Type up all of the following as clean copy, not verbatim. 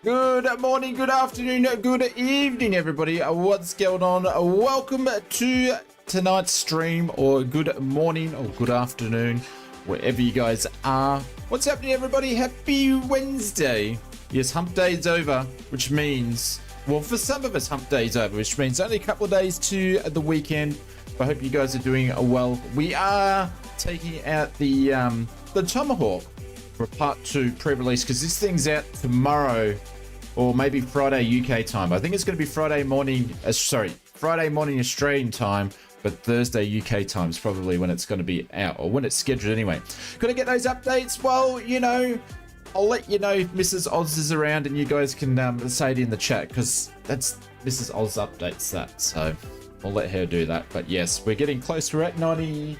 Good morning, good afternoon, good evening, everybody. What's going on? Welcome to tonight's stream, or good morning or good afternoon, wherever you guys are. What's happening, everybody? Happy Wednesday. Yes, hump day is over, which means, well, for some of us, hump day is over, which means only a couple of days to the weekend. I hope you guys are doing well. We are taking out the Tomahawk for part 2 pre-release, because this thing's out tomorrow, or maybe Friday UK time. I think it's going to be Friday morning Australian time, but Thursday UK time is probably when it's going to be out, or when it's scheduled anyway. Gonna get those updates? Well, you know, I'll let you know if Mrs. Oz is around, and you guys can say it in the chat, because that's Mrs. Oz updates that, so I'll let her do that. But yes, we're getting close. We're at 95.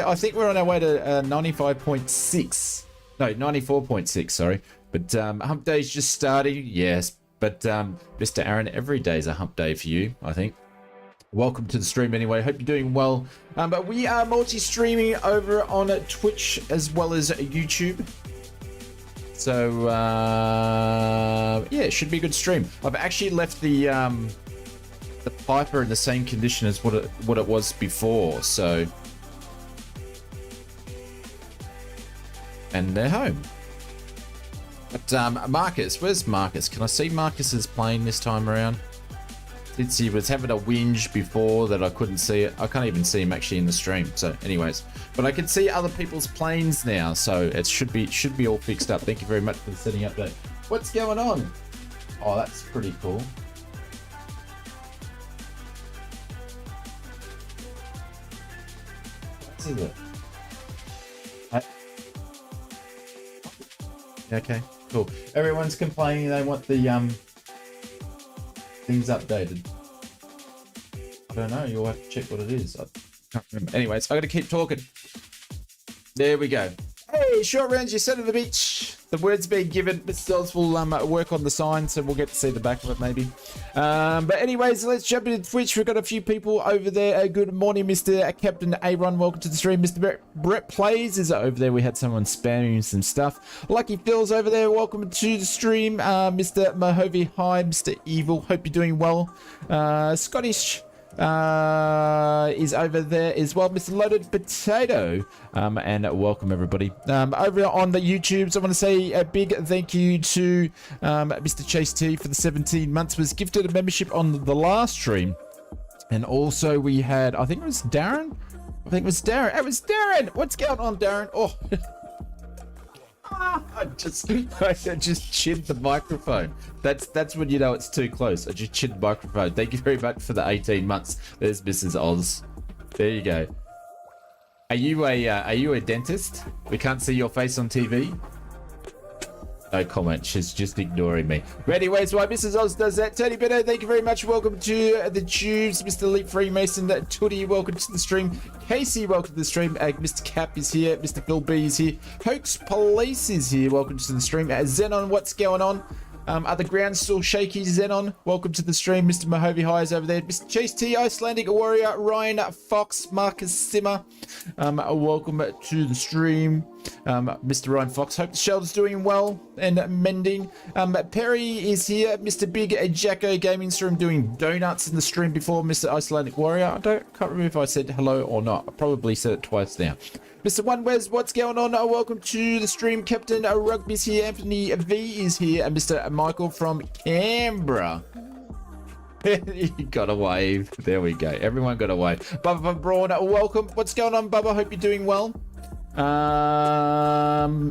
I think we're on our way to 95.6. No, 94.6, sorry. But hump day's just starting, yes. But Mr. Aaron, every day's a hump day for you, I think. Welcome to the stream anyway. Hope you're doing well. But we are multi-streaming over on Twitch as well as YouTube. So yeah, it should be a good stream. I've actually left the Piper in the same condition as what it was before. So, and they're home. But Marcus, where's Marcus? Can I see Marcus's plane this time around? Did see he was having a whinge before that I couldn't see it. I can't even see him actually in the stream. So, anyways, but I can see other people's planes now, so it should be all fixed up. Thank you very much for the setting up there. What's going on? Oh, that's pretty cool. What is it? Okay, cool. Everyone's complaining they want the things updated. I don't know, you'll have to check what it is. I can't remember. Anyways, I gotta keep talking. There we go. Hey, short rounds, you son of a bitch. The word's been given. Mr. Oz will work on the sign, so we'll get to see the back of it maybe. But anyways, let's jump into Twitch. We've got a few people over there. Good morning, Mr. Captain Aaron. Welcome to the stream. Mr. Brett Plays is over there. We had someone spamming some stuff. Lucky Phil's over there. Welcome to the stream. Mr. Mohove, hi. Mr. Evil, hope you're doing well. Scottish is over there as well. Mr. Loaded Potato, and welcome everybody. Over on the YouTubes, I want to say a big thank you to Mr. Chase T for the 17 months. Was gifted a membership on the last stream, and also we had, I think it was Darren. It was Darren. What's going on, Darren? Oh. I just chinned the microphone. That's when you know it's too close. I just chinned the microphone. Thank you very much for the 18 months. There's Mrs. Oz. There you go. Are you a dentist? We can't see your face on TV. No comment. She's just ignoring me. But anyways, while Mrs. Oz does that, Tony Benno, thank you very much. Welcome to the tubes. Mr. Leap Freemason, Tootie, welcome to the stream. Casey, welcome to the stream. Mr. Cap is here. Mr. Phil B is here. Hoax Police is here. Welcome to the stream. Xenon, what's going on? Are the ground still shaky? Xenon, welcome to the stream. Mr. Mohove High is over there. Mr. Chase T, Icelandic Warrior, Ryan Fox, Marcus Simmer, welcome to the stream. Mr. Ryan Fox, hope the shelter's doing well and mending. Perry is here. Mr. Big Jacko Gaming Stream doing donuts in the stream before. Mr. Icelandic Warrior, can't remember if I said hello or not. I probably said it twice now. Mr. One Wes, what's going on? Welcome to the stream. Captain Rugby's here. Anthony V is here. And Mr. Michael from Canberra. You got a wave. There we go. Everyone got a wave. Bubba from Braun, welcome. What's going on, Bubba? Hope you're doing well.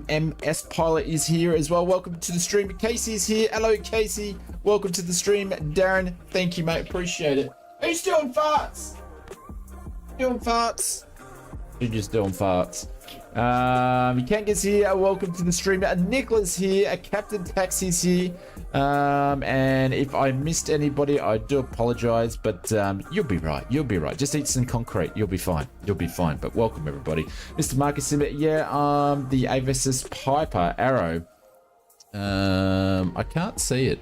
MS Pilot is here as well. Welcome to the stream. Casey's here. Hello, Casey. Welcome to the stream. Darren, thank you, mate. Appreciate it. Who's doing farts? Doing farts? You're just doing farts. You can't get here. Welcome to the stream. Nicholas here. Captain Taxi's here. And if I missed anybody, I do apologize, but you'll be right. You'll be right. Just eat some concrete. You'll be fine. You'll be fine. But welcome everybody. Mr. Marcus Simmer, yeah, the Avisus Piper Arrow. I can't see it.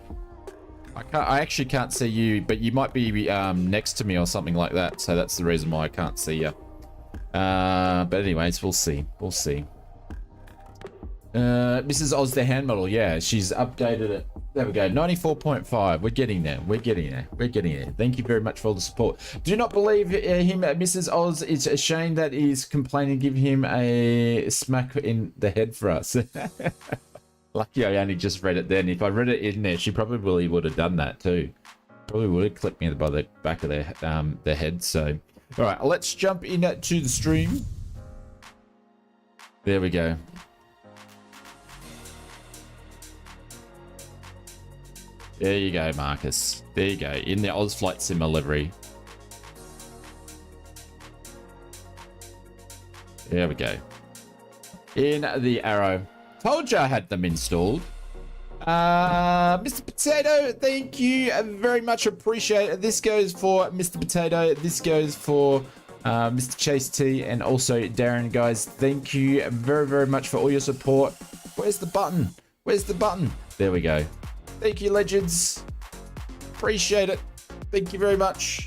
I actually can't see you, but you might be next to me or something like that. So that's the reason why I can't see you. But anyways, we'll see. We'll see. Mrs. Oz, the hand model. Yeah, she's updated it. There we go. 94.5. We're getting there. We're getting there. We're getting there. Thank you very much for all the support. Do not believe him, Mrs. Oz. It's a shame that he's complaining. Give him a smack in the head for us. Lucky I only just read it then. If I read it in there, she probably would have done that too. Probably would have clipped me by the back of their head. So, all right, let's jump into the stream. There we go. There you go, Marcus. There you go, in the ausflightsimmer livery. There we go. In the arrow. Told you I had them installed. Mr. Potato, thank you very much. Appreciate it. This goes for Mr. Potato. This goes for Mr. Chase T and also Darren, guys. Thank you very, very much for all your support. Where's the button? Where's the button? There we go. Thank you, legends. Appreciate it. Thank you very much.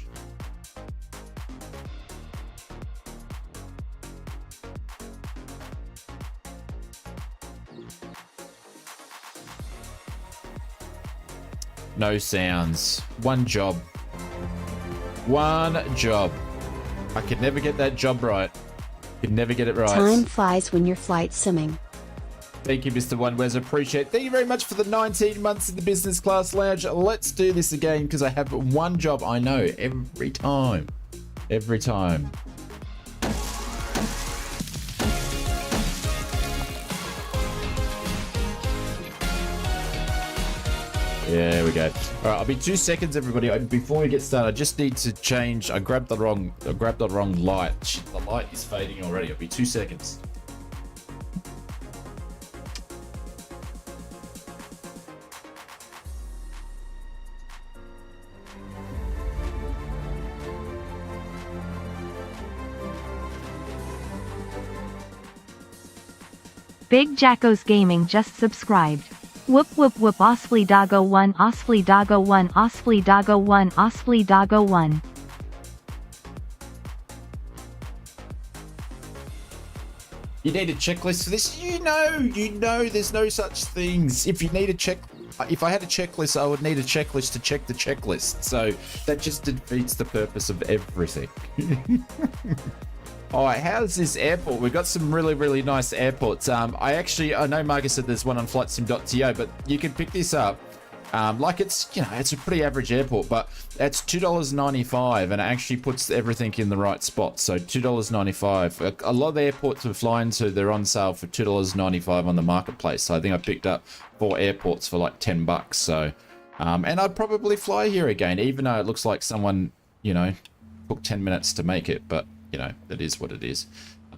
No sounds. One job. One job. I could never get that job right. Could never get it right. Time flies when you're flight simming. Thank you, Mr. OneWes. Appreciate it. Thank you very much for the 19 months in the business class lounge. Let's do this again because I have one job I know every time. Every time. There we go. All right, I'll be 2 seconds, everybody. Before we get started, I just need to change. I grabbed the wrong light. Shit, the light is fading already. I'll be 2 seconds. Big Jacko's Gaming just subscribed. Whoop whoop whoop. Osfly Doggo 1, Osfly Doggo 1, Osfly Doggo 1, Osfly Doggo 1. You need a checklist for this? You know there's no such things. If you need a if I had a checklist, I would need a checklist to check the checklist. So that just defeats the purpose of everything. All right, how's this airport? We've got some really, really nice airports. I know Marcus said there's one on flightsim.to, but you can pick this up. Like it's a pretty average airport, but it's $2.95 and it actually puts everything in the right spot. So $2.95. A lot of the airports we're flying to, they're on sale for $2.95 on the marketplace. So I think I picked up 4 airports for like $10. So, and I'd probably fly here again, even though it looks like someone, took 10 minutes to make it, but that is what it is.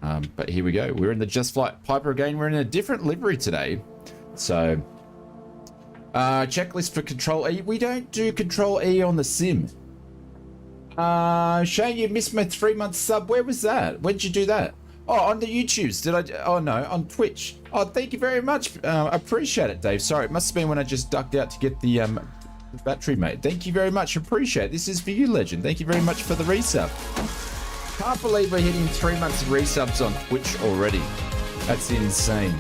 But here we go. We're in the Just Flight Piper again. We're in a different livery today. So, checklist for Control E. We don't do Control E on the sim. Shane, you missed my 3-month sub. Where was that? When'd you do that? Oh, on the YouTubes. Did I? Oh, no, on Twitch. Oh, thank you very much. Appreciate it, Dave. Sorry, it must have been when I just ducked out to get the battery, mate. Thank you very much. Appreciate it. This is for you, legend. Thank you very much for the resub. Can't believe we're hitting 3 months of resubs on Twitch already. That's insane.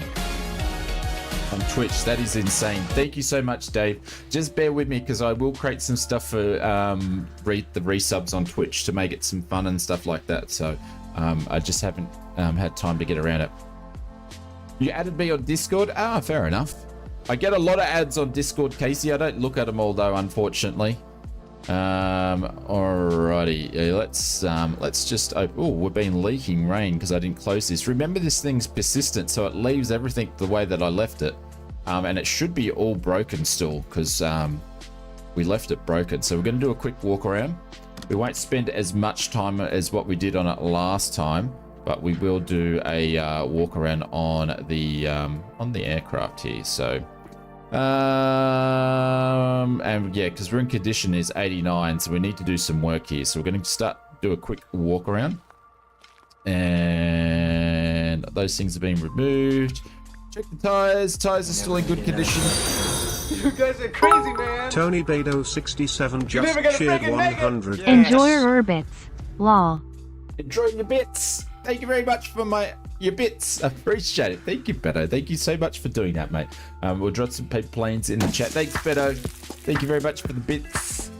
On Twitch, that is insane. Thank you so much, Dave. Just bear with me because I will create some stuff for the resubs on Twitch to make it some fun and stuff like that. So I just haven't had time to get around it. You added me on Discord? Ah, fair enough. I get a lot of ads on Discord, Casey. I don't look at them all though, unfortunately. Alrighty, yeah, let's just we've been leaking rain because I didn't close this. Remember, this thing's persistent, so it leaves everything the way that I left it, and it should be all broken still because we left it broken. So we're going to do a quick walk around. We won't spend as much time as what we did on it last time, but we will do a walk around on the aircraft here. So and yeah, because room condition is 89, so we need to do some work here. So we're going to do a quick walk around, and those things are being removed. Check the tires. Tires are still in good condition. You guys are crazy, man. Tony Bado 67 just cheered 100. Yes. Enjoy your bits. Lol. Enjoy your bits. Thank you very much for my your bits. Appreciate it. Thank you, Beto. Thank you so much for doing that, mate. We'll drop some paper planes in the chat. Thanks, Beto. Thank you very much for the bits.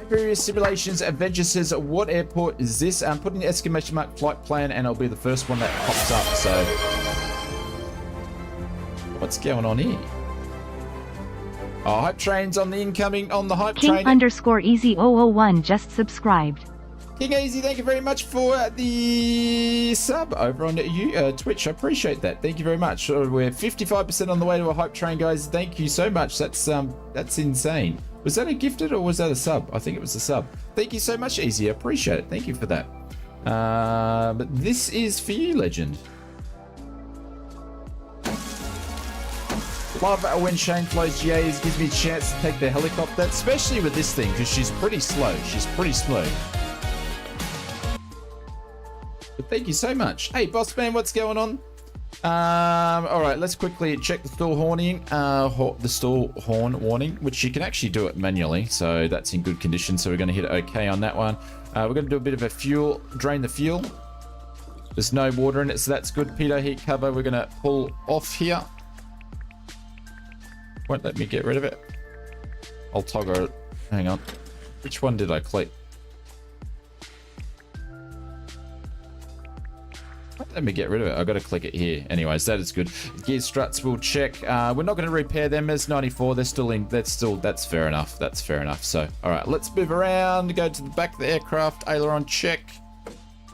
Various simulations. Adventure says, what airport is this? Put an exclamation mark flight plan and it'll be the first one that pops up. So, what's going on here? Oh, hype trains on the incoming on the hype train. King_easy001 just subscribed. King Easy, thank you very much for the sub over on Twitch. I appreciate that. Thank you very much. We're 55% on the way to a hype train, guys. Thank you so much. That's insane. Was that a gifted or was that a sub? I think it was a sub. Thank you so much, Easy. I appreciate it. Thank you for that. But this is for you, legend. Love when Shane flies GAs, gives me a chance to take the helicopter, especially with this thing, because she's pretty slow. She's pretty slow. But thank you so much. Hey, boss man, what's going on? All right, let's quickly check the stall horning. The stall horn warning, which you can actually do it manually, so that's in good condition. So we're going to hit OK on that one. We're going to do a bit of a fuel, drain the fuel. There's no water in it, so that's good. Pitot heat cover. We're going to pull off here. Won't let me get rid of it. I'll toggle it. Hang on. Which one did I click? Let me get rid of it. I've got to click it here. Anyways, that is good. Gear struts we'll check. We're not going to repair them as 94. They're still in. That's fair enough. That's fair enough. So, all right, let's move around. Go to the back of the aircraft. Aileron check.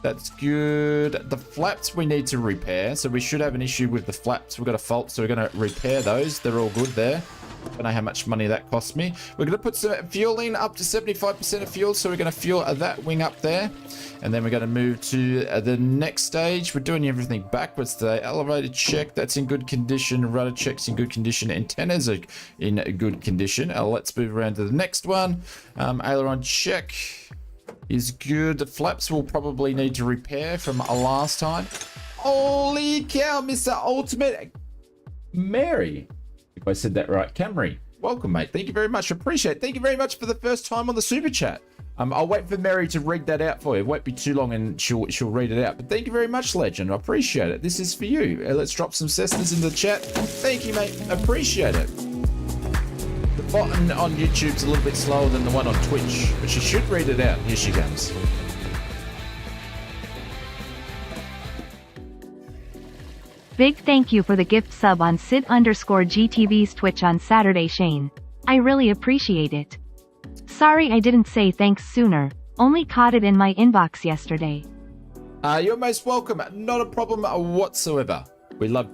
That's good. The flaps we need to repair. So we should have an issue with the flaps. We've got a fault, so we're going to repair those. They're all good there. Don't know how much money that cost me. We're going to put some fuel in, up to 75% of fuel. So we're going to fuel that wing up there. And then we're going to move to the next stage. We're doing everything backwards today. Elevator check. That's in good condition. Rudder check's in good condition. Antennas are in good condition. Let's move around to the next one. Aileron check is good. The flaps will probably need to repair from last time. Holy cow, Mr. Ultimate Mary. If I said that right. Camry, welcome, mate. Thank you very much. Appreciate it. Thank you very much for the first time on the super chat. I'll wait for Mary to read that out for you. It won't be too long and she'll read it out. But thank you very much, legend. I appreciate it. This is for you. Let's drop some Cessnas in the chat. Thank you, mate. Appreciate it. The button on YouTube's a little bit slower than the one on Twitch, but she should read it out. Here she comes. Big thank you for the gift sub on Sid_GTV's Twitch on Saturday, Shane. I really appreciate it. Sorry I didn't say thanks sooner, only caught it in my inbox yesterday. You're most welcome. Not a problem whatsoever. We love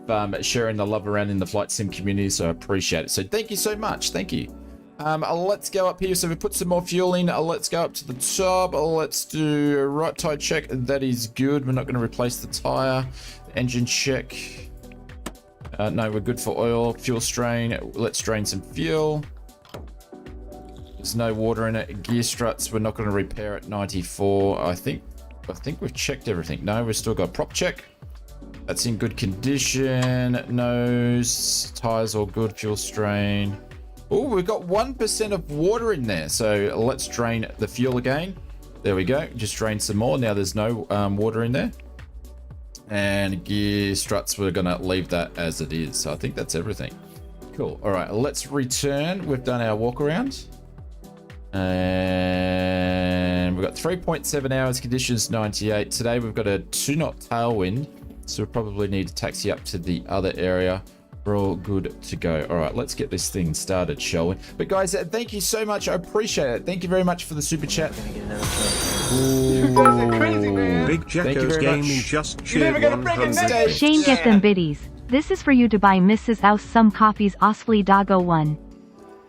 sharing the love around in the flight sim community, so I appreciate it. So thank you so much. Thank you. Let's go up here. So we put some more fuel in. Let's go up to the top. Let's do a right tire check. That is good. We're not going to replace the tire. Engine check. No, we're good for oil. Fuel strain. Let's drain some fuel. There's no water in it. Gear struts. We're not going to repair at 94. I think we've checked everything. No, we've still got prop check. That's in good condition. Nose. Tires all good. Fuel strain. Oh, we've got 1% of water in there. So let's drain the fuel again. There we go. Just drain some more. Now there's no water in there. And gear struts, we're going to leave that as it is. So I think that's everything. Cool. All right, let's return. We've done our walk around. And we've got 3.7 hours, conditions 98. Today we've got a 2-knot tailwind. So we probably need to taxi up to the other area. We're all good to go. All right, let's get this thing started, shall we? But guys, thank you so much. I appreciate it. Thank you very much for the super chat. You guys are crazy, man. Big Jacko's Gaming just cheered 100. Shane, get them biddies. This is for you to buy Mrs. Aus some coffees Ausfly Doggo 1.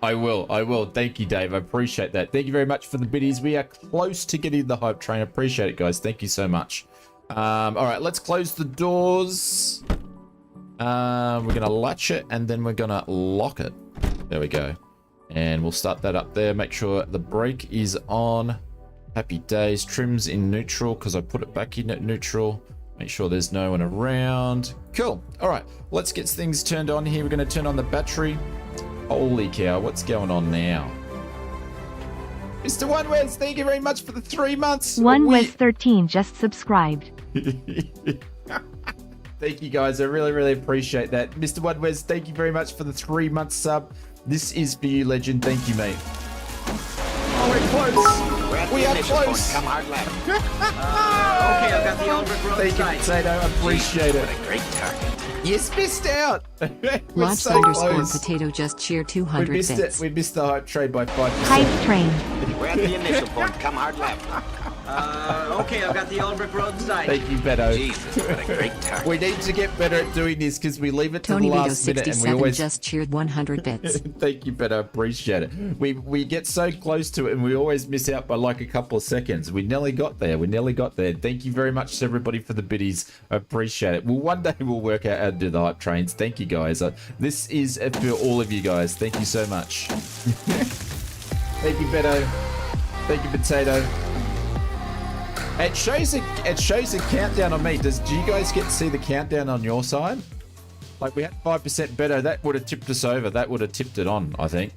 I will. Thank you, Dave. I appreciate that. Thank you very much for the biddies. We are close to getting the hype train. I appreciate it, guys. Thank you so much. All right, let's close the doors. We're going to latch it and then we're going to lock it. There we go. And we'll start that up there. Make sure the brake is on. Happy days. Trims in neutral because I put it back in at neutral. Make sure there's no one around. Cool. All right, let's get things turned on here. We're going to turn on the battery. Holy cow, what's going on now? Mr. OneWes, thank you very much for the 3 months. OneWes13 just subscribed. Thank you guys. I really, really appreciate that. Mr. OneWes, thank you very much for the 3 month sub. This is for you, legend. Thank you, mate. Oh, we're close. We are close. Come hard left. Okay, I've got the Albert Road. Thank you, Potato. I appreciate it. What a great target. Yes, missed out. We're Launch so underscore close. potato just cheer We 200 missed it. bits. We missed the hype trade by 5%. Hype train. We're at the initial point. Come hard left. Okay, I've got the Albert Road side. Thank you, Beto. Jesus, what a great target. We need to get better at doing this because we leave it to Tony the Vito last minute and we 67 always just cheered 100 bits. Thank you, Beto. Appreciate it. We get so close to it and we always miss out by like a couple of seconds. We nearly got there. We nearly got there. Thank you very much to everybody for the biddies. I appreciate it. Well, one day we'll work out how to do the hype trains. Thank you, guys. This is for all of you guys. Thank you so much. Thank you, Beto. Thank you, Potato. It shows a countdown on me. Do you guys get to see the countdown on your side? Like we had 5% better. That would have tipped us over. That would have tipped it on, I think.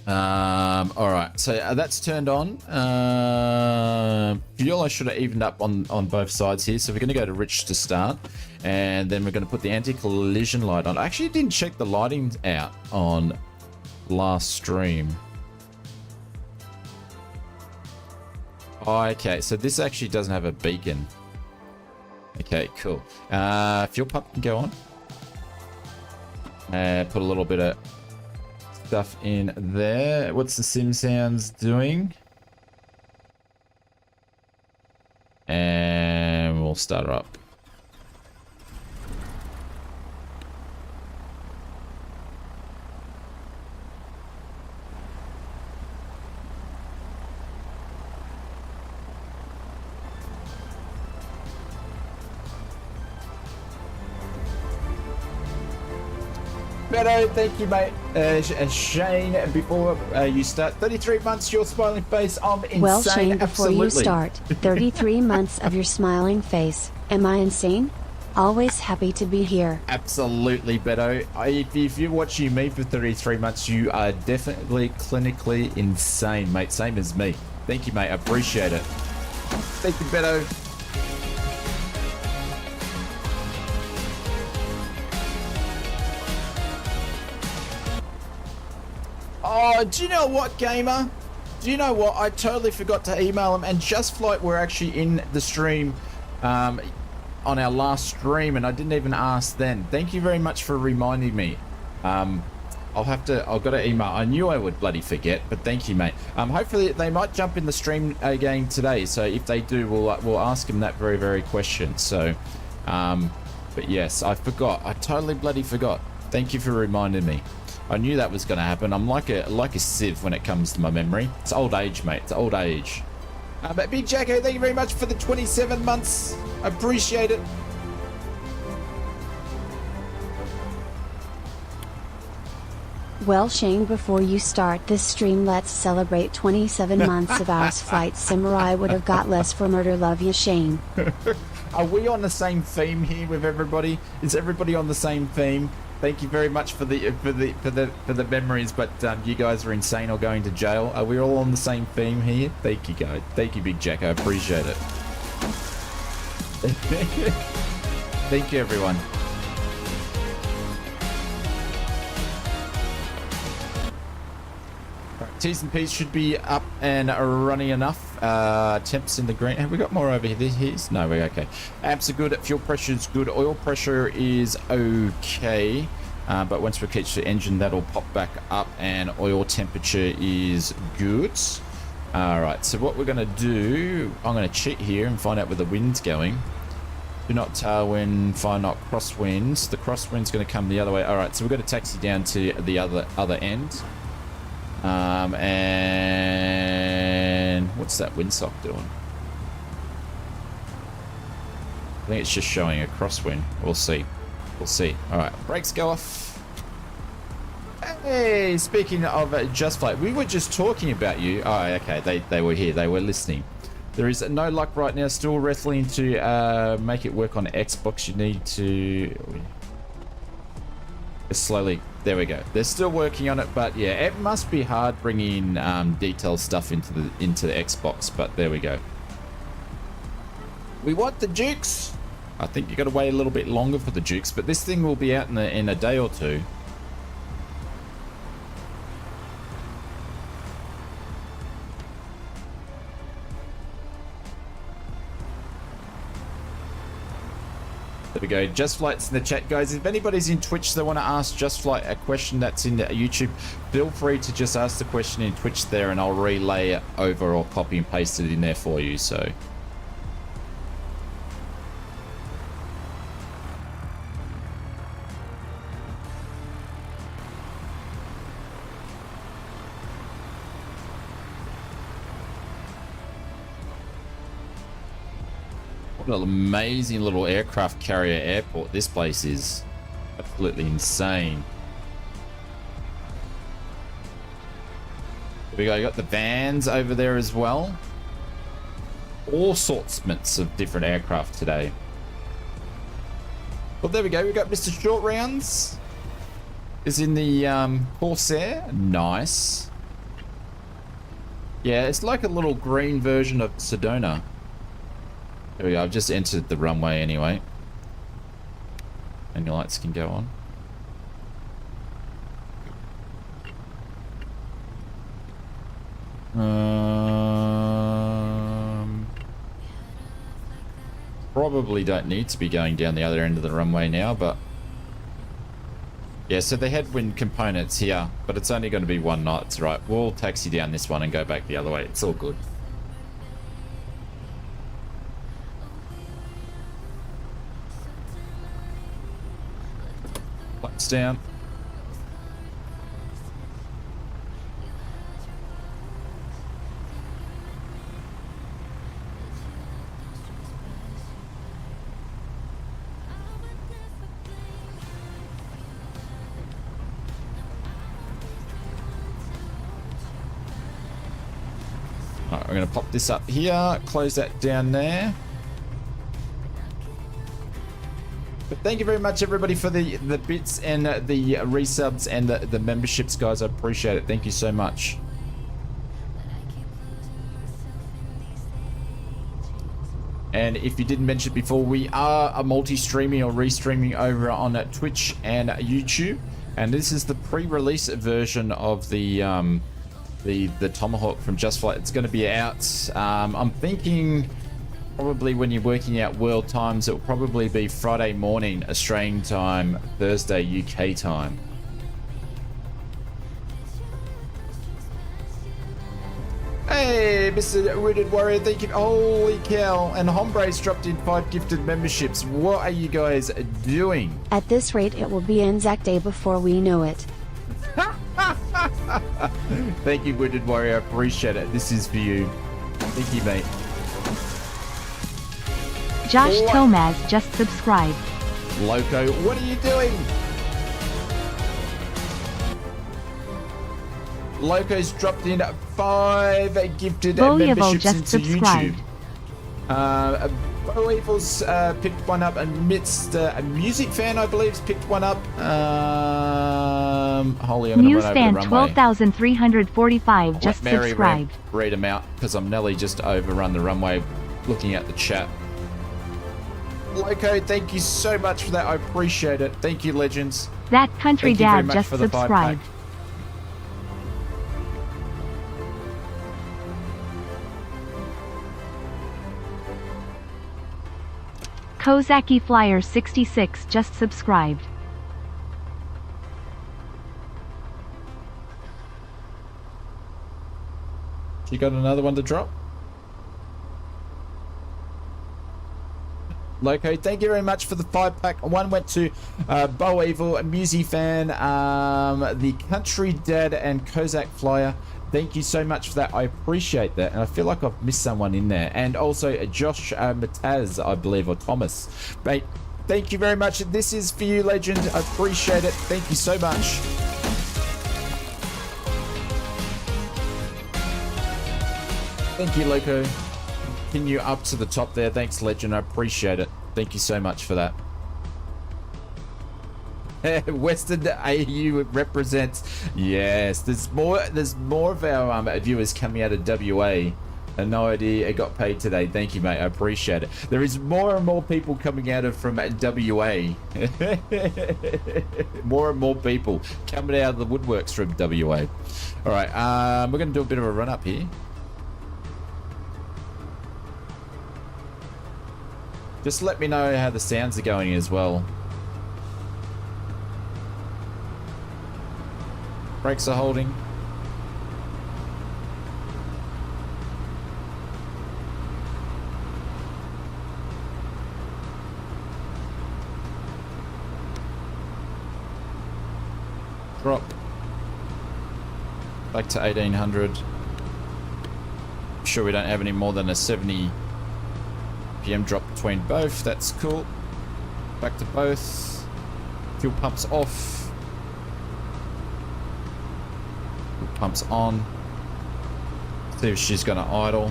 All right. So that's turned on. Fuel I should have evened up on both sides here. So we're going to go to rich to start. And then we're going to put the anti-collision light on. I actually didn't check the lighting out on last stream. Okay, so this actually doesn't have a beacon. Okay, cool. Fuel pump can go on. Put a little bit of stuff in there. What's the sim sounds doing? And we'll start her up. Beto, thank you, mate. Shane, before you start, 33 months, your smiling face. I'm insane. Well, Shane, before Absolutely. you start, 33 months of your smiling face. Am I insane? Always happy to be here. Absolutely, Beto. If you're watching me for 33 months, you are definitely clinically insane, mate. Same as me. Thank you, mate. I appreciate it. Thank you, Beto. Oh, do you know what, gamer? Do you know what? I totally forgot to email them, and Just Flight were actually in the stream on our last stream, and I didn't even ask then. Thank you very much for reminding me. I've got to email. I knew I would bloody forget, but thank you, mate. Hopefully they might jump in the stream again today. So if they do, we'll ask them that very, very question. So, but yes, I forgot. I totally bloody forgot. Thank you for reminding me. I knew that was going to happen. I'm like a sieve when it comes to my memory. It's old age, mate. It's old age. But Big Jacko, thank you very much for the 27 months. I appreciate it. Well, Shane, before you start this stream, let's celebrate 27 months of ausflightsimmer. I would have got less for murder. Love you, Shane. Are we on the same theme here with everybody? Is everybody on the same theme? Thank you very much for the memories, but you guys are insane or going to jail. Are we all on the same theme here? Thank you, guys. Thank you, Big Jack. I appreciate it. Thank you, everyone. T's and P's should be up and running enough. Temps in the green. Have we got more over here? No, we're okay. Amps are good. Fuel pressure is good. Oil pressure is okay. But once we catch the engine, that'll pop back up, and oil temperature is good. All right. So what we're going to do, I'm going to cheat here and find out where the wind's going. Do not tailwind, find not crosswinds. The crosswind's going to come the other way. All right. So we're going to taxi down to the other end. And what's that windsock doing? I think it's just showing a crosswind. We'll see. We'll see. All right, brakes go off. Hey, speaking of Just Flight, we were just talking about you. Oh, okay, they were here. They were listening. There is no luck right now. Still wrestling to make it work on Xbox. You need to slowly There we go. They're still working on it, but yeah, it must be hard bringing detailed stuff into the Xbox, but there we go. We want the Dukes. I think you got to wait a little bit longer for the Dukes, but this thing will be out in a day or two. There we go. Just Flight's in the chat, guys. If anybody's in Twitch that want to ask Just Flight a question that's in YouTube, feel free to just ask the question in Twitch there, and I'll relay it over or copy and paste it in there for you. So. What an amazing little aircraft carrier airport this place is. Absolutely insane. There we go. You got the vans over there as well. All sorts of different aircraft today. Well, there we go. We got Mr. Short Rounds. Is in the Corsair. Nice. Yeah, it's like a little green version of Sedona. There we go. I've just entered the runway anyway. And your lights can go on. Probably don't need to be going down the other end of the runway now, but yeah, so the headwind component's here, but it's only going to be one knot. It's right. We'll taxi down this one and go back the other way. It's all good. Lights down. Alright, we're going to pop this up here, close that down there. But thank you very much, everybody, for the bits and the resubs and the memberships, guys. I appreciate it. Thank you so much. And if you didn't mention it before, we are a multi-streaming or restreaming over on Twitch and YouTube. And this is the pre-release version of the Tomahawk from Just Flight. It's going to be out. I'm thinking probably when you're working out world times, it will probably be Friday morning Australian time, Thursday UK time. Hey, Mr. Wounded Warrior, thank you. Holy cow. And Hombre's dropped in 5 gifted memberships. What are you guys doing? At this rate, it will be Anzac Day before we know it. Thank you, Wounded Warrior. I appreciate it. This is for you. Thank you, mate. Josh Tomaz just subscribed. Loco, what are you doing? Loco's dropped in 5 gifted memberships just into subscribed. YouTube. Bo Evil's picked one up, and Mr. Music Fan, I believe, has picked one up. Holy, I'm going to News run Fan over the runway. 12,345 just Let Mary subscribed. read them out, because I'm nearly just overrun the runway looking at the chat. Loco, thank you so much for that. I appreciate it. Thank you, legends. That country Thank you very dad much just for the 5-pack. subscribed. Kozaki Flyer 66 just subscribed. You got another one to drop? Loco, thank you very much for the 5-pack. One went to Bo Evil, Musi Fan, the Country Dad, and Kozak Flyer. Thank you so much for that. I appreciate that. And I feel like I've missed someone in there. And also Josh Mataz, I believe, or Thomas. Mate, thank you very much. This is for you, legend. I appreciate it. Thank you so much. Thank you, Loco. Continue up to the top there. Thanks, legend. I appreciate it. Thank you so much for that. Western AU represents. Yes, there's more of our viewers coming out of WA. No idea it got paid today. Thank you, mate. I appreciate it. There is more and more people coming out of from WA. More and more people coming out of the woodworks from WA. All right, we're going to do a bit of a run up here. Just let me know how the sounds are going as well. Brakes are holding. Drop. Back to 1800. I'm sure we don't have any more than a 70 PM drop between both. That's cool. Back to both. Fuel pumps off. Fuel pumps on. See if she's gonna idle.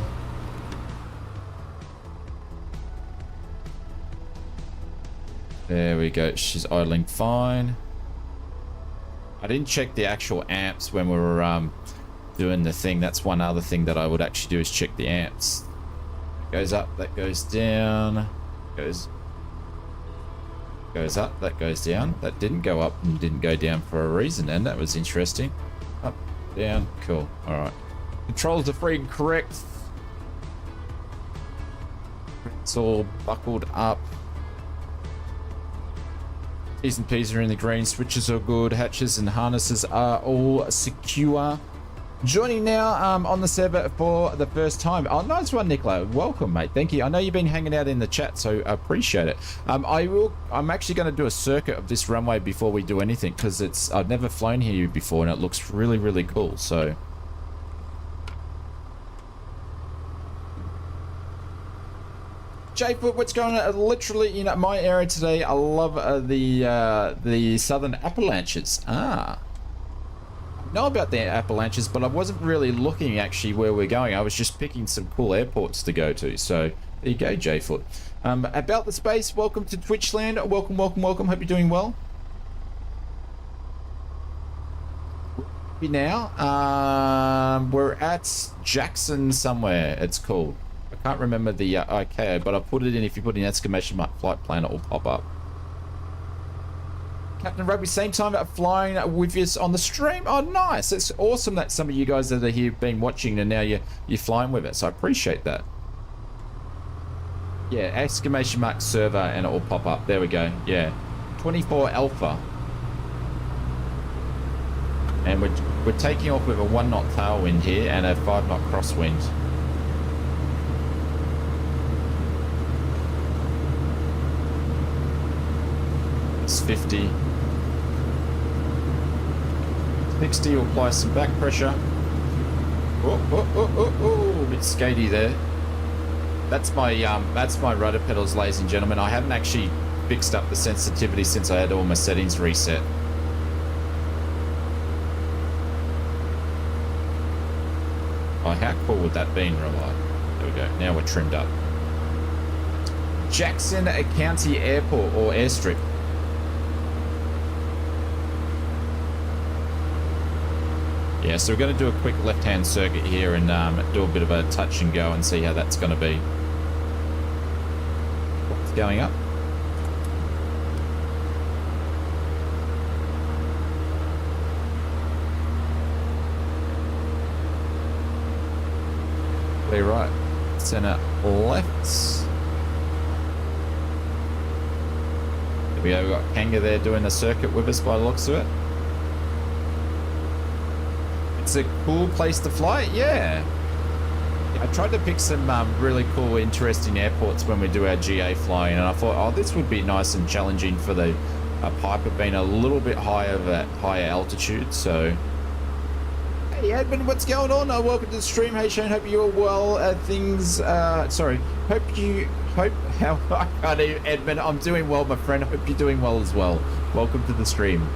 There we go. She's idling fine. I didn't check the actual amps when we were doing the thing. That's one other thing that I would actually do is check the amps. Goes up, that goes down. Goes up, that goes down. That didn't go up and didn't go down for a reason, and that was interesting. Up, down, cool. Alright. Controls are free and correct. It's all buckled up. T's and P's are in the green, switches are good, hatches and harnesses are all secure. Joining now on the server for the first time. Oh, nice one, Nicola. Welcome, mate. Thank you. I know you've been hanging out in the chat, so I appreciate it. I'm actually going to do a circuit of this runway before we do anything, because I've never flown here before and it looks really, really cool. So. Jayfoot, what's going on? Literally in my area today, I love the southern Appalachians. I know about the Appalachians, but I wasn't really looking actually where we're going. I was just picking some cool airports to go to. So there you go, Jayfoot. About the space, welcome to Twitchland. Welcome, welcome, welcome. Hope you're doing well. Now, we're at Jackson somewhere, it's called. I can't remember the ICAO, but I put it in. If you put in exclamation mark flight plan, it will pop up. Captain Rugby, same time flying with us on the stream. Oh, nice. It's awesome that some of you guys that are here have been watching and now you're flying with us. I appreciate that. Yeah, exclamation mark server and it will pop up. There we go. Yeah. 24 Alpha. And we're taking off with a 1 knot tailwind here and a 5 knot crosswind. It's 50. 60 will apply some back pressure. Oh, a bit skatey there. That's my rudder pedals, ladies and gentlemen. I haven't actually fixed up the sensitivity since I had all my settings reset. Oh, how cool would that be in real life? There we go. Now we're trimmed up. Jackson County Airport or Airstrip. Yeah, so we're going to do a quick left-hand circuit here and do a bit of a touch and go and see how that's going to be. What's going up? Clear right, center left. There we go, we've got Kanga there doing the circuit with us by the looks of it. It's a cool place to fly, yeah. I tried to pick some really cool, interesting airports when we do our GA flying, and I thought, oh, this would be nice and challenging for the Piper being a little bit higher at higher altitude. So, hey, Edmund, what's going on? Welcome to the stream. Hey, Shane, hope you're well. Edmund, I'm doing well, my friend. Hope you're doing well as well. Welcome to the stream.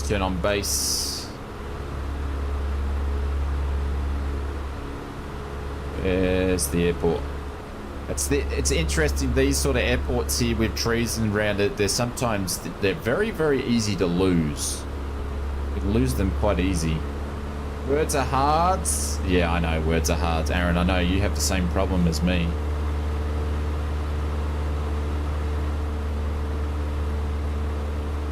Turn on base. There's the airport. It's interesting, these sort of airports here with trees and around it, they're very, very easy to lose. You can lose them quite easy. Words are hard. Yeah, I know, words are hard. Aaron, I know you have the same problem as me.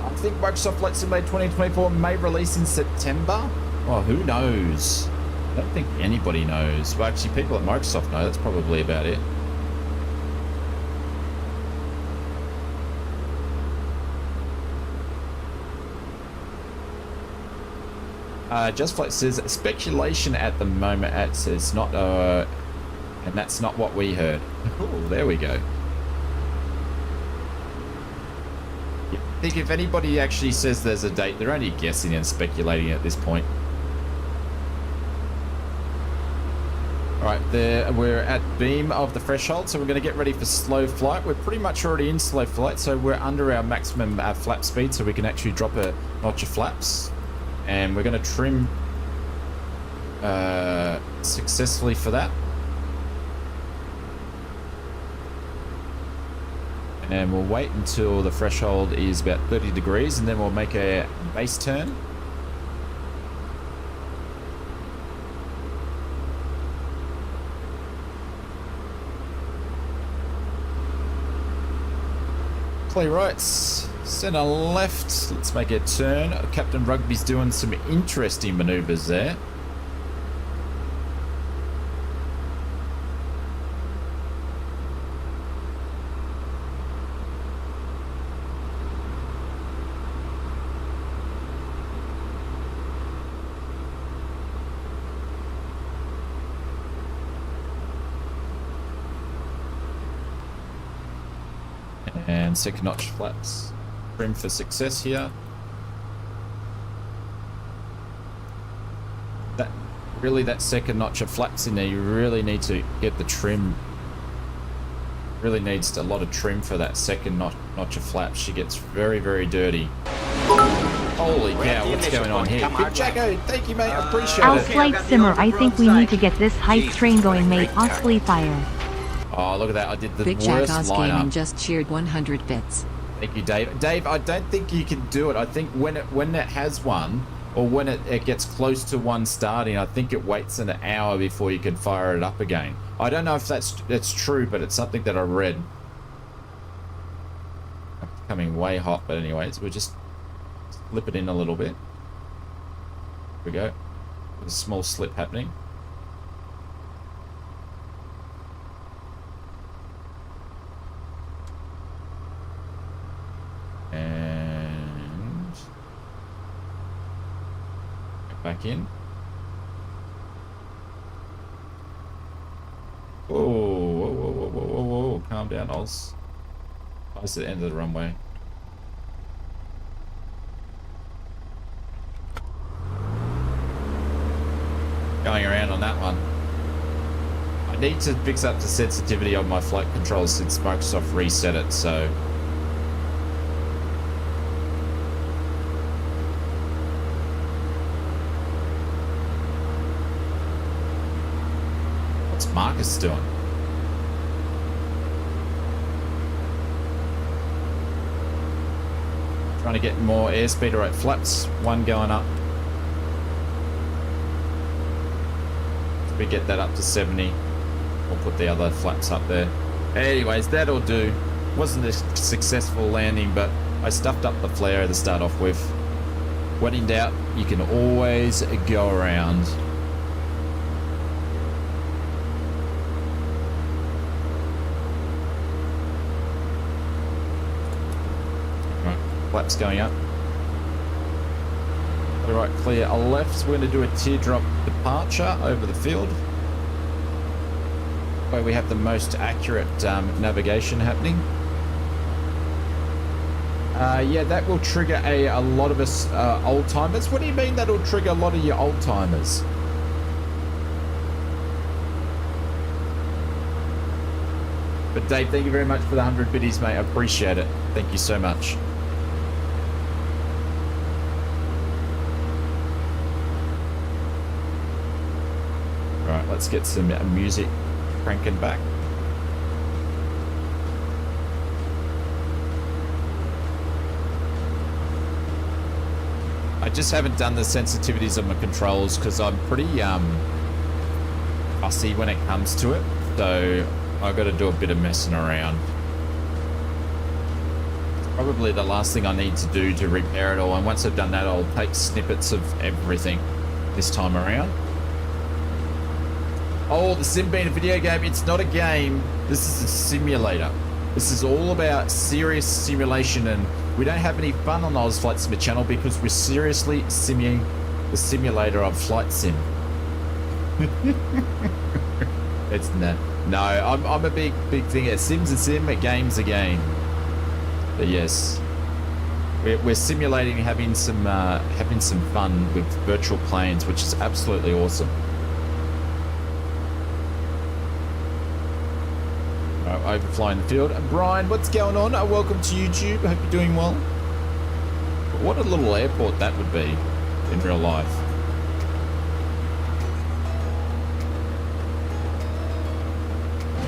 I think Microsoft Flight Simulator 2024 may release in September. Oh, who knows? I don't think anybody knows. Well, actually, people at Microsoft know. That's probably about it. Just Flight says speculation at the moment. It's not, and that's not what we heard. Oh, there we go. I think if anybody actually says there's a date, they're only guessing and speculating at this point. All right, we're at beam of the threshold, so we're going to get ready for slow flight. We're pretty much already in slow flight, so we're under our maximum flap speed, so we can actually drop a notch of flaps. And we're going to trim successfully for that. And we'll wait until the threshold is about 30 degrees, and then we'll make a base turn. Clear rights, center left. Let's make a turn. Captain Rugby's doing some interesting maneuvers there. And second notch flaps. Trim for success here. That second notch of flaps in there, you really need to get the trim. Really needs a lot of trim for that second notch of flaps. She gets very, very dirty. Holy cow, what's going on here? Big Jacko, thank you, mate. I appreciate it. Ausflight Simmer, I think we need to get this hype train going, mate. Ausfly fire. Oh, look at that. I did the Big worst Jack lineup. Gaming just cheered 100 bits. Thank you, Dave. Dave, I don't think you can do it. I think when it has one, or when it gets close to one starting, I think it waits an hour before you can fire it up again. I don't know if that's true, but it's something that I read. I'm becoming way hot, but anyways, we'll just slip it in a little bit. Here we go. With a small slip happening. And back in. Whoa, whoa, whoa, whoa, whoa, whoa, whoa. Calm down, Oz. I was at the end of the runway. Going around on that one. I need to fix up the sensitivity of my flight controls since Microsoft reset it, so Marcus doing? Trying to get more airspeed. Alright, flaps, one going up. If we get that up to 70, we'll put the other flaps up there. Anyways, that'll do. Wasn't a successful landing, but I stuffed up the flare to start off with. When in doubt, you can always go around. Flaps going up. Alright, clear a left. So we're going to do a teardrop departure over the field, where we have the most accurate navigation happening. Yeah, that will trigger a lot of us old timers. What do you mean that'll trigger a lot of you old timers? But Dave, thank you very much for the 100 biddies, mate. I appreciate it. Thank you so much. Let's get some music cranking back. I just haven't done the sensitivities of my controls because I'm pretty fussy when it comes to it. So I've got to do a bit of messing around. Probably the last thing I need to do to repair it all, and once I've done that, I'll take snippets of everything this time around. Oh, the Sim being a video game, it's not a game. This is a simulator. This is all about serious simulation, and we don't have any fun on the Oz Flight Simmer channel because we're seriously simming the simulator of Flight Sim. It's no, I'm a big thing. A sim's a sim, a game's a game. But yes, we're simulating having some fun with virtual planes, which is absolutely awesome. Overflying the field. Brian, what's going on? Welcome to YouTube. Hope you're doing well. What a little airport that would be in real life.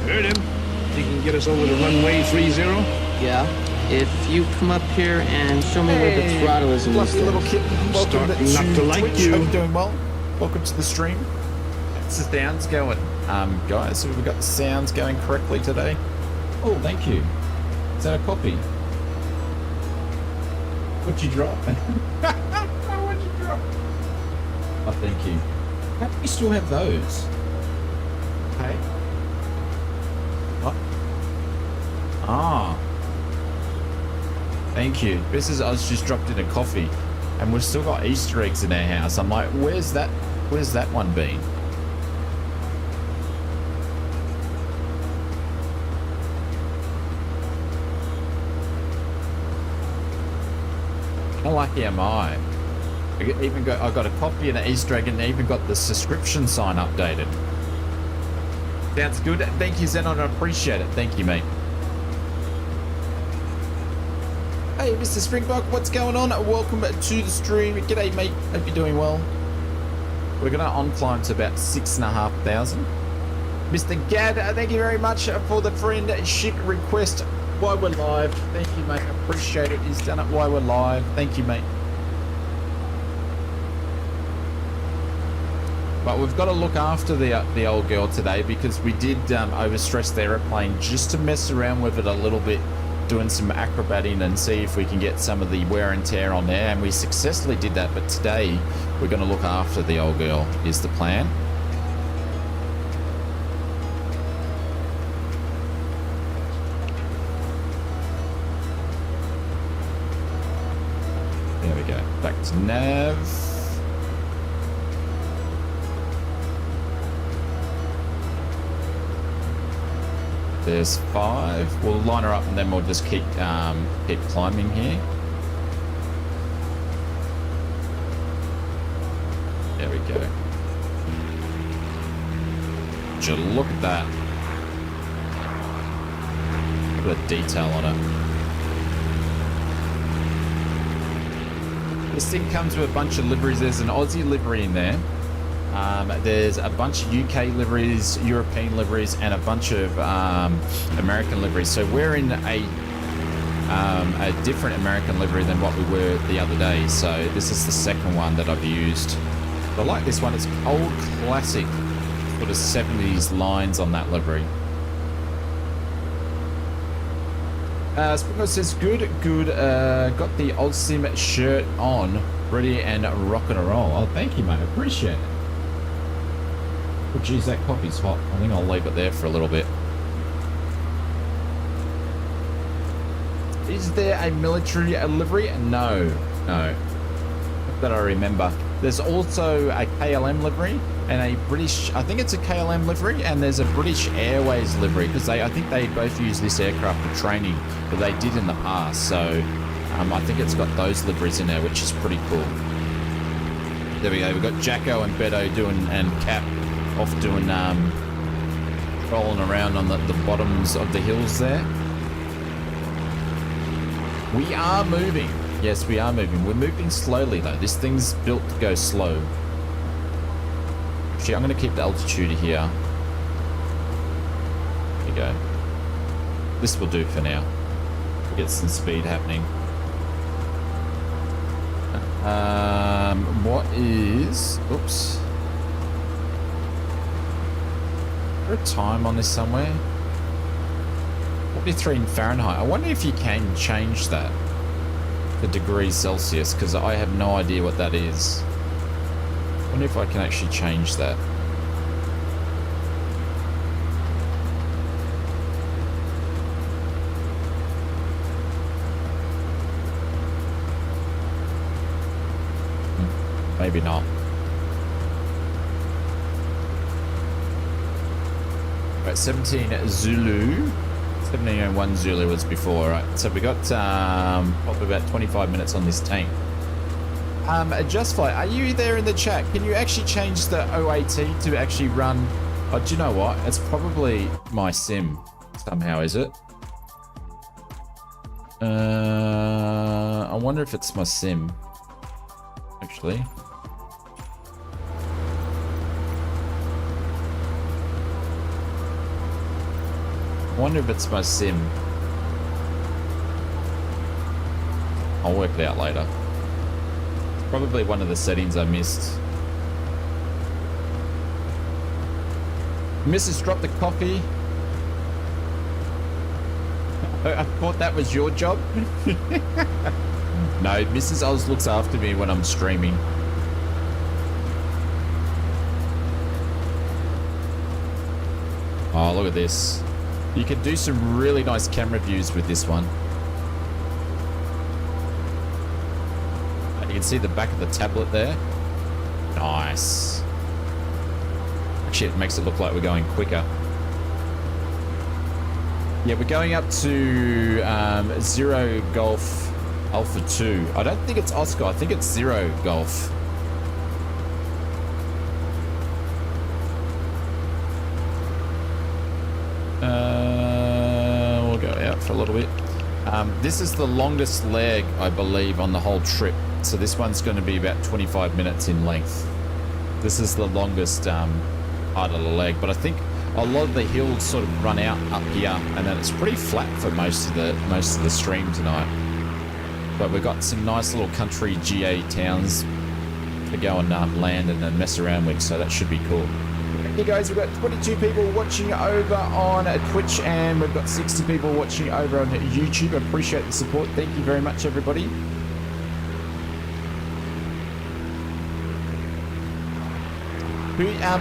Heard him. Think he can get us over the runway 30? Yeah. If you come up here and show me where the throttle is in Fluffy this little thing. kitten. Welcome Starting not to like Twitch. you. Hope you're doing well. Welcome to the stream. How's the sounds going? Guys, have we got the sounds going correctly today? Oh, thank you. Is that a copy? What'd you drop? What'd you drop? Oh, thank you. How do we still have those? Okay. What? Ah. Thank you. This is, I was just dropped in a coffee and we've still got Easter eggs in our house. I'm like, where's that one been? How lucky am I? I got a copy and an Easter egg and even got the subscription sign updated. Sounds good. Thank you, Zenon. I appreciate it. Thank you, mate. Hey, Mr. Springbok, what's going on? Welcome to the stream. G'day, mate. Hope you're doing well. We're going to on climb to about 6,500. Mr. Gad, thank you very much for the friendship request while we're live. Thank you, mate. I appreciate it. He's done it while we're live. Thank you, mate. But we've got to look after the old girl today because we did overstress the aeroplane just to mess around with it a little bit, doing some acrobating and see if we can get some of the wear and tear on there, and we successfully did that. But today we're going to look after the old girl is the plan. There we go, back to nav. There's 5. We'll line her up and then we'll just keep climbing here. There we go. Would you look at that? Look at the detail on it. This thing comes with a bunch of liveries. There's an Aussie livery in there. There's a bunch of UK liveries, European liveries, and a bunch of American liveries. So we're in a different American livery than what we were the other day. So this is the second one that I've used. I like this one. It's old classic sort of 70s lines on that livery. Sprinkle says, good. Got the Oz Sim shirt on, ready and rock and roll. Oh, thank you, mate. I appreciate it. Oh, geez, that coffee's hot. I think I'll leave it there for a little bit. Is there a military livery? No. Not that I remember. There's also a KLM livery and a British, I think it's a KLM livery, and there's a British Airways livery because I think they both use this aircraft for training, but they did in the past. So I think it's got those liveries in there, which is pretty cool. There we go. We've got Jacko and Beto doing, and Cap off doing, rolling around on the bottoms of the hills there. We are moving. Yes, we are moving. We're moving slowly though. This thing's built to go slow. Actually, I'm going to keep the altitude here. There you go. This will do for now. We'll get some speed happening. What is... Oops. Is there a time on this somewhere? 43 in Fahrenheit. I wonder if you can change that. The degrees Celsius, because I have no idea what that is. I wonder if I can actually change that. Maybe not. Right, 17 Zulu. 1701 Zulu was before. Right, so we got probably about 25 minutes on this tank. Just Flight, are you there in the chat? Can you actually change the OAT to actually run? Oh, do you know what? It's probably my sim somehow, is it? I wonder if it's my sim, actually. I wonder if it's my sim. I'll work it out later. It's probably one of the settings I missed. Mrs. dropped the coffee. I thought that was your job. No, Mrs. Oz looks after me when I'm streaming. Oh, look at this. You can do some really nice camera views with this one. You can see the back of the tablet there. Nice. Actually, it makes it look like we're going quicker. Yeah, we're going up to 0 Golf Alpha 2. I don't think it's Oscar. I think it's 0 Golf. We'll go out for a little bit. This is the longest leg, I believe, on the whole trip. So this one's going to be about 25 minutes in length. This is the longest part of the leg, but I think a lot of the hills sort of run out up here, and then it's pretty flat for most of the stream tonight. But we've got some nice little country GA towns to go and land and then mess around with, so that should be cool. Hey guys, we've got 22 people watching over on Twitch, and we've got 60 people watching over on YouTube. I appreciate the support. Thank you very much, everybody.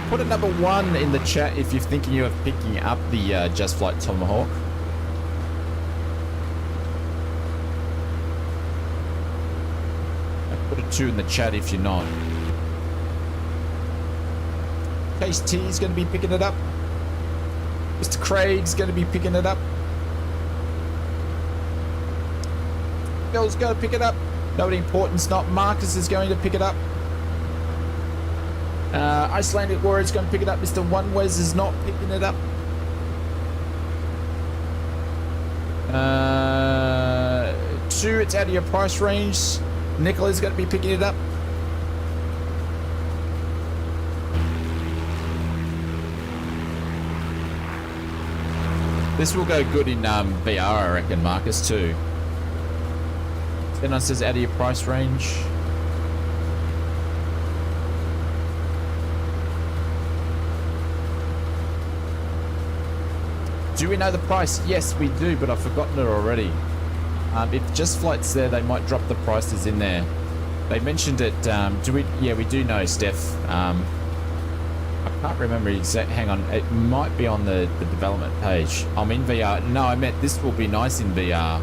Put a number 1 in the chat if you're thinking of picking up the Just Flight Tomahawk. Put a 2 in the chat if you're not. Case T is going to be picking it up. Mr. Craig's going to be picking it up. Bill's going to pick it up. Nobody important's not. Marcus is going to pick it up. Icelandic Warrior's going to pick it up. Mr. OneWes is not picking it up. 2, it's out of your price range. Nicola's going to be picking it up. This will go good in VR, I reckon, Marcus, too. Then it says out of your price range. Do we know the price? Yes, we do, but I've forgotten it already. If Just Flight's there, they might drop the prices in there. They mentioned it. Do we? Yeah, we do know, Steph. I can't remember exactly. Hang on, it might be on the development page. I'm in VR. No, I meant this will be nice in VR.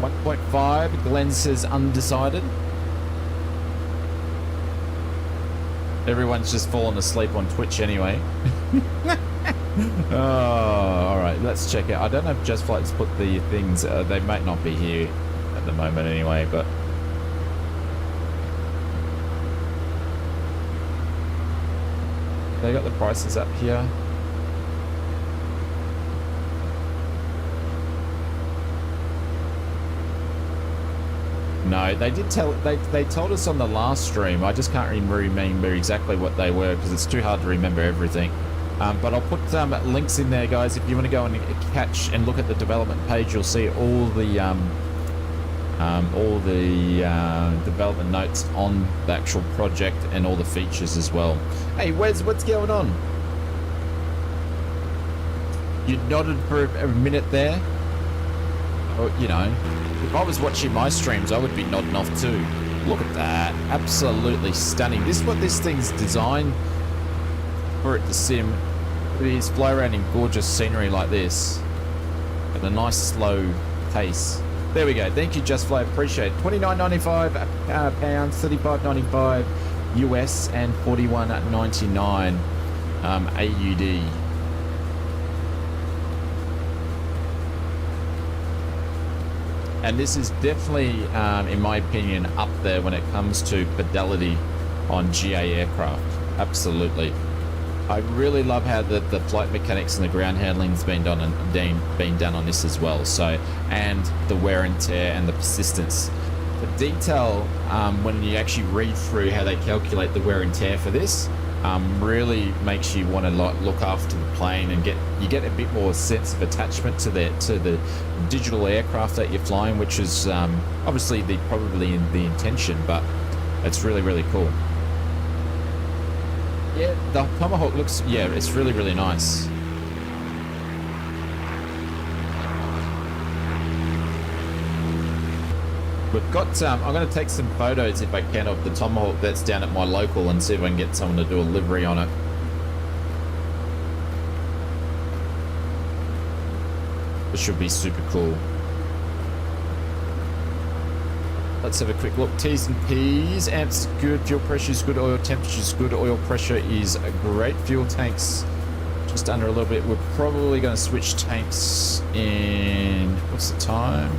1.5. Glenn says undecided. Everyone's just fallen asleep on Twitch anyway. Oh, all right. Let's check out. I don't know if Just Flight's put the things. They might not be here at the moment anyway, but. They got the prices up here. No, they did tell. They told us on the last stream. I just can't remember exactly what they were because it's too hard to remember everything. But I'll put links in there, guys. If you want to go and catch and look at the development page, you'll see all the development notes on the actual project and all the features as well. Hey, Wes, what's going on? You nodded for a minute there. Or, you know, if I was watching my streams, I would be nodding off too. Look at that. Absolutely stunning. This is what this thing's designed for it to sim. It is fly around in gorgeous scenery like this at a nice slow pace. There we go. Thank you, Just Fly. Appreciate it. $29.95 pounds, $35.95 US, and $41.99 AUD. And this is definitely, in my opinion, up there when it comes to fidelity on GA aircraft. Absolutely. I really love how the flight mechanics and the ground handling has been done on this as well. So, and the wear and tear and the persistence. The detail, when you actually read through how they calculate the wear and tear for this, really makes you want to look after the plane and you get a bit more sense of attachment to the digital aircraft that you're flying, which is obviously probably the intention, but it's really, really cool. Yeah, the Tomahawk looks, yeah, it's really, really nice. We've got, I'm going to take some photos if I can of the Tomahawk that's down at my local and see if I can get someone to do a livery on it. It should be super cool. Let's have a quick look. T's and P's. Amps good. Fuel pressure is good. Oil temperature is good. Oil pressure is great. Fuel tanks just under a little bit. We're probably going to switch tanks in... What's the time?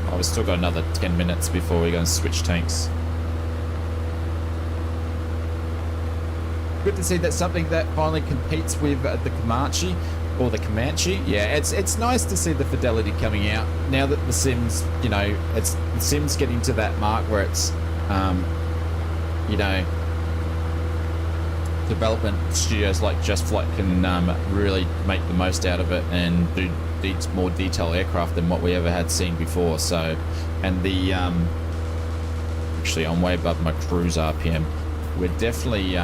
Oh, we've still got another 10 minutes before we're going to switch tanks. Good to see that something that finally competes with the Comanche. Or the Comanche. Yeah, it's nice to see the fidelity coming out now that the Sims, you know, the Sims getting to that mark where it's, you know, development studios like Just Flight can really make the most out of it and do more detailed aircraft than what we ever had seen before. So, and the actually I'm way above my cruise RPM. We're definitely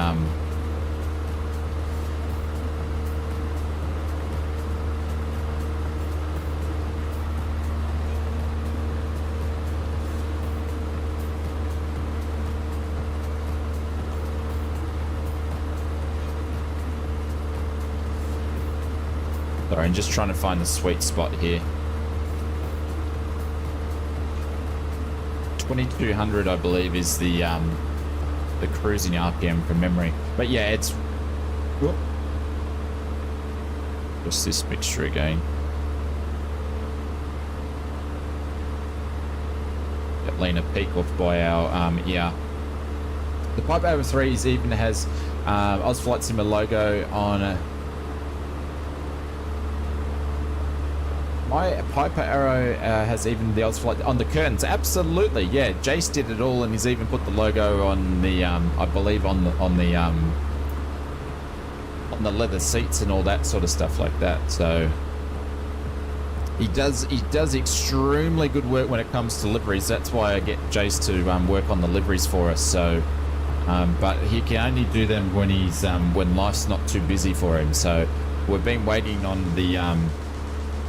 sorry, I'm just trying to find the sweet spot here. 2200, I believe, is the cruising RPM from memory. But yeah, it's just this mixture again. Got Lena Peak off by our yeah. The Pipe Over 3s even has ausflightsimmer logo on. My Piper Arrow has even the Ausflight on the curtains. Absolutely, yeah. Jace did it all, and he's even put the logo on the, I believe, on the leather seats and all that sort of stuff like that. So he does extremely good work when it comes to liveries. That's why I get Jace to work on the liveries for us. So, but he can only do them when he's when life's not too busy for him. So we've been waiting on the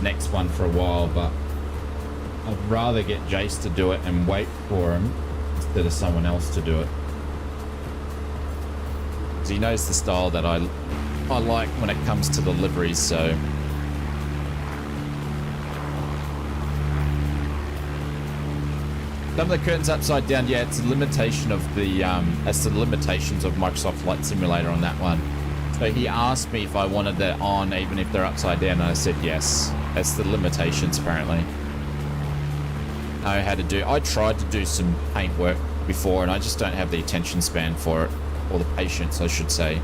next one for a while, but I'd rather get Jace to do it and wait for him instead of someone else to do it, because he knows the style that I like when it comes to the liveries. So some of the curtains upside down, yeah, it's a limitation of the that's the limitations of Microsoft Flight Simulator on that one. So he asked me if I wanted that on even if they're upside down, and I said yes. That's the limitations, apparently. Know how to do. I tried to do some paint work before, and I just don't have the attention span for it, or the patience, I should say.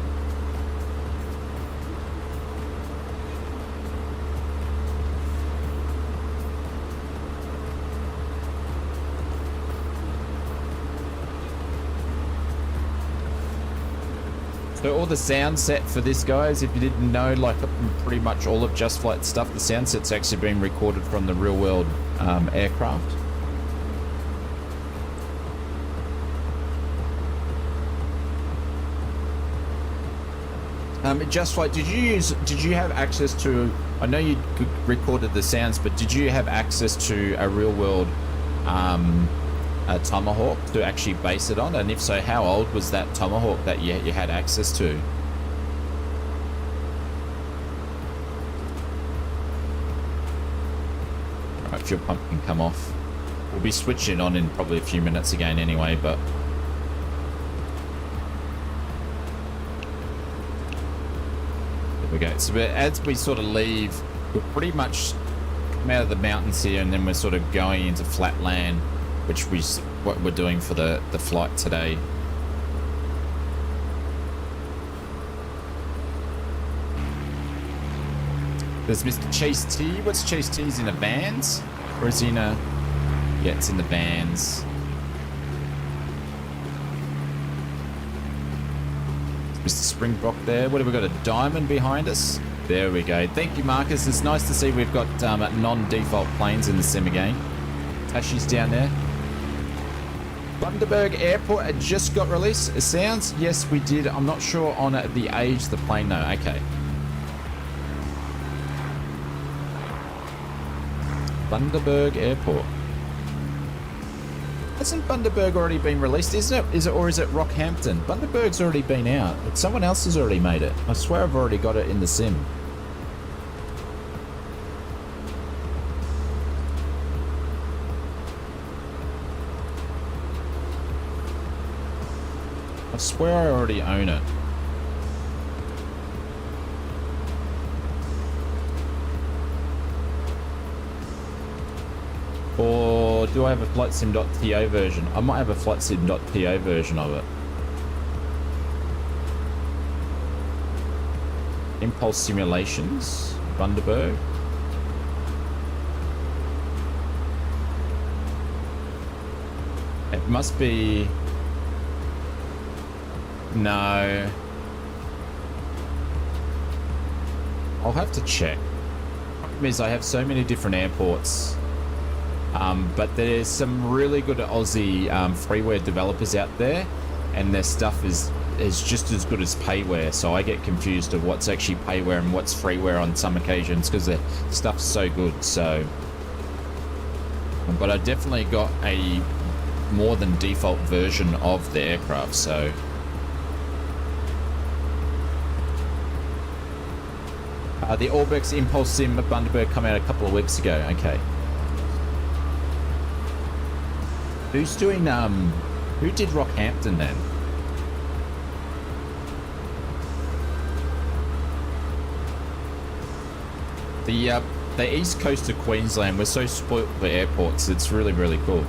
So all the sound set for this, guys, if you didn't know, like pretty much all of Just Flight stuff, the sound set's actually been recorded from the real world aircraft. Just Flight, did you have access to, I know you recorded the sounds, but did you have access to a real world a Tomahawk to actually base it on? And if so, how old was that Tomahawk that you had access to? Alright, fuel pump can come off. We'll be switching on in probably a few minutes again anyway, but there we go. So as we sort of leave, we're pretty much come out of the mountains here, and then we're sort of going into flat land, which what we're doing for the flight today. There's Mr. Chase T. What's Chase T? Is in a Vans? Or is he in a... Yeah, it's in the Vans. Mr. Springbok there. What have we got? A Diamond behind us? There we go. Thank you, Marcus. It's nice to see we've got non-default planes in the sim again. Tashi's down there. Bundaberg Airport had just got released. It sounds, yes, we did. I'm not sure on the age of the plane. No, okay. Bundaberg Airport. Hasn't Bundaberg already been released? Is it, or is it Rockhampton? Bundaberg's already been out, but someone else has already made it. I swear I've already got it in the sim. I swear I already own it. Or do I have a flightsim.to version? I might have a flightsim.to version of it. Impulse Simulations, Bundaberg. It must be... No. I'll have to check. The problem is I have so many different airports. But there's some really good Aussie freeware developers out there, and their stuff is just as good as payware, so I get confused of what's actually payware and what's freeware on some occasions because their stuff's so good. So, but I definitely got a more than default version of the aircraft, so the Orbx Impulse Sim at Bundaberg come out a couple of weeks ago. Okay. Who's doing, who did Rockhampton then? The east coast of Queensland, we're so spoilt for airports, it's really, really cool.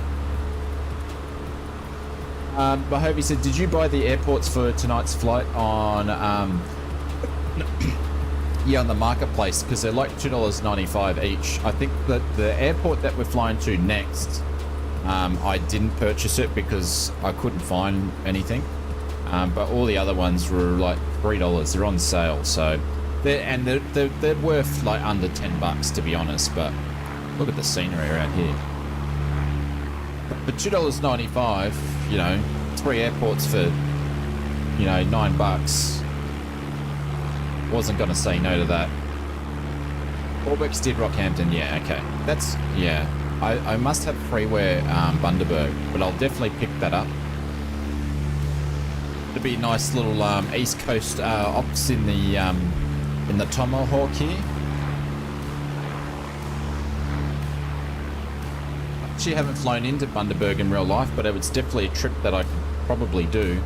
Mahobi said, did you buy the airports for tonight's flight on, yeah, on the marketplace? Because they're like $2.95 each. I think that the airport that we're flying to next, I didn't purchase it because I couldn't find anything. But all the other ones were like $3. They're on sale, so they're worth like under $10 to be honest. But look at the scenery around here. But $2.95, you know, 3 airports for, you know, $9. Wasn't gonna say no to that. Orbx did Rockhampton, yeah, okay. That's, yeah. I must have freeware Bundaberg, but I'll definitely pick that up. It'll be a nice little East Coast ops in the Tomahawk here. Actually, haven't flown into Bundaberg in real life, but it's definitely a trip that I could probably do.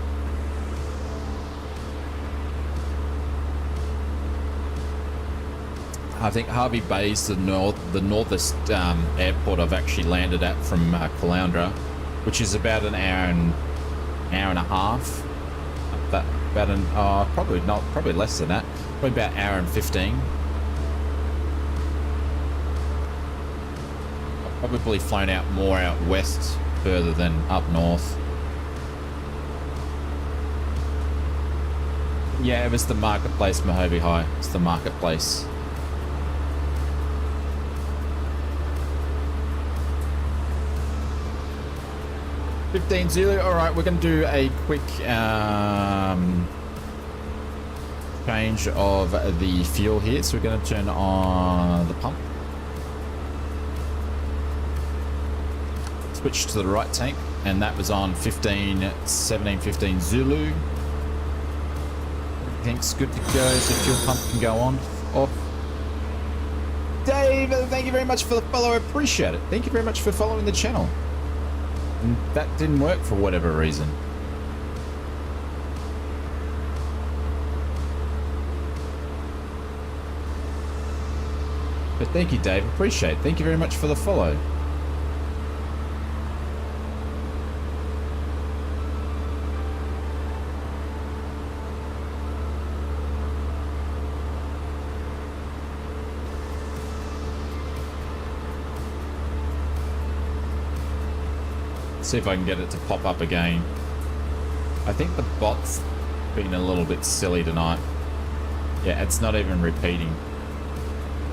I think Harvey Bay is the northest airport I've actually landed at from Caloundra, which is about an hour and a half. Probably less than that. Probably about an hour and 15. I've probably flown out more out west further than up north. Yeah, it was the marketplace, Mojave High. It's the marketplace. $15 Zulu. All right, we're going to do a quick change of the fuel here. So we're going to turn on the pump. Switch to the right tank, and that was on 17, 15 Zulu. Everything's good to go, so fuel pump can go on, off. Dave, thank you very much for the follow. I appreciate it. Thank you very much for following the channel. And that didn't work for whatever reason. But thank you, Dave. Appreciate it. Thank you very much for the follow. See if I can get it to pop up again. I think the bot's been a little bit silly tonight. Yeah, it's not even repeating.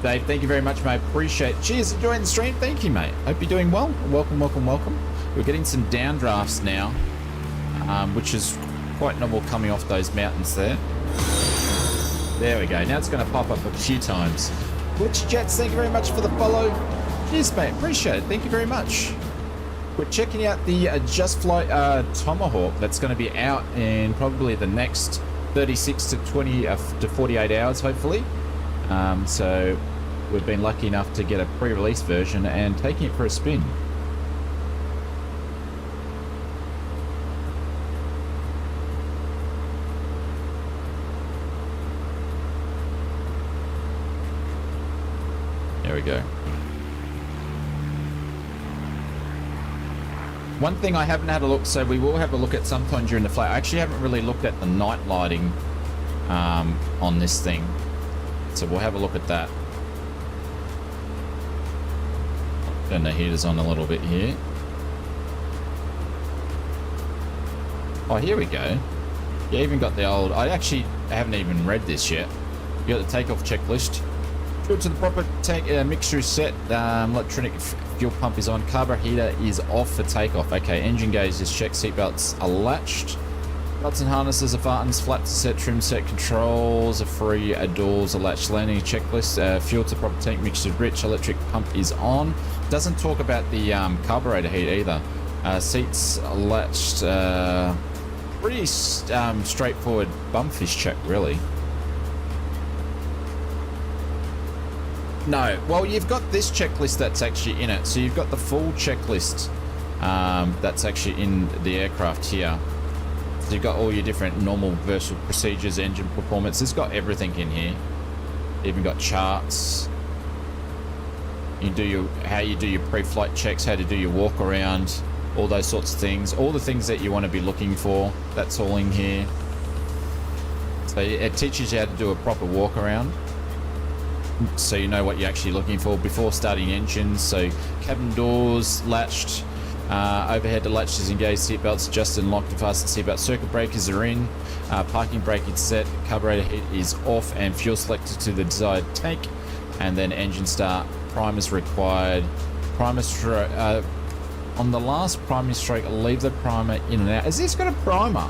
Dave, thank you very much, mate. Appreciate it. Cheers, enjoying the stream. Thank you, mate. Hope you're doing well. Welcome, welcome, welcome. We're getting some downdrafts now, which is quite normal coming off those mountains there. There we go. Now it's going to pop up a few times. Glitchy Jets, thank you very much for the follow. Cheers, mate. Appreciate it. Thank you very much. We're checking out the Just Flight Tomahawk. That's going to be out in probably the next 36 to 20 to 48 hours, hopefully. So we've been lucky enough to get a pre-release version and taking it for a spin. There we go. One thing I haven't had a look, so we will have a look at sometime during the flight. I actually haven't really looked at the night lighting on this thing. So we'll have a look at that. Turn the heaters on a little bit here. Oh, here we go. You even got the old... I actually haven't even read this yet. You got the takeoff checklist. Fuel to the proper tank, mixture is set. Electronic fuel pump is on. Carburetor heater is off for takeoff. Okay, engine gauge is checked. Seatbelts are latched. Belts and harnesses are fastened. Flaps are set. Trim set. Controls are free. Doors are latched. Landing checklist. Fuel to proper tank mixture is rich. Electric pump is on. Doesn't talk about the carburetor heat either. Seats are latched. Pretty straightforward bumfish check, really. No, well, you've got this checklist that's actually in it. So you've got the full checklist that's actually in the aircraft here. So you've got all your different normal versatile procedures, engine performance. It's got everything in here. Even got charts. You do how you do your pre-flight checks, how to do your walk around, all those sorts of things. All the things that you want to be looking for, that's all in here. So it teaches you how to do a proper walk around, so you know what you're actually looking for before starting engines. So cabin doors latched, overhead latch is engaged, seatbelts adjusted and locked and fastened, seatbelt circuit breakers are in, parking brake is set, carburetor heat is off, and fuel selected to the desired tank, and then engine start. Primers required. Primer stroke on the last primary stroke, leave the primer in and out. Has this got a primer?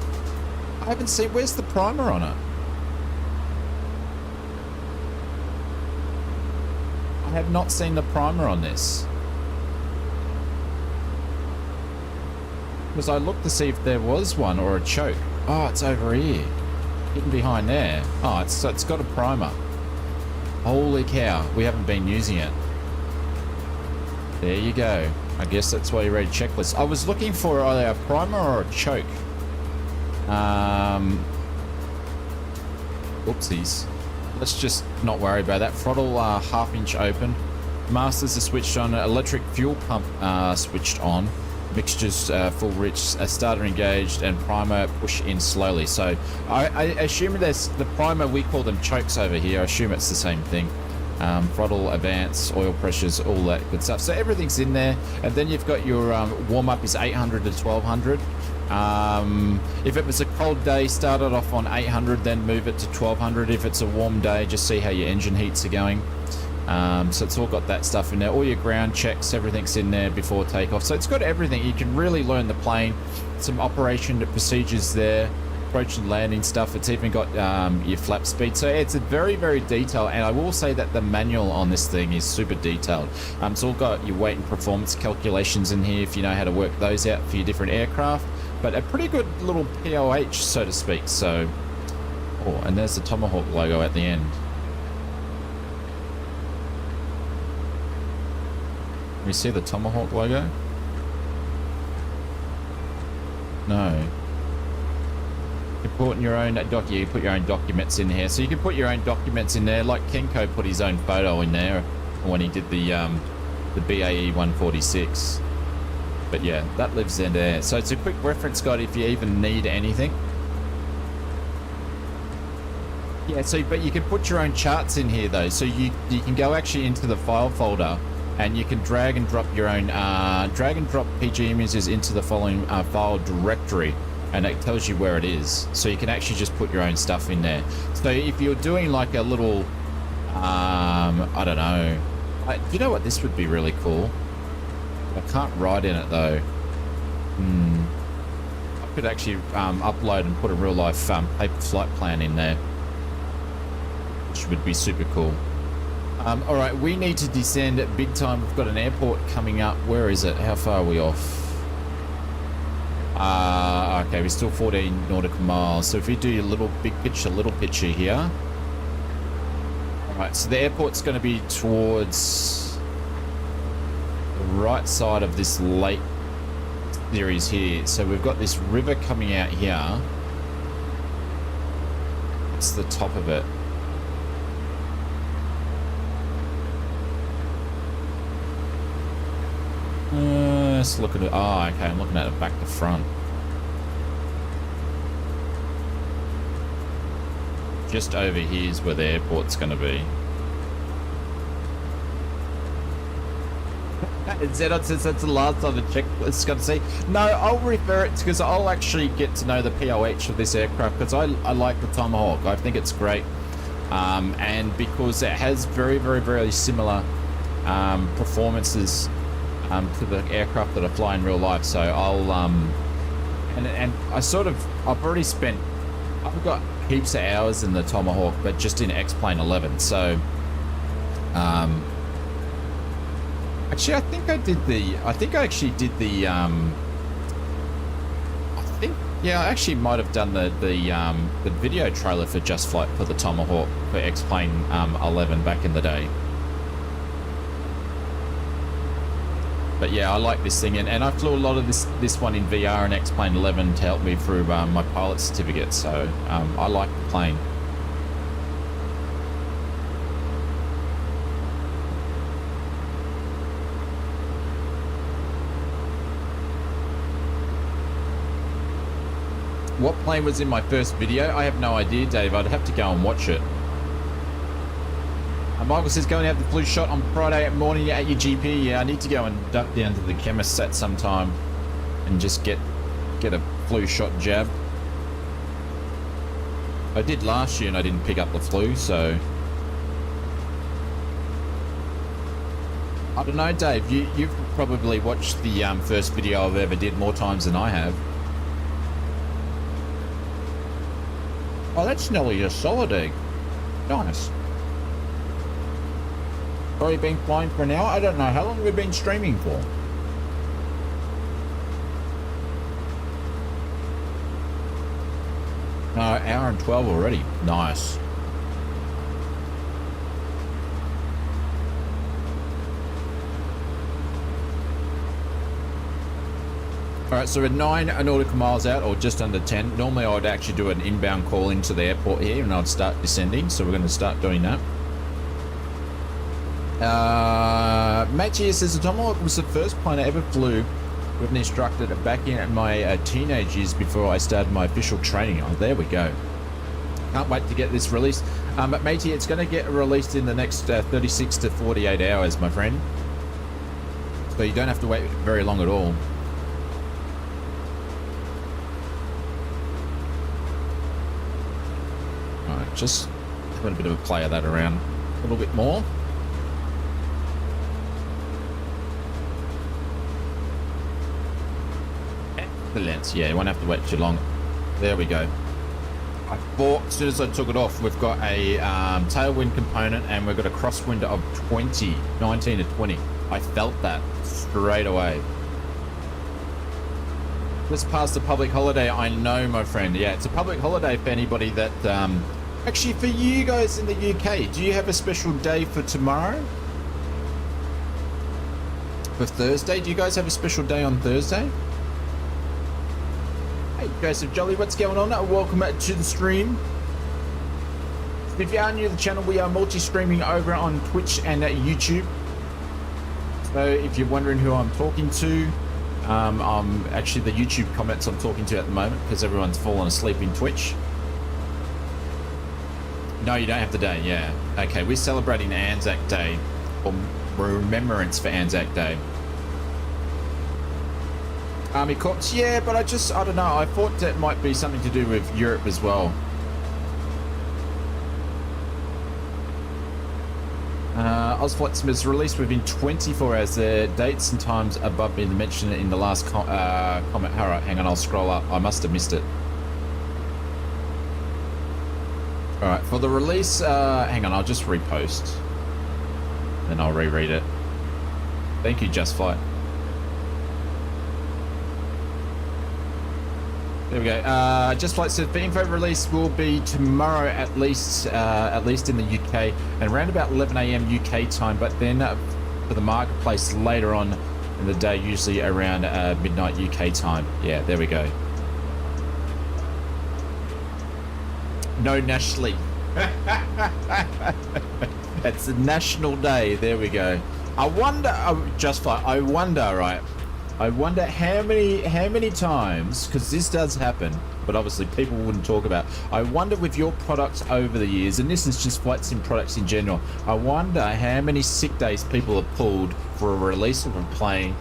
I haven't seen. Where's the primer on it? I have not seen the primer on this. Because I looked to see if there was one or a choke. Oh, it's over here. Hidden behind there. Oh, it's got a primer. Holy cow, we haven't been using it. There you go. I guess that's why you read checklist. I was looking for either a primer or a choke. Oopsies. Let's just not worry about that. Throttle half-inch open. Masters are switched on. Electric fuel pump switched on. Mixtures full rich. Starter engaged, and primer push in slowly. So I assume there's the primer. We call them chokes over here. I assume it's the same thing. Throttle, advance, oil pressures, all that good stuff. So everything's in there. And then you've got your warm-up is 800 to 1200. If it was a cold day, start it off on 800, then move it to 1200. If it's a warm day, just see how your engine heats are going. So it's all got that stuff in there. All your ground checks, everything's in there before takeoff. So it's got everything. You can really learn the plane. Some operation procedures there, approach and landing stuff. It's even got your flap speed. So it's a very, very detailed. And I will say that the manual on this thing is super detailed. It's all got your weight and performance calculations in here if you know how to work those out for your different aircraft. But a pretty good little POH, so to speak. So, oh, and there's the Tomahawk logo at the end. You see the Tomahawk logo? No. You put your own you put your own documents in here. So you can put your own documents in there, like Kenko put his own photo in there when he did the BAE 146. But yeah, that lives in there. So it's a quick reference guide if you even need anything. Yeah, so but you can put your own charts in here though. So you can go actually into the file folder and you can drag and drop your own PG images into the following file directory, and it tells you where it is. So you can actually just put your own stuff in there. So if you're doing like a little I don't know, you know what, this would be really cool. I can't write in it though. I could actually upload and put a real life paper flight plan in there, which would be super cool. All right, we need to descend big time. We've got an airport coming up. Where is it? How far are we off? Okay, we're still 14 nautical miles. So if you do your little picture here. All right, so the airport's going to be towards the right side of this lake series here. So we've got this river coming out here. It's the top of it. Let's look at it. Oh, okay, I'm looking at it back to front. Just over here is where the airport's going to be. Zedon says that's the last time the checklist's going to see. No, I'll refer it because I'll actually get to know the POH of this aircraft because I like the Tomahawk. I think it's great. And because it has very, very, very similar performances to the aircraft that I fly in real life. So I'll and I've already spent, I've got heaps of hours in the Tomahawk, but just in X-Plane 11. So actually I think I actually did the I actually might have done the video trailer for Just Flight for the Tomahawk for X-Plane 11 back in the day. But yeah, I like this thing, and I flew a lot of this one in VR and X-Plane 11 to help me through my pilot certificate, so I like the plane. What plane was in my first video? I have no idea, Dave. I'd have to go and watch it. Michael says, go and have the flu shot on Friday morning at your GP. Yeah, I need to go and duck down to the chemist at some time and just get a flu shot jab. I did last year and I didn't pick up the flu, so I don't know, Dave. You've probably watched the first video I've ever did more times than I have. Oh, that's nearly a solid egg. Nice. Already been flying for an hour? I don't know. How long have we been streaming for? No, hour and 12 already. Nice. Alright, so we're 9 nautical miles out, or just under 10. Normally I would actually do an inbound call into the airport here and I'd start descending, so we're going to start doing that. Matt here says the Tomahawk was the first plane I ever flew with an instructor back in my teenage years before I started my official training. Oh, there we go. Can't wait to get this released. But matey, it's going to get released in the next 36 to 48 hours, my friend. So you don't have to wait very long at all. Just having a bit of a play of that around a little bit more. Excellent. Yeah, you won't have to wait too long. There we go. I thought as soon as I took it off, we've got a tailwind component and we've got a crosswind of 19 to 20. I felt that straight away. Just past the public holiday, I know, my friend. Yeah, it's a public holiday for anybody that... actually, for you guys in the UK, do you have a special day for tomorrow? For Thursday? Do you guys have a special day on Thursday? Hey, Joseph Jolly, what's going on? Welcome to the stream. If you are new to the channel, we are multi-streaming over on Twitch and YouTube. So if you're wondering who I'm talking to, I'm actually the YouTube comments I'm talking to at the moment because everyone's fallen asleep in Twitch. No, you don't have the day, yeah. Okay, we're celebrating Anzac Day, or remembrance for Anzac Day. Army Corps, yeah, but I don't know. I thought that might be something to do with Europe as well. ausflightsimmer is released within 24 hours. The dates and times above been mentioned in the last comment. Alright, hang on, I'll scroll up. I must have missed it. Alright, for the release, hang on, I'll just repost. Then I'll reread it. Thank you, Just Flight. There we go. Just Flight says the info release will be tomorrow at least in the UK, and around about 11 AM UK time, but then for the marketplace later on in the day, usually around midnight UK time. Yeah, there we go. No, nationally. It's a national day. There we go. I wonder, Just Flight, I wonder, right? I wonder how many times, because this does happen, but obviously people wouldn't talk about. I wonder with your products over the years, and this is just flight sim products in general, I wonder how many sick days people have pulled for a release of a plane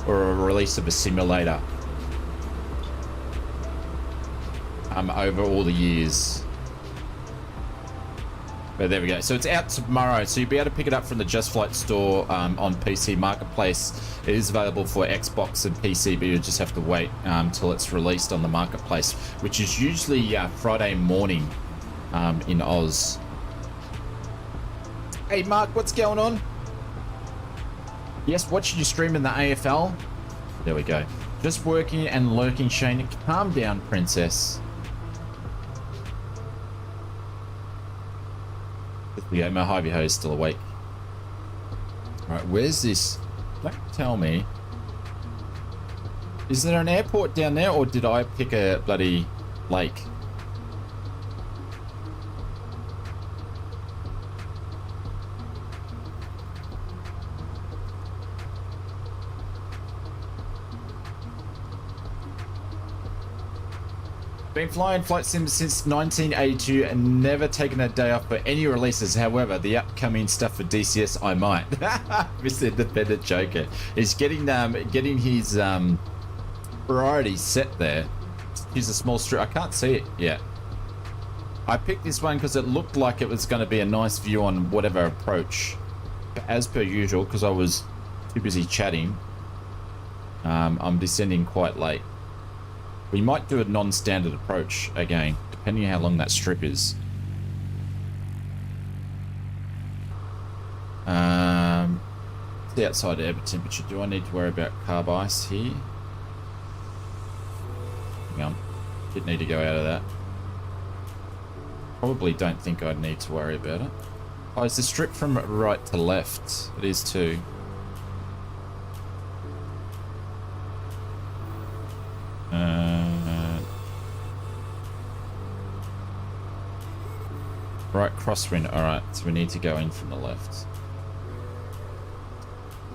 or a release of a simulator over all the years. But there we go. So it's out tomorrow. So you'll be able to pick it up from the Just Flight store on PC Marketplace. It is available for Xbox and PC, but you just have to wait until it's released on the Marketplace, which is usually Friday morning in Oz. Hey, Mark, what's going on? Yes, watching you stream in the AFL. There we go. Just working and lurking, Shane. Calm down, princess. Yeah, my Hy-Vee-Ho is still awake. Alright, where's this? Don't tell me. Is there an airport down there, or did I pick a bloody lake? Been flying flight sims since 1982 and never taken a day off for any releases. However, the upcoming stuff for DCS, I might. Mr. Independent Joker is getting his priorities set there. Here's a small strip. I can't see it yet. I picked this one because it looked like it was going to be a nice view on whatever approach. But as per usual, because I was too busy chatting, I'm descending quite late. We might do a non-standard approach again, depending on how long that strip is. The outside air temperature. Do I need to worry about carb ice here? Hang on. Did need to go out of that. Probably don't think I'd need to worry about it. Oh, is the strip from right to left? It is too. Right, crosswind. Alright, so we need to go in from the left.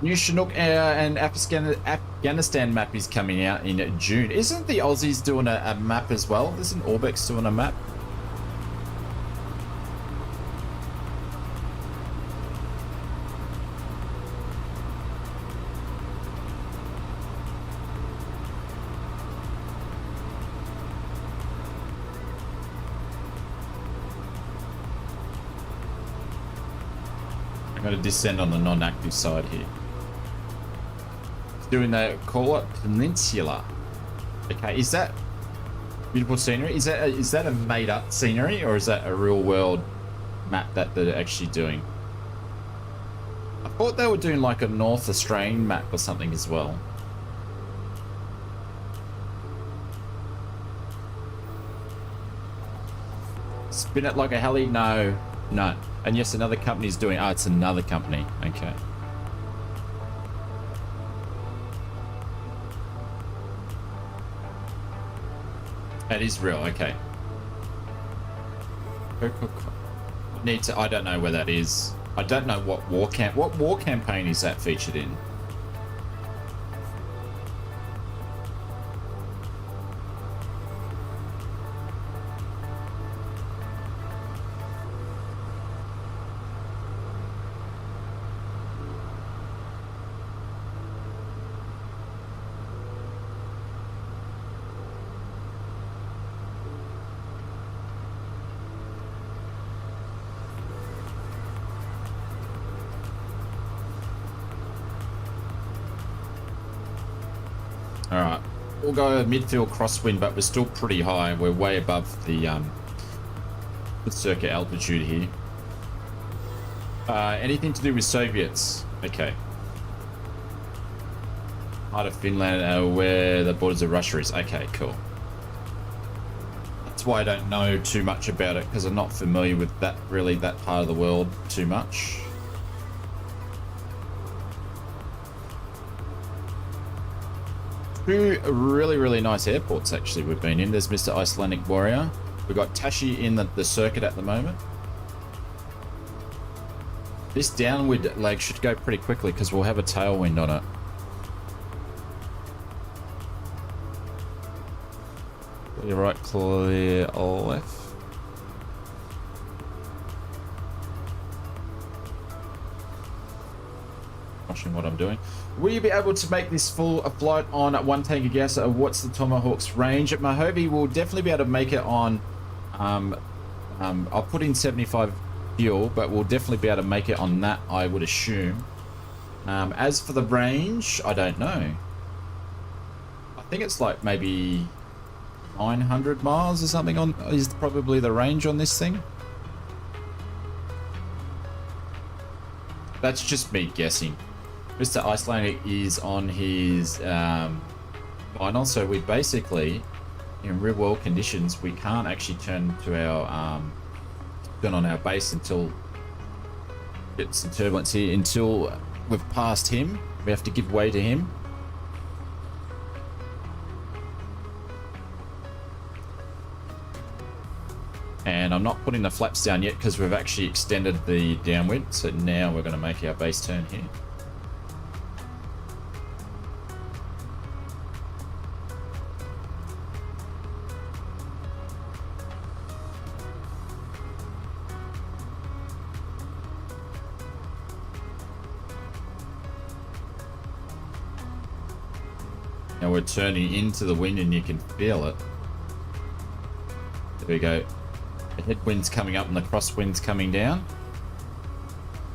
New Chinook and Afghanistan map is coming out in June. Isn't the Aussies doing a map as well? Isn't Orbex doing a map? I'm going to descend on the non-active side here. Doing the call it peninsula. Okay, is that beautiful scenery? Is that a made-up scenery, or is that a real-world map that they're actually doing? I thought they were doing like a North Australian map or something as well. Spin it like a heli? No. And yes, another company's doing. Oh, it's another company. Okay. That is real. Okay. Need to. I don't know where that is. I don't know what war campaign is that featured in? Alright, we'll go midfield crosswind, but we're still pretty high. We're way above the circuit altitude here. Anything to do with Soviets? Okay. Heart of Finland, where the borders of Russia is. Okay, cool. That's why I don't know too much about it, because I'm not familiar with that part of the world too much. Two really nice airports actually we've been in. There's Mr. Icelandic Warrior. We've got Tashi in the circuit at the moment. This downwind leg should go pretty quickly because we'll have a tailwind on it. Clear right, clear left. Watching what I'm doing. Will you be able to make this full a flight on 1 tank of gas? What's the Tomahawk's range? At Mojave, we'll definitely be able to make it on. I'll put in 75 fuel, but we'll definitely be able to make it on that, I would assume. As for the range, I don't know. I think it's like maybe 900 miles or something on is probably the range on this thing. That's just me guessing. Mr. Icelandic is on his final, so we basically, in real world conditions, we can't actually turn to our turn on our base until get some turbulence here until we've passed him. We have to give way to him. And I'm not putting the flaps down yet because we've actually extended the downwind, so now we're going to make our base turn here. Now we're turning into the wind and you can feel it. There we go. The headwind's coming up and the crosswind's coming down.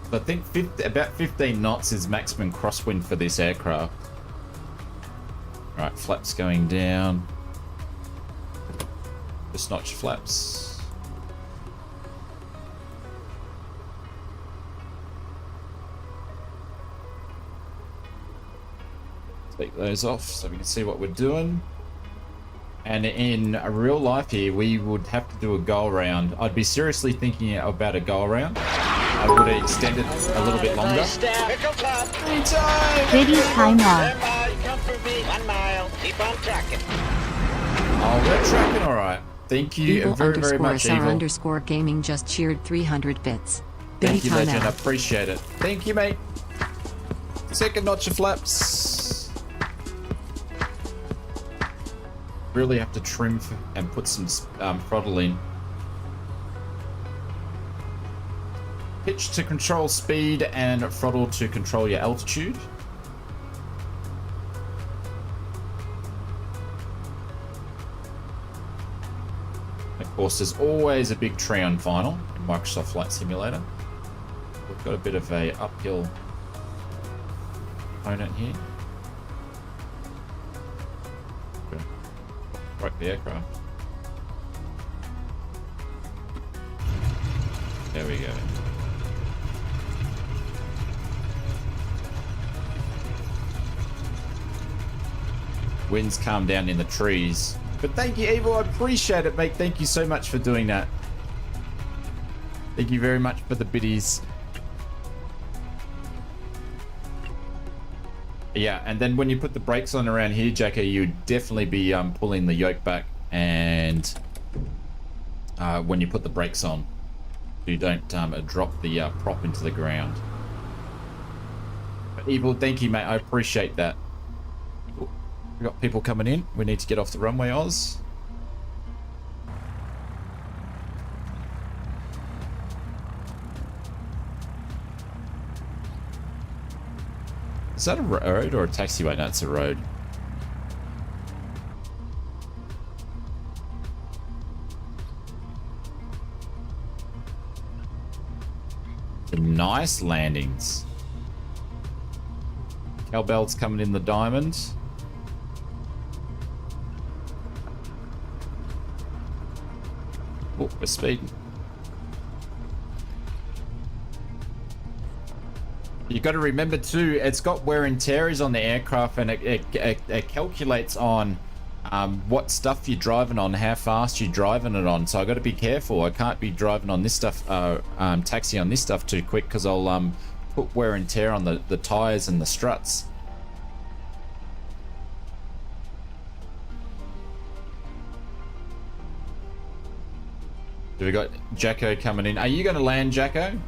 So I think about 15 knots is maximum crosswind for this aircraft. Right, flaps going down. Just notch flaps. Take those off so we can see what we're doing. And in real life here, we would have to do a go around. I'd be seriously thinking about a go around. I would have extended a little bit longer. Video time on. Oh, we're tracking all right. Thank you very much, Evil. Underscore gaming just cheered 300 bits. Thank you, Legend. I appreciate it. Thank you, mate. Second notch of flaps. Really have to trim and put some throttle in. Pitch to control speed and throttle to control your altitude. Of course, there's always a big tree on final in Microsoft Flight Simulator. we've got a bit of a uphill opponent here. Okay. Broke the aircraft. There we go. Winds calm down in the trees. But thank you, Evil. I appreciate it, mate. Thank you so much for doing that. Thank you very much for the biddies. Yeah, and then when you put the brakes on around here, Jacko, you'd definitely be pulling the yoke back, and when you put the brakes on, you don't drop the prop into the ground. But Evil, thank you, mate. I appreciate that. We've got people coming in. We need to get off the runway, Oz. Is that a road or a taxiway? No, it's a road. Some nice landings. Cowbell's coming in the diamond. Oh, we're speeding. You got to remember too, it's got wear and tears on the aircraft, and it calculates on what stuff you're driving on, how fast you're driving it on. So I got to be careful. I can't be driving on this stuff, taxi on this stuff too quick, because I'll put wear and tear on the tires and the struts. We got Jacko coming in. Are you going to land, Jacko?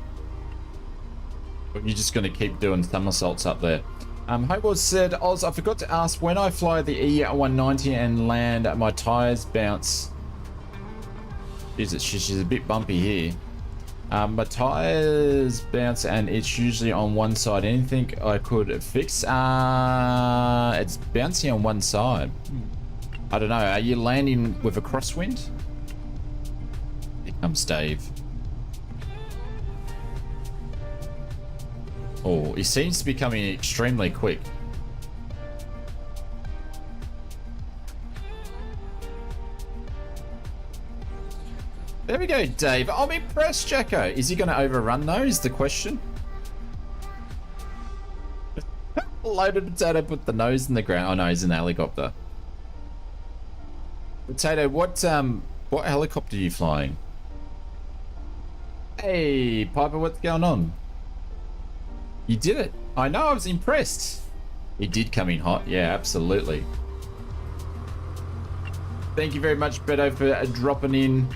Or are you just going to keep doing somersaults up there? Hobos said, Oz, I forgot to ask, when I fly the E190 and land, my tires bounce. Jesus, she's a bit bumpy here. My tires bounce and it's usually on one side. Anything I could fix? It's bouncing on one side. I don't know. Are you landing with a crosswind? Here comes Dave. Oh, he seems to be coming extremely quick. There we go, Dave. I'm impressed, Jacko. Is he going to overrun though, is the question? Loaded Potato put the nose in the ground. Oh no, he's in the helicopter. Potato, what helicopter are you flying? Hey, Piper, what's going on? You did it. I know, I was impressed. He did come in hot. Yeah, absolutely. Thank you very much, Beto, for dropping in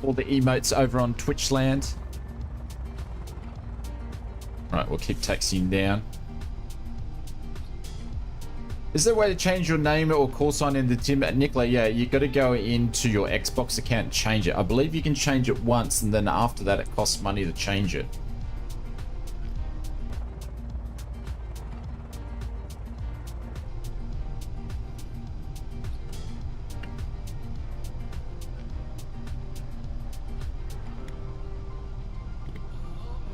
all the emotes over on Twitch land. Right, we'll keep taxiing down. Is there a way to change your name or call sign in the Tim? Nicola, yeah, you got to go into your Xbox account and change it. I believe you can change it once, and then after that it costs money to change it.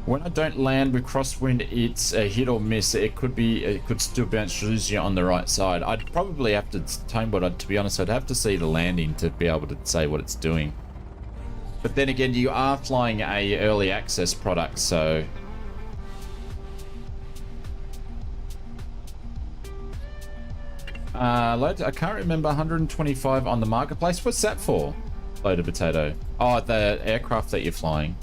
When I don't land with crosswind, it's a hit or miss. It could still bounce you on the right side. I'd probably have to tame, but to be honest, I'd have to see the landing to be able to say what it's doing. But then again, you are flying a early access product, so load. I can't remember 125 on the marketplace. What's that for? Loaded Potato. Oh, the aircraft that you're flying.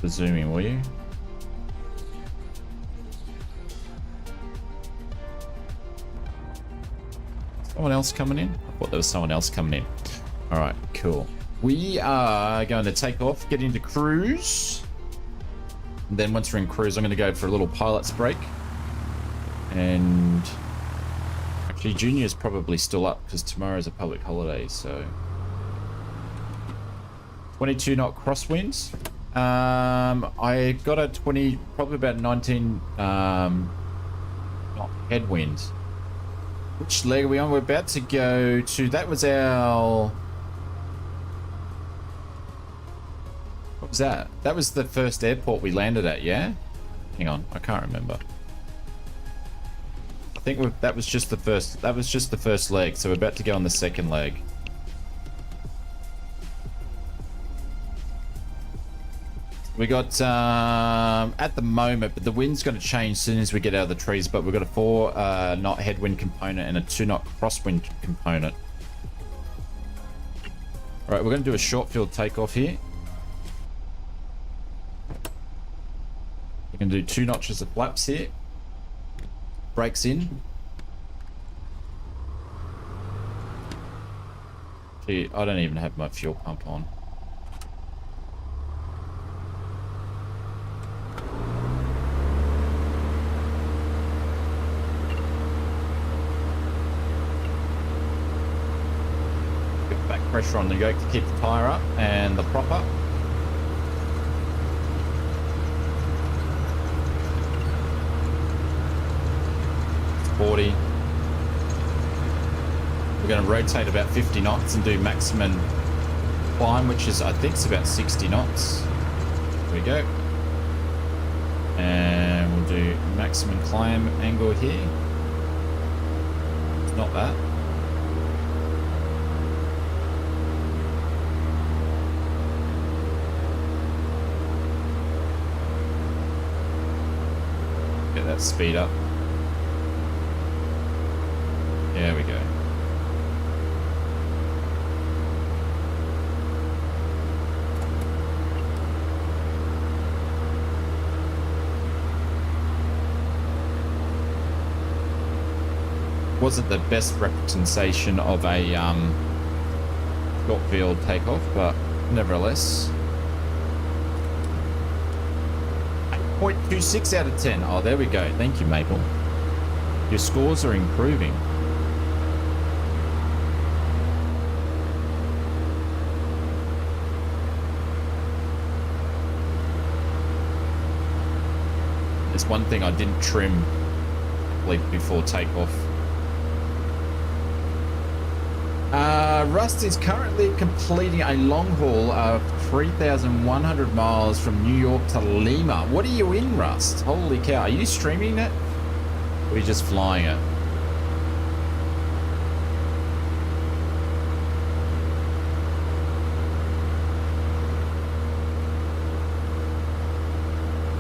Zooming, will you? Someone else coming in? I thought there was someone else coming in. All right, cool. We are going to take off, get into cruise. And then once we're in cruise, I'm going to go for a little pilot's break. And actually, Junior's probably still up because tomorrow's a public holiday, so 22 knot crosswinds. I got a 20, probably about 19 knot headwind. Which leg are we on? We're about to go to, that was our was that? That was the first airport we landed at, yeah? Hang on, I can't remember. I think that was just the first leg, so we're about to go on the second leg. We got, at the moment, but the wind's going to change as soon as we get out of the trees, but we've got a 4 knot headwind component and a 2 knot crosswind component. Alright, we're going to do a short field takeoff here. We're going to do 2 notches of flaps here. Brakes in. Gee, I don't even have my fuel pump on. Pressure on the yoke to keep the tire up and the prop up. It's 40. We're going to rotate about 50 knots and do maximum climb, which is, I think, it's about 60 knots. There we go. And we'll do maximum climb angle here. It's not that. That speed up. There we go. Wasn't the best representation of a short field takeoff, but nevertheless. 0.26 out of 10. Oh, there we go. Thank you, Maple. Your scores are improving. There's one thing I didn't trim before takeoff. Rust is currently completing a long haul of 3,100 miles from New York to Lima. What are you in, Rust? Holy cow. Are you streaming it? Or are you just flying it?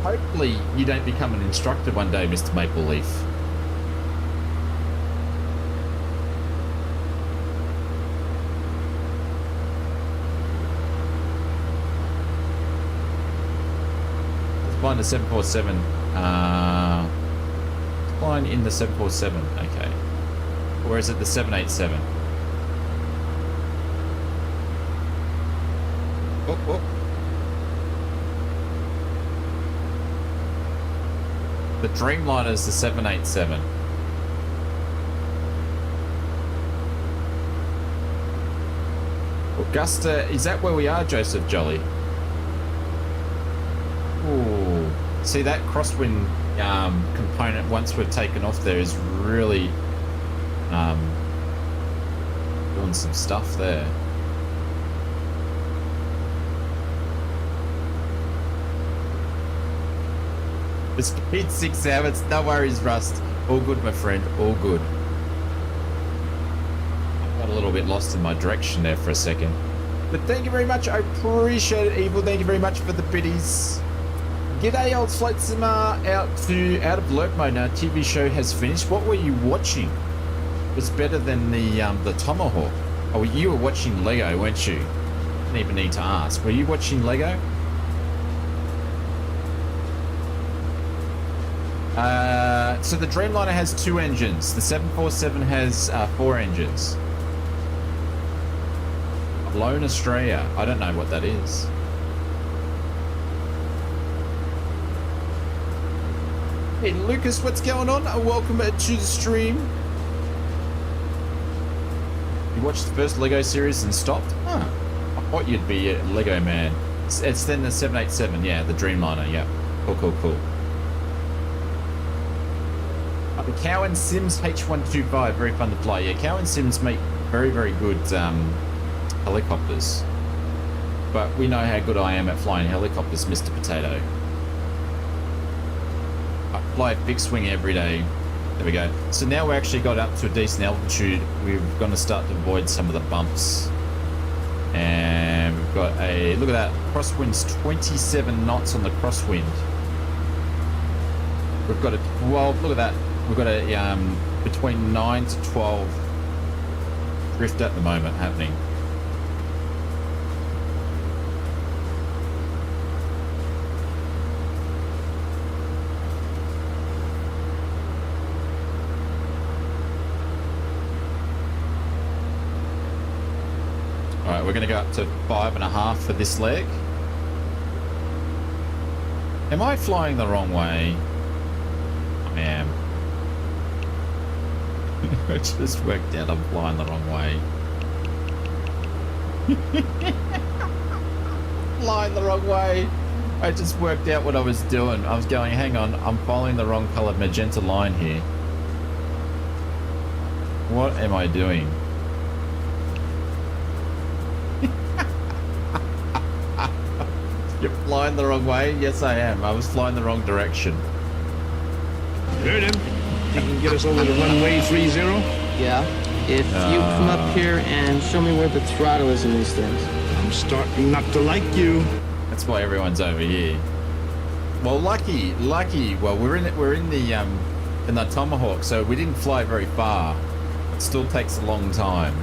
Hopefully you don't become an instructor one day, Mr. Maple Leaf. Flying the 747. Flying in the 747. Okay. Or is it the 787? Oh, oh. The Dreamliner is the 787. Augusta, is that where we are, Joseph Jolly? Ooh. See, that crosswind component, once we've taken off there, is really doing some stuff there. The speed 6 hours. No worries, Rust. All good, my friend. All good. I got a little bit lost in my direction there for a second. But thank you very much. I appreciate it, Evil. Thank you very much for the biddies. G'day, old flight simmer. Out of alert mode now. TV show has finished. What were you watching? It was better than the Tomahawk. Oh, you were watching Lego, weren't you? Didn't even need to ask. Were you watching Lego? So the Dreamliner has 2 engines. The 747 has 4 engines. Lone Australia. I don't know what that is. Hey Lucas, what's going on? Welcome to the stream. You watched the first Lego series and stopped? Huh. I thought you'd be a Lego man. It's then the 787, yeah, the Dreamliner, yeah. Cool. The Cowan Sims H125, very fun to fly. Yeah, Cowan Sims make very, very good helicopters. But we know how good I am at flying helicopters, Mr. Potato. I fly a fixed wing every day. There we go. So now we actually got up to a decent altitude. We're going to start to avoid some of the bumps. And we've got a, look at that, crosswind's 27 knots on the crosswind. We've got a 12, look at that. We've got a between 9 to 12 drift at the moment happening. Alright, we're going to go up to 5.5 for this leg. Am I flying the wrong way? I am. I just worked out I'm flying the wrong way. Flying the wrong way. I just worked out what I was doing. I was going, hang on, I'm following the wrong colored magenta line here. What am I doing? You're flying the wrong way? Yes, I am. I was flying the wrong direction. Heard him. He can get us over to runway 30? Yeah. If you come up here and show me where the throttle is in these things. I'm starting not to like you. That's why everyone's over here. Well, lucky. Well, we're in the Tomahawk, so we didn't fly very far. It still takes a long time.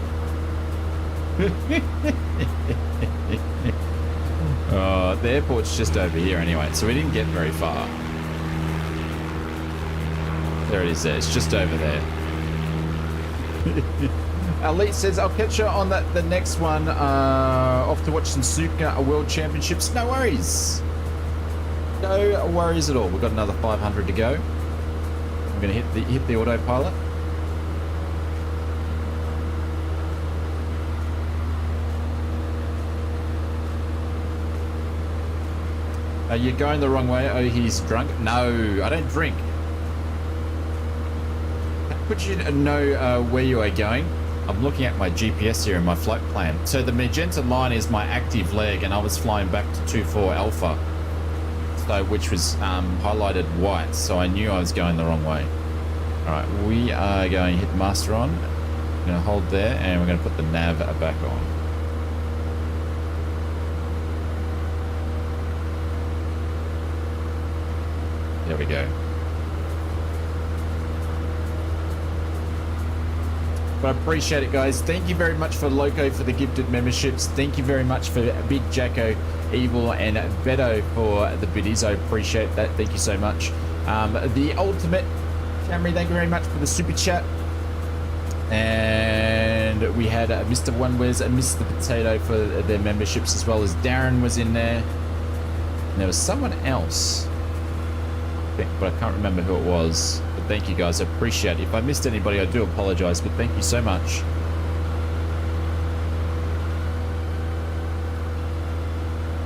The airport's just over here anyway, so we didn't get very far. There it is there. It's just over there. Elite says, I'll catch you on the next one. Off to watch some Suka World Championships. No worries. No worries at all. We've got another 500 to go. I'm going to hit the autopilot. You're going the wrong way. Oh, he's drunk. No, I don't drink. How could you know where you are going? I'm looking at my GPS here in my flight plan. So the magenta line is my active leg, and I was flying back to 24 Alpha, so which was highlighted white. So I knew I was going the wrong way. All right, we are going to hit master on. I'm going to hold there, and we're going to put the nav back on. There we go. But I appreciate it, guys. Thank you very much for Loco for the gifted memberships. Thank you very much for Big Jacko, Evil, and Beto for the biddies. I appreciate that. Thank you so much. The Ultimate Camry, thank you very much for the super chat. And we had Mr. Onewes and Mr. Potato for their memberships, as well as Darren was in there. And there was someone else, but I can't remember who it was. But thank you, guys. I appreciate it. If I missed anybody, I do apologize, but thank you so much.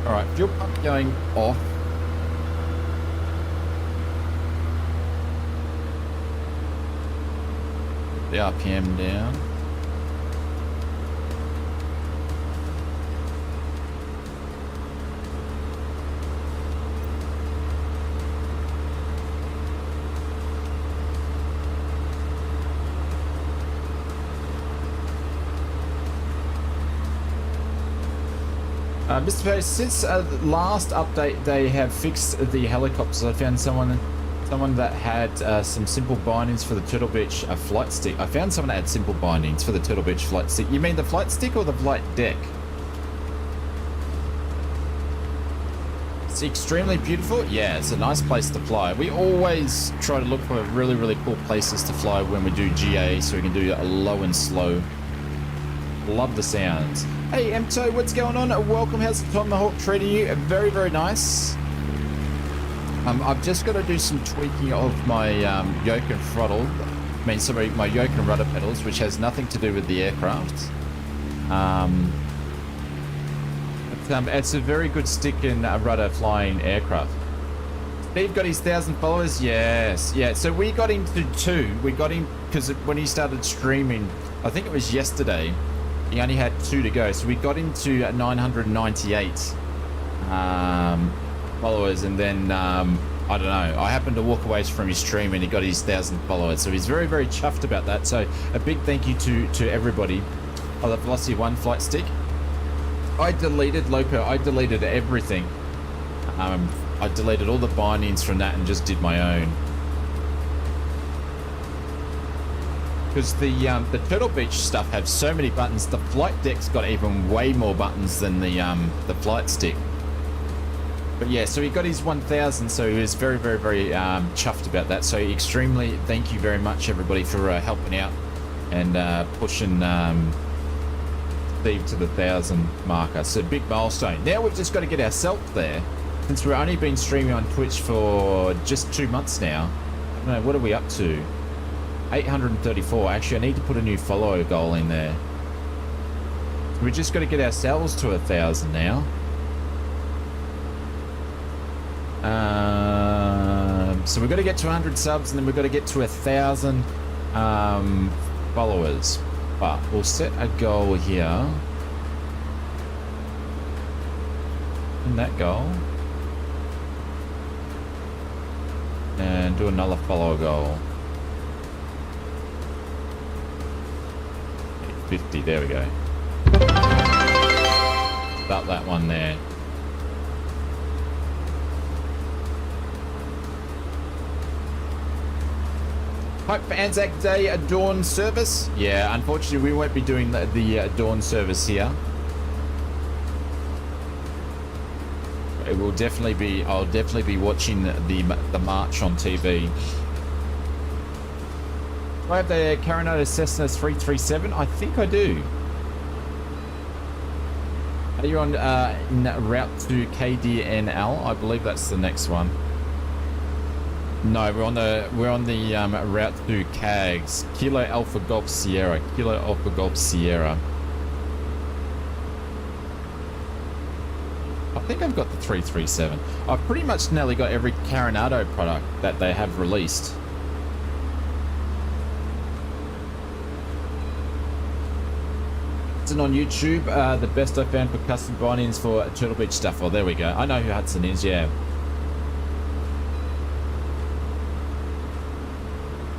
All right, fuel pump going off. Put the RPM down. Mr. Perry, since last update, they have fixed the helicopters. I found someone that had some simple bindings for the Turtle Beach flight stick. I found someone that had simple bindings for the Turtle Beach flight stick. You mean the flight stick or the flight deck? It's extremely beautiful. Yeah, it's a nice place to fly. We always try to look for really, really cool places to fly when we do GA, so we can do a low and slow. Love the sounds. Hey, Emto, what's going on? Welcome. How's the Tomahawk treating you? Very, very nice. I've just got to do some tweaking of my yoke and throttle. I mean, sorry, my yoke and rudder pedals, which has nothing to do with the aircraft. It's a very good stick and rudder flying aircraft. Steve got his 1,000 followers. Yes, yeah. So we got him to 2. We got him because when he started streaming, I think it was yesterday. He only had 2 to go, so we got him to 998 followers, and then I don't know, I happened to walk away from his stream and he got his 1,000 followers, so he's very, very chuffed about that. So a big thank you to everybody. Oh, the Velocity 1 flight stick. I deleted everything. I deleted all the bindings from that and just did my own. Because the Turtle Beach stuff have so many buttons. The flight deck's got even way more buttons than the flight stick. But yeah, so he got his 1,000, so he was very, very, very chuffed about that. So extremely thank you very much, everybody, for helping out and pushing Steve to the 1,000 marker. So big milestone. Now we've just got to get ourselves there. Since we've only been streaming on Twitch for just 2 months now. I don't know, what are we up to? 834. Actually, I need to put a new follower goal in there. We just got to get ourselves to 1,000 now. So we've got to get to 100 subs, and then we've got to get to 1,000 followers. But we'll set a goal here. And that goal. And do another follower goal. 50, there we go. Start that one there. Hope for Anzac Day a dawn service. Yeah, unfortunately we won't be doing the dawn service here. It will definitely be. I'll definitely be watching the march on TV. Do I have the Coronado Cessna 337? I think I do. Are you on route to KDNL? I believe that's the next one. No, we're on the route to CAGS. Kilo Alpha Golf Sierra. Kilo Alpha Golf Sierra. I think I've got the 337. I've pretty much nearly got every Coronado product that they have released. Hudson on YouTube, the best I found for custom bindings for Turtle Beach stuff. Oh, there we go. I know who Hudson is, yeah.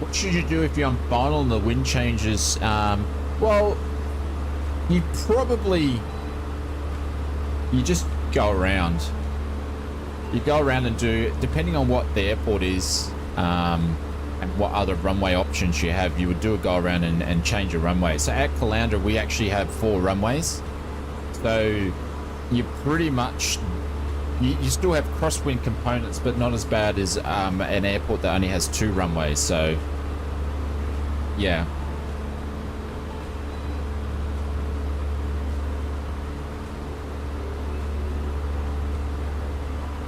What should you do if you're on final and the wind changes? Well, you just go around. You go around and do, depending on what the airport is, and what other runway options you have, you would do a go around and change your runway. So at Caloundra, we actually have 4 runways. So you pretty much, you still have crosswind components, but not as bad as an airport that only has 2 runways. So yeah.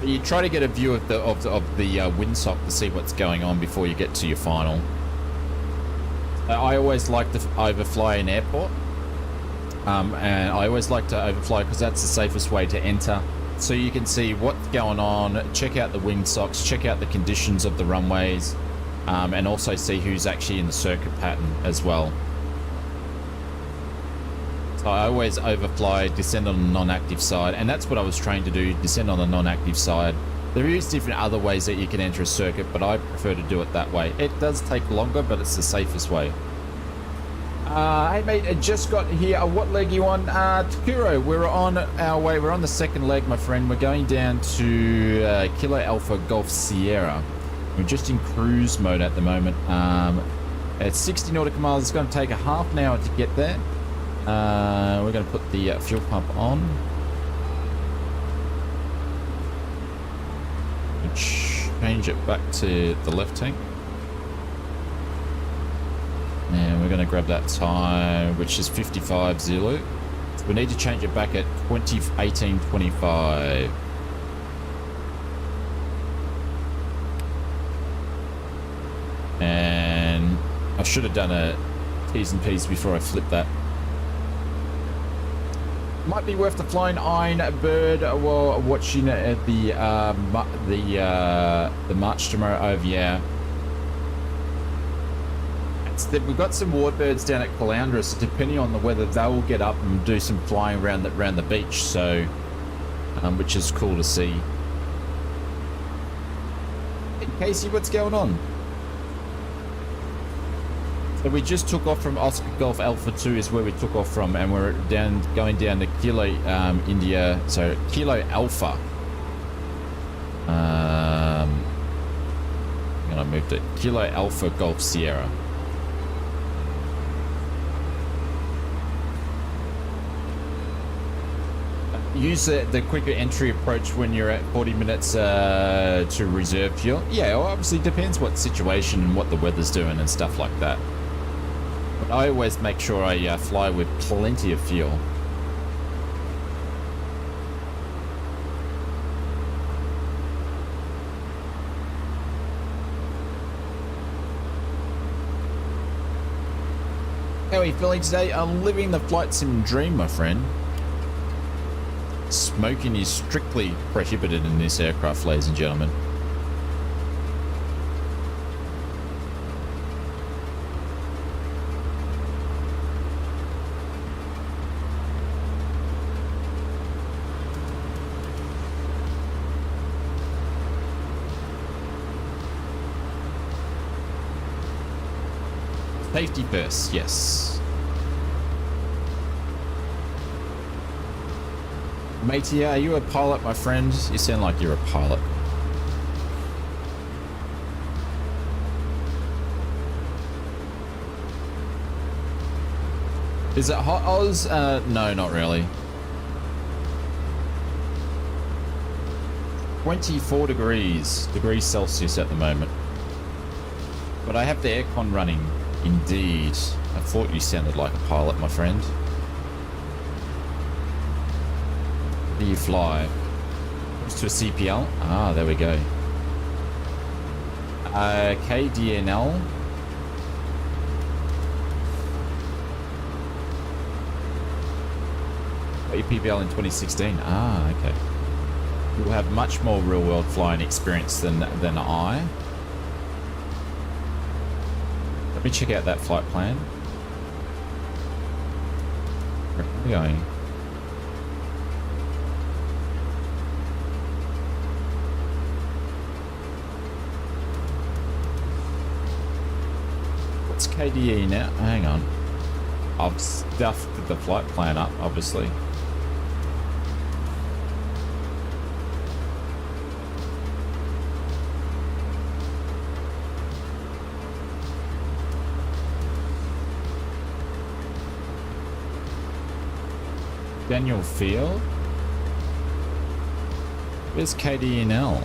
You try to get a view of the windsock to see what's going on before you get to your final. I always like to overfly an airport, and I always like to overfly because that's the safest way to enter. So you can see what's going on, check out the windsocks, check out the conditions of the runways, and also see who's actually in the circuit pattern as well. So I always overfly, descend on the non-active side, and that's what I was trained to do, descend on the non-active side. There is different other ways that you can enter a circuit, but I prefer to do it that way. It does take longer, but it's the safest way. Hey mate, I just got here. What leg you on? Takuro, we're on our way. We're on the second leg, my friend. We're going down to Kilo Alpha Golf Sierra. We're just in cruise mode at the moment. At 60 nautical miles, it's going to take a half an hour to get there. We're going to put the fuel pump on. Change it back to the left tank. And we're going to grab that time, which is 55 Zulu. So we need to change it back at 1825. And I should have done a T's and P's before I flip that. Might be worth the flying iron bird while watching the march tomorrow over. Yeah, we've got some warbirds down at Caloundra, so depending on the weather, they will get up and do some flying around the beach. So, which is cool to see. Hey, Casey, what's going on? So we just took off from Oscar Golf Alpha 2 is where we took off from, and we're going down to Kilo India, so Kilo Alpha. I'm gonna move to Kilo Alpha Golf Sierra. Use the quicker entry approach when you're at 40 minutes to reserve fuel. Yeah, well, obviously depends what situation and what the weather's doing and stuff like that. But I always make sure I fly with plenty of fuel. How are you feeling today? I'm living the flight sim dream, my friend. Smoking is strictly prohibited in this aircraft, ladies and gentlemen. Safety first, yes. Matey, are you a pilot, my friend? You sound like you're a pilot. Is it hot, Oz? No, not really. 24 degrees Celsius at the moment. But I have the aircon running. Indeed. I thought you sounded like a pilot, my friend. Do you fly? Just to a CPL? Ah, there we go. KDNL. PPL in 2016. Ah, okay. You'll have much more real-world flying experience than I. Let me check out that flight plan. Where are we going? What's KDE now? Hang on. I've stuffed the flight plan up, obviously. Daniel Field? Where's KDNL?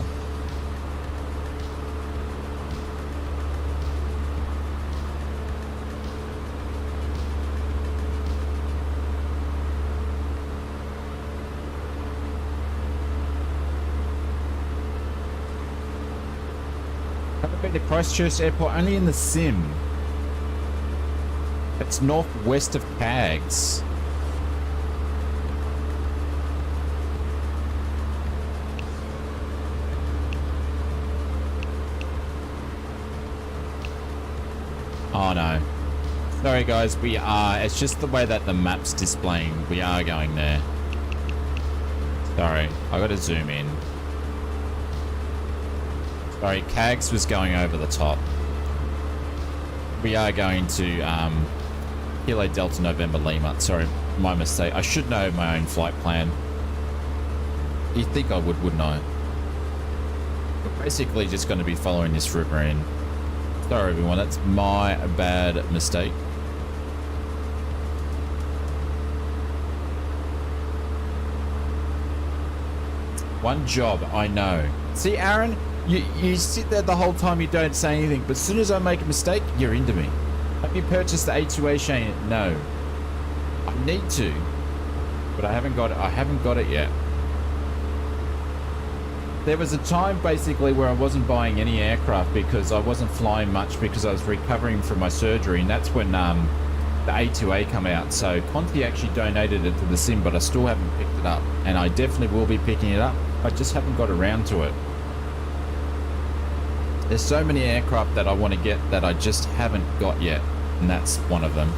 Haven't been to Christchurch Airport, only in the sim. It's northwest of Cags. Oh no. Sorry guys, we are. It's just the way that the map's displaying. We are going there. Sorry, I gotta zoom in. Sorry, Cags was going over the top. We are going to Kilo Delta November Lima. Sorry, my mistake. I should know my own flight plan. You'd think I would, wouldn't I? We're basically just going to be following this route we're in. Sorry everyone, that's my bad mistake. One job, I know. See Aaron, you sit there the whole time, you don't say anything, but as soon as I make a mistake, you're into me. Have you purchased the A2A Shane? No. I need to, but I haven't got it yet. There was a time basically where I wasn't buying any aircraft because I wasn't flying much because I was recovering from my surgery, and that's when the A2A come out. So Conti actually donated it to the sim, but I still haven't picked it up, and I definitely will be picking it up. I just haven't got around to it. There's so many aircraft that I want to get that I just haven't got yet. and that's one of them.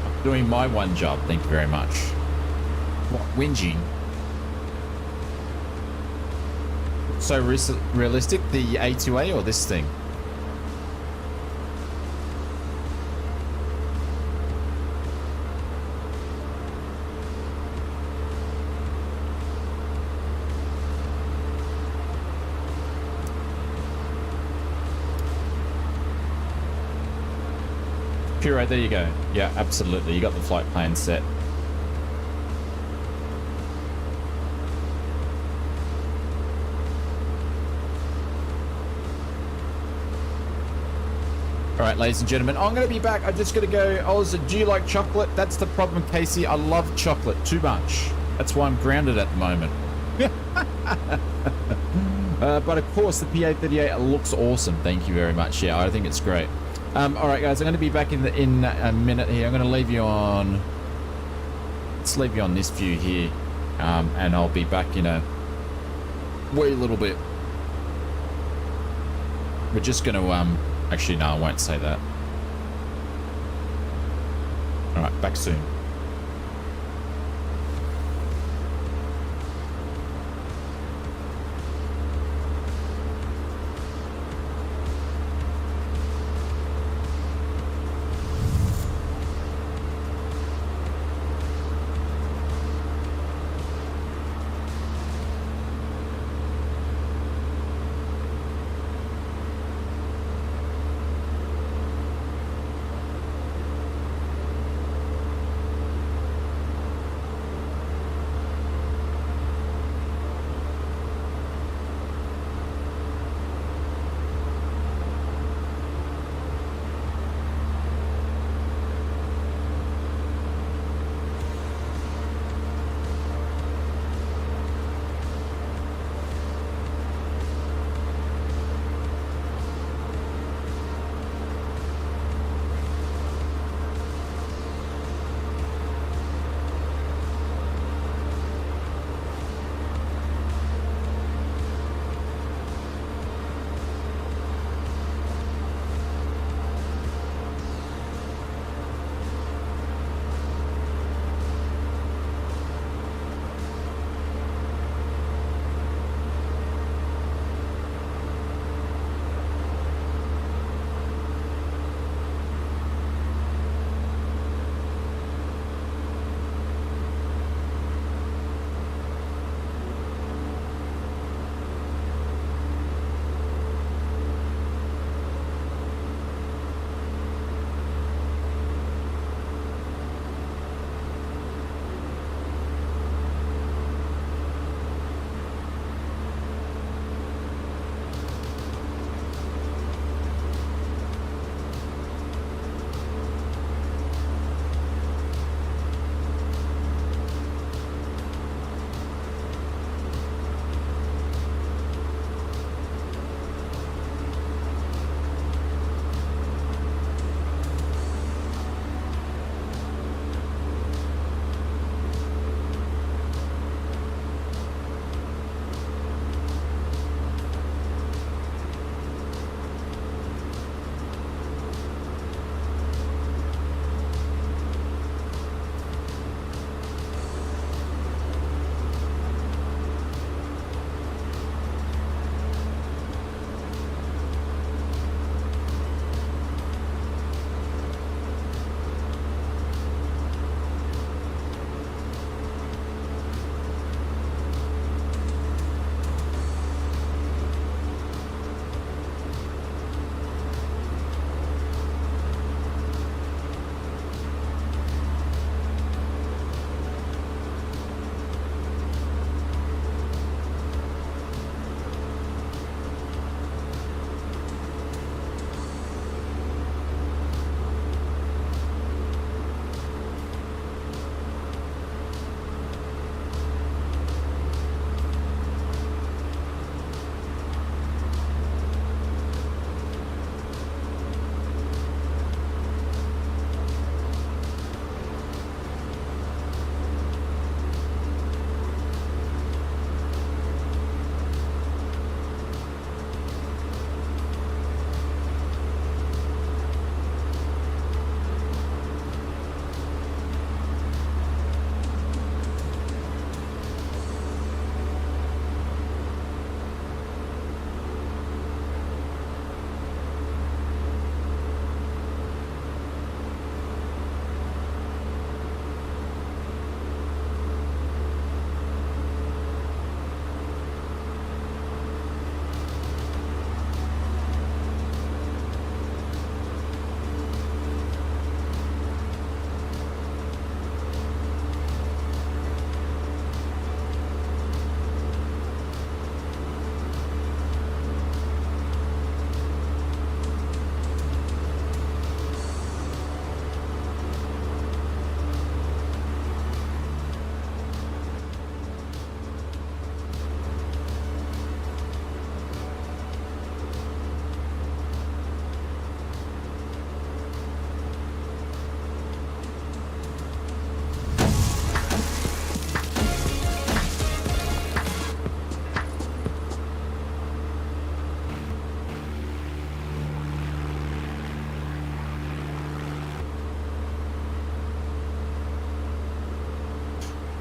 I'm doing my one job, thank you very much. What, whinging? So realistic, the A2A or this thing? Pure, there you go. Yeah, absolutely. You got the flight plan set. All right, ladies and gentlemen, I'm going to be back. I'm just going to go, Oz, do you like chocolate? That's the problem, Casey. I love chocolate too much. That's why I'm grounded at the moment. But of course, the PA-38 looks awesome. Thank you very much. Yeah, I think it's great. All right, guys, I'm going to be back in a minute here. I'm going to leave you on... Let's leave you on this view here. And I'll be back in a wee little bit. We're just going to... Actually, no, I won't say that. All right, back soon.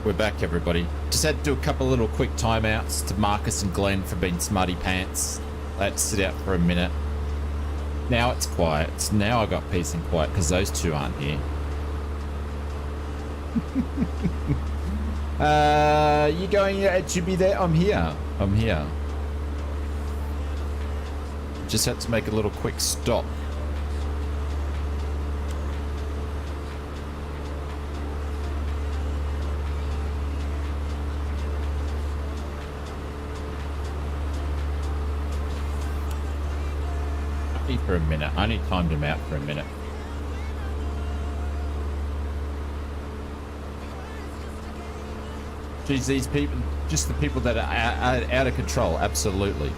We're back, everybody. Just had to do a couple of little quick timeouts to Marcus and Glenn for being smarty pants. I had to sit out for a minute. Now it's quiet. Now I got peace and quiet because those two aren't here. You going to be there? I'm here. I'm here. Just had to make a little quick stop. Only for a minute. I only timed him out for a minute. Geez, these people, just the people that are out of control, absolutely.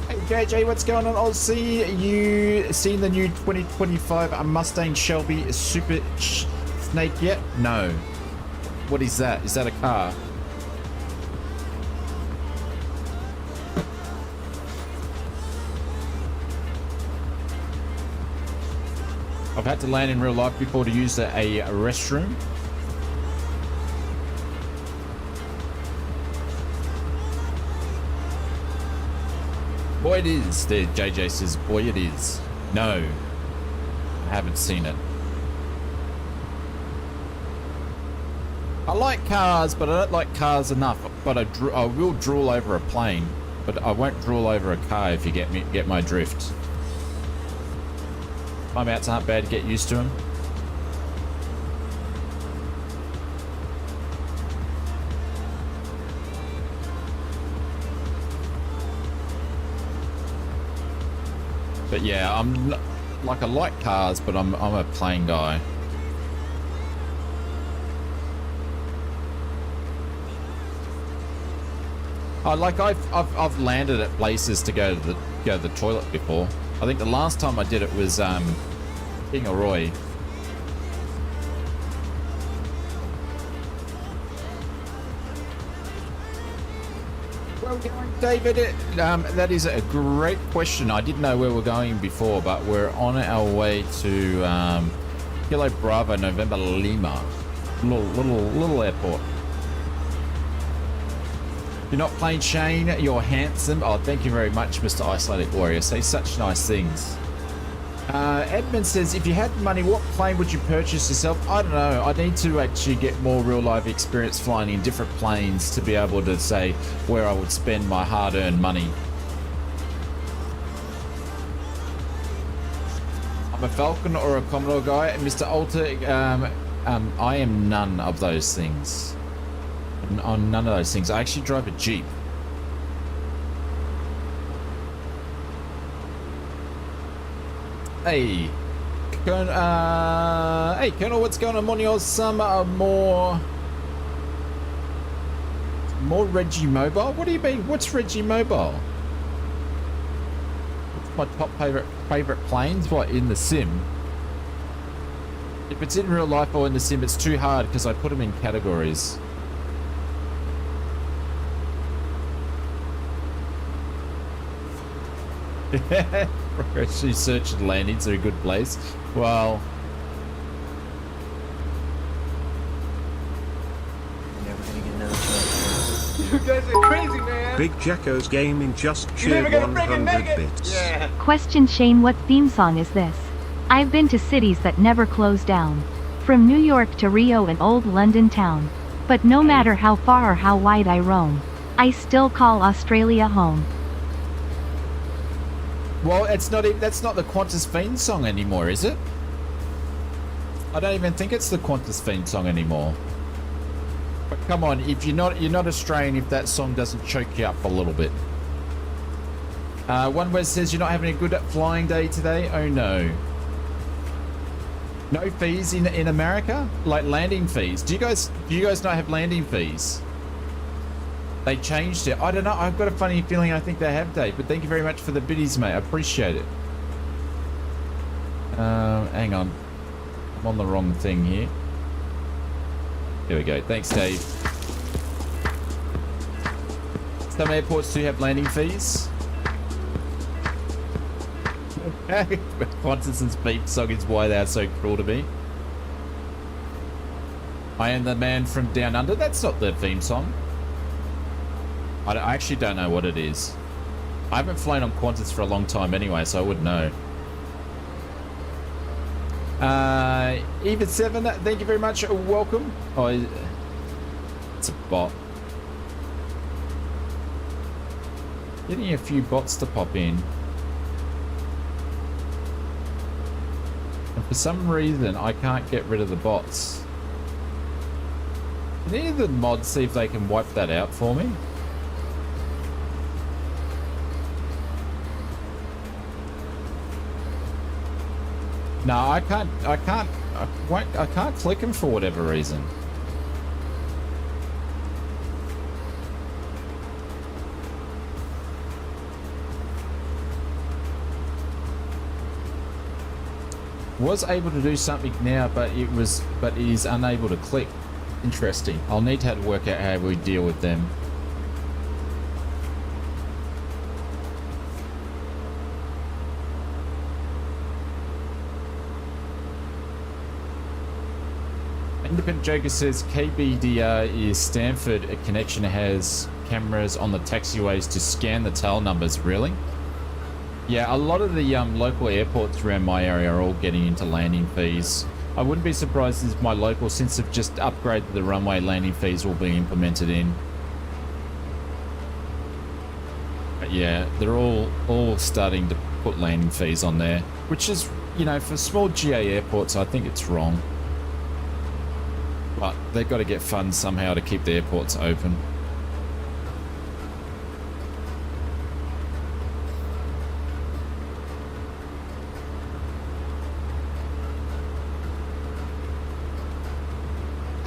Hey JJ, what's going on? Aussie, you seen the new 2025 Mustang Shelby Super Snake yet? No. What is that? Is that a car? I've had to land in real life before to use a restroom. Boy, it is. There, JJ says, boy, it is. No, I haven't seen it. I like cars, but I don't like cars enough. But I will drool over a plane, but I won't drool over a car if you get my drift. Timeouts aren't bad to get used to them. But yeah, I'm like I like cars, but I'm a plane guy. I've landed at places to go to the toilet before. I think the last time I did it was King of Roy. Where we're going, David? That is a great question. I didn't know where we're going before, but we're on our way to Kilo Bravo November Lima. Little airport. You're not playing Shane, you're handsome. Oh, thank you very much, Mr. Isolated Warrior. Say such nice things. Edmund says, if you had money, what plane would you purchase yourself? I don't know. I need to actually get more real life experience flying in different planes to be able to say where I would spend my hard-earned money. I'm a Falcon or a Commodore guy. Mr. Alter, I am none of those things. On none of those things. I actually drive a Jeep. Hey, Colonel, what's going on? Morning, or some more Reggie Mobile? What do you mean? What's Reggie Mobile? What's my top favorite planes? What, in the sim? If it's in real life or in the sim, it's too hard because I put them in categories. We're actually searching landings are a good place. Well, You're never gonna get another chance. You guys are crazy, man. Big Jacko's Gaming just cheered 100 bits. Yeah. Question, Shane, what theme song is this? I've been to cities that never close down. From New York to Rio and old London town. But no matter how far or how wide I roam, I still call Australia home. well, that's not the Qantas Fiend song anymore, is it? I don't even think it's the Qantas Fiend song anymore. But come on, if you're not Australian, if that song doesn't choke you up a little bit. One West says you're not having a good flying day today. Oh no. No fees in America, like landing fees. Do you guys not have landing fees? They changed it. I don't know. I've got a funny feeling I think they have, Dave. But thank you very much for the biddies, mate. I appreciate it. Hang on. I'm on the wrong thing here. There we go. Thanks, Dave. Some airports do have landing fees. Qantas's beep song is why they are so cruel to me. I am the man from down under. That's not the theme song. I actually don't know what it is. I haven't flown on Qantas for a long time anyway, so I wouldn't know. Even 7, thank you very much. Welcome. Oh, it's a bot. Getting a few bots to pop in. And for some reason, I can't get rid of the bots. Can any of the mods see if they can wipe that out for me? No, I can't click them for whatever reason. Was able to do something now, but it is unable to click. Interesting. I'll need to work out how we deal with them. Independent Joker says KBDR is Stanford. A connection has cameras on the taxiways to scan the tail numbers. Really? Yeah, a lot of the local airports around my area are all getting into landing fees. I wouldn't be surprised if my local, since they've just upgraded the runway, landing fees will be implemented in. But yeah, they're all starting to put landing fees on there, which is, you know, for small GA airports, I think it's wrong. But they've got to get funds somehow to keep the airports open.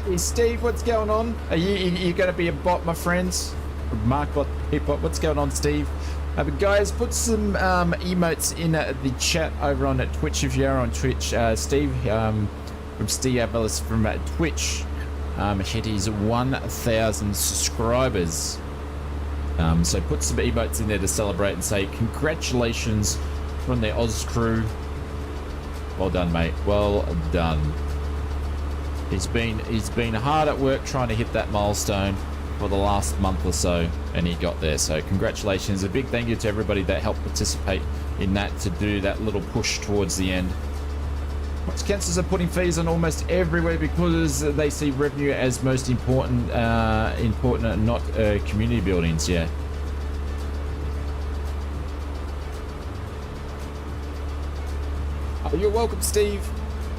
Hey Steve, what's going on? Are you going to be a bot, my friends? Mark bot, hip bot, what's going on, Steve? But guys, put some emotes in the chat over on Twitch if you are on Twitch. Steve from Steve Avalis from Twitch hit his 1,000 subscribers. So put some emotes in there to celebrate and say congratulations from the Oz crew. Well done, mate. Well done. He's been hard at work trying to hit that milestone for the last month or so, and he got there. So congratulations. A big thank you to everybody that helped participate in that to do that little push towards the end. Most councils are putting fees on almost everywhere because they see revenue as most important, and not community buildings. Yeah. Oh, you're welcome, Steve.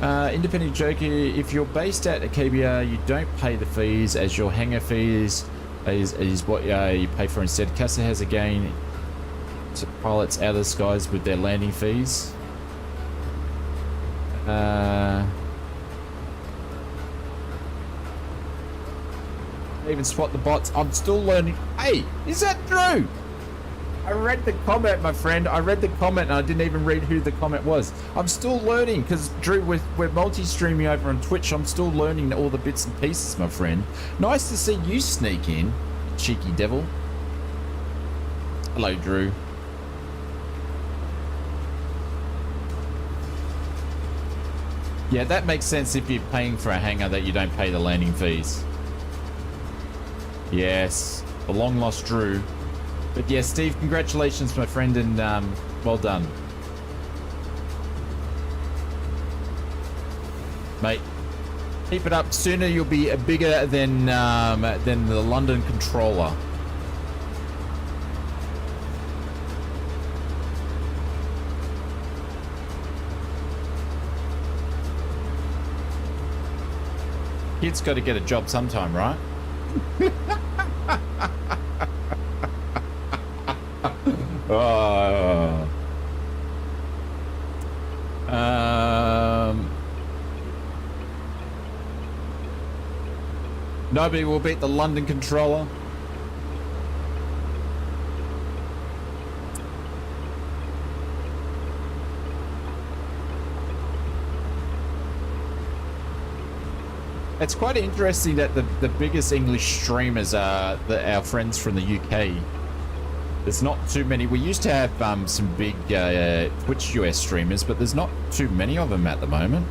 Independent Joker, if you're based at a KBR, you don't pay the fees as your hangar fees is what you pay for instead. CASA has a gain to pilots out of the skies with their landing fees. Even spot the bots. I'm still learning. Hey, is that Drew? I read the comment, my friend. I read the comment and I didn't even read who the comment was. I'm still learning because, Drew, we're multi-streaming over on Twitch. I'm still learning all the bits and pieces, my friend. Nice to see you sneak in, cheeky devil. Hello, Drew. Yeah, that makes sense if you're paying for a hangar that you don't pay the landing fees. Yes, the long-lost Drew. But yeah, Steve, congratulations, my friend, and well done. Mate, keep it up. Sooner you'll be bigger than the London controller. Kid's got to get a job sometime, right? Oh. Nobody will beat the London controller. It's quite interesting that the biggest English streamers are our friends from the UK. There's not too many. We used to have some big Twitch US streamers, but there's not too many of them at the moment.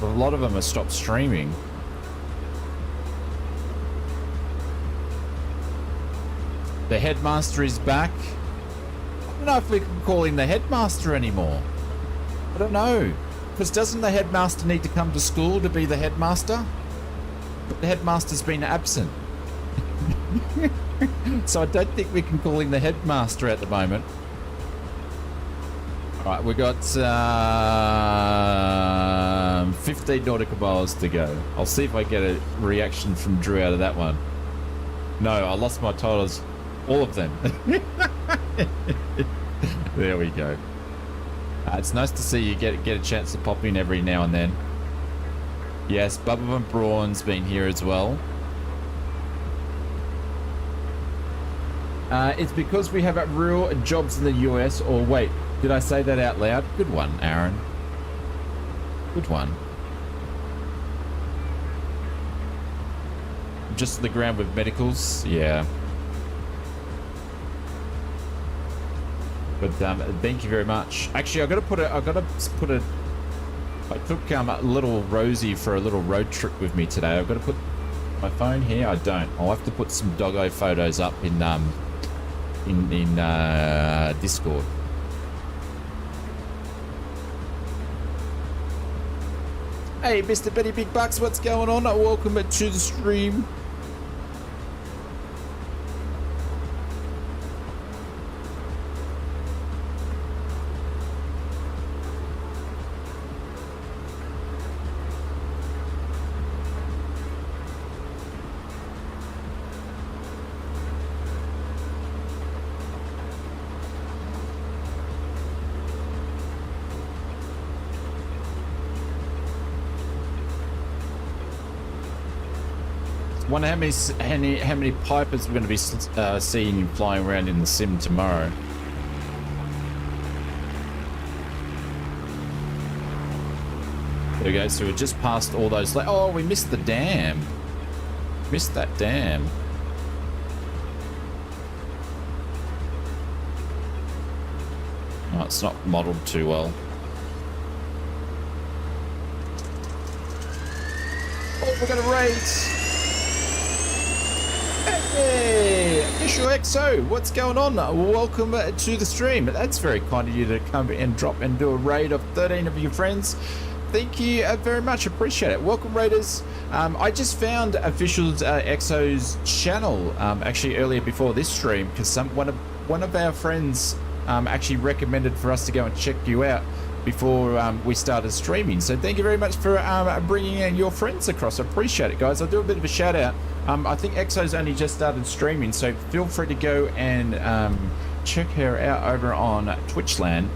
A lot of them have stopped streaming. The headmaster is back. I don't know if we can call him the headmaster anymore. I don't know. Because doesn't the headmaster need to come to school to be the headmaster? But the headmaster's been absent. So I don't think we can call him the headmaster at the moment. Alright, we got 15 nautical miles to go. I'll see if I get a reaction from Drew out of that one. No, I lost my titles. All of them. There we go. It's nice to see you get a chance to pop in every now and then. Yes, Bubba Van Braun's been here as well. It's because we have real jobs in the US. Or wait, did I say that out loud? Good one, Aaron. Good one. Just to the ground with medicals, yeah. But thank you very much. Actually, I took a little Rosie for a little road trip with me today. I've got to put my phone here. I don't. I'll have to put some doggo photos up in Discord. Hey, Mr. Betty Big Bucks, what's going on? Welcome to the stream. Wonder how many pipers we're going to be seeing flying around in the sim tomorrow. There we go. So we just passed all those. Oh, we missed the dam. Missed that dam. Oh, it's not modeled too well. Oh, we're going to race. Hey, Official XO, what's going on? Welcome to the stream. That's very kind of you to come and drop and do a raid of 13 of your friends. Thank you very much. Appreciate it. Welcome, raiders. I just found Official XO's channel actually earlier before this stream because one of our friends actually recommended for us to go and check you out before we started streaming. So thank you very much for bringing in your friends across. I appreciate it, guys. I'll do a bit of a shout out. I think EXO's only just started streaming, so feel free to go and check her out over on Twitchland.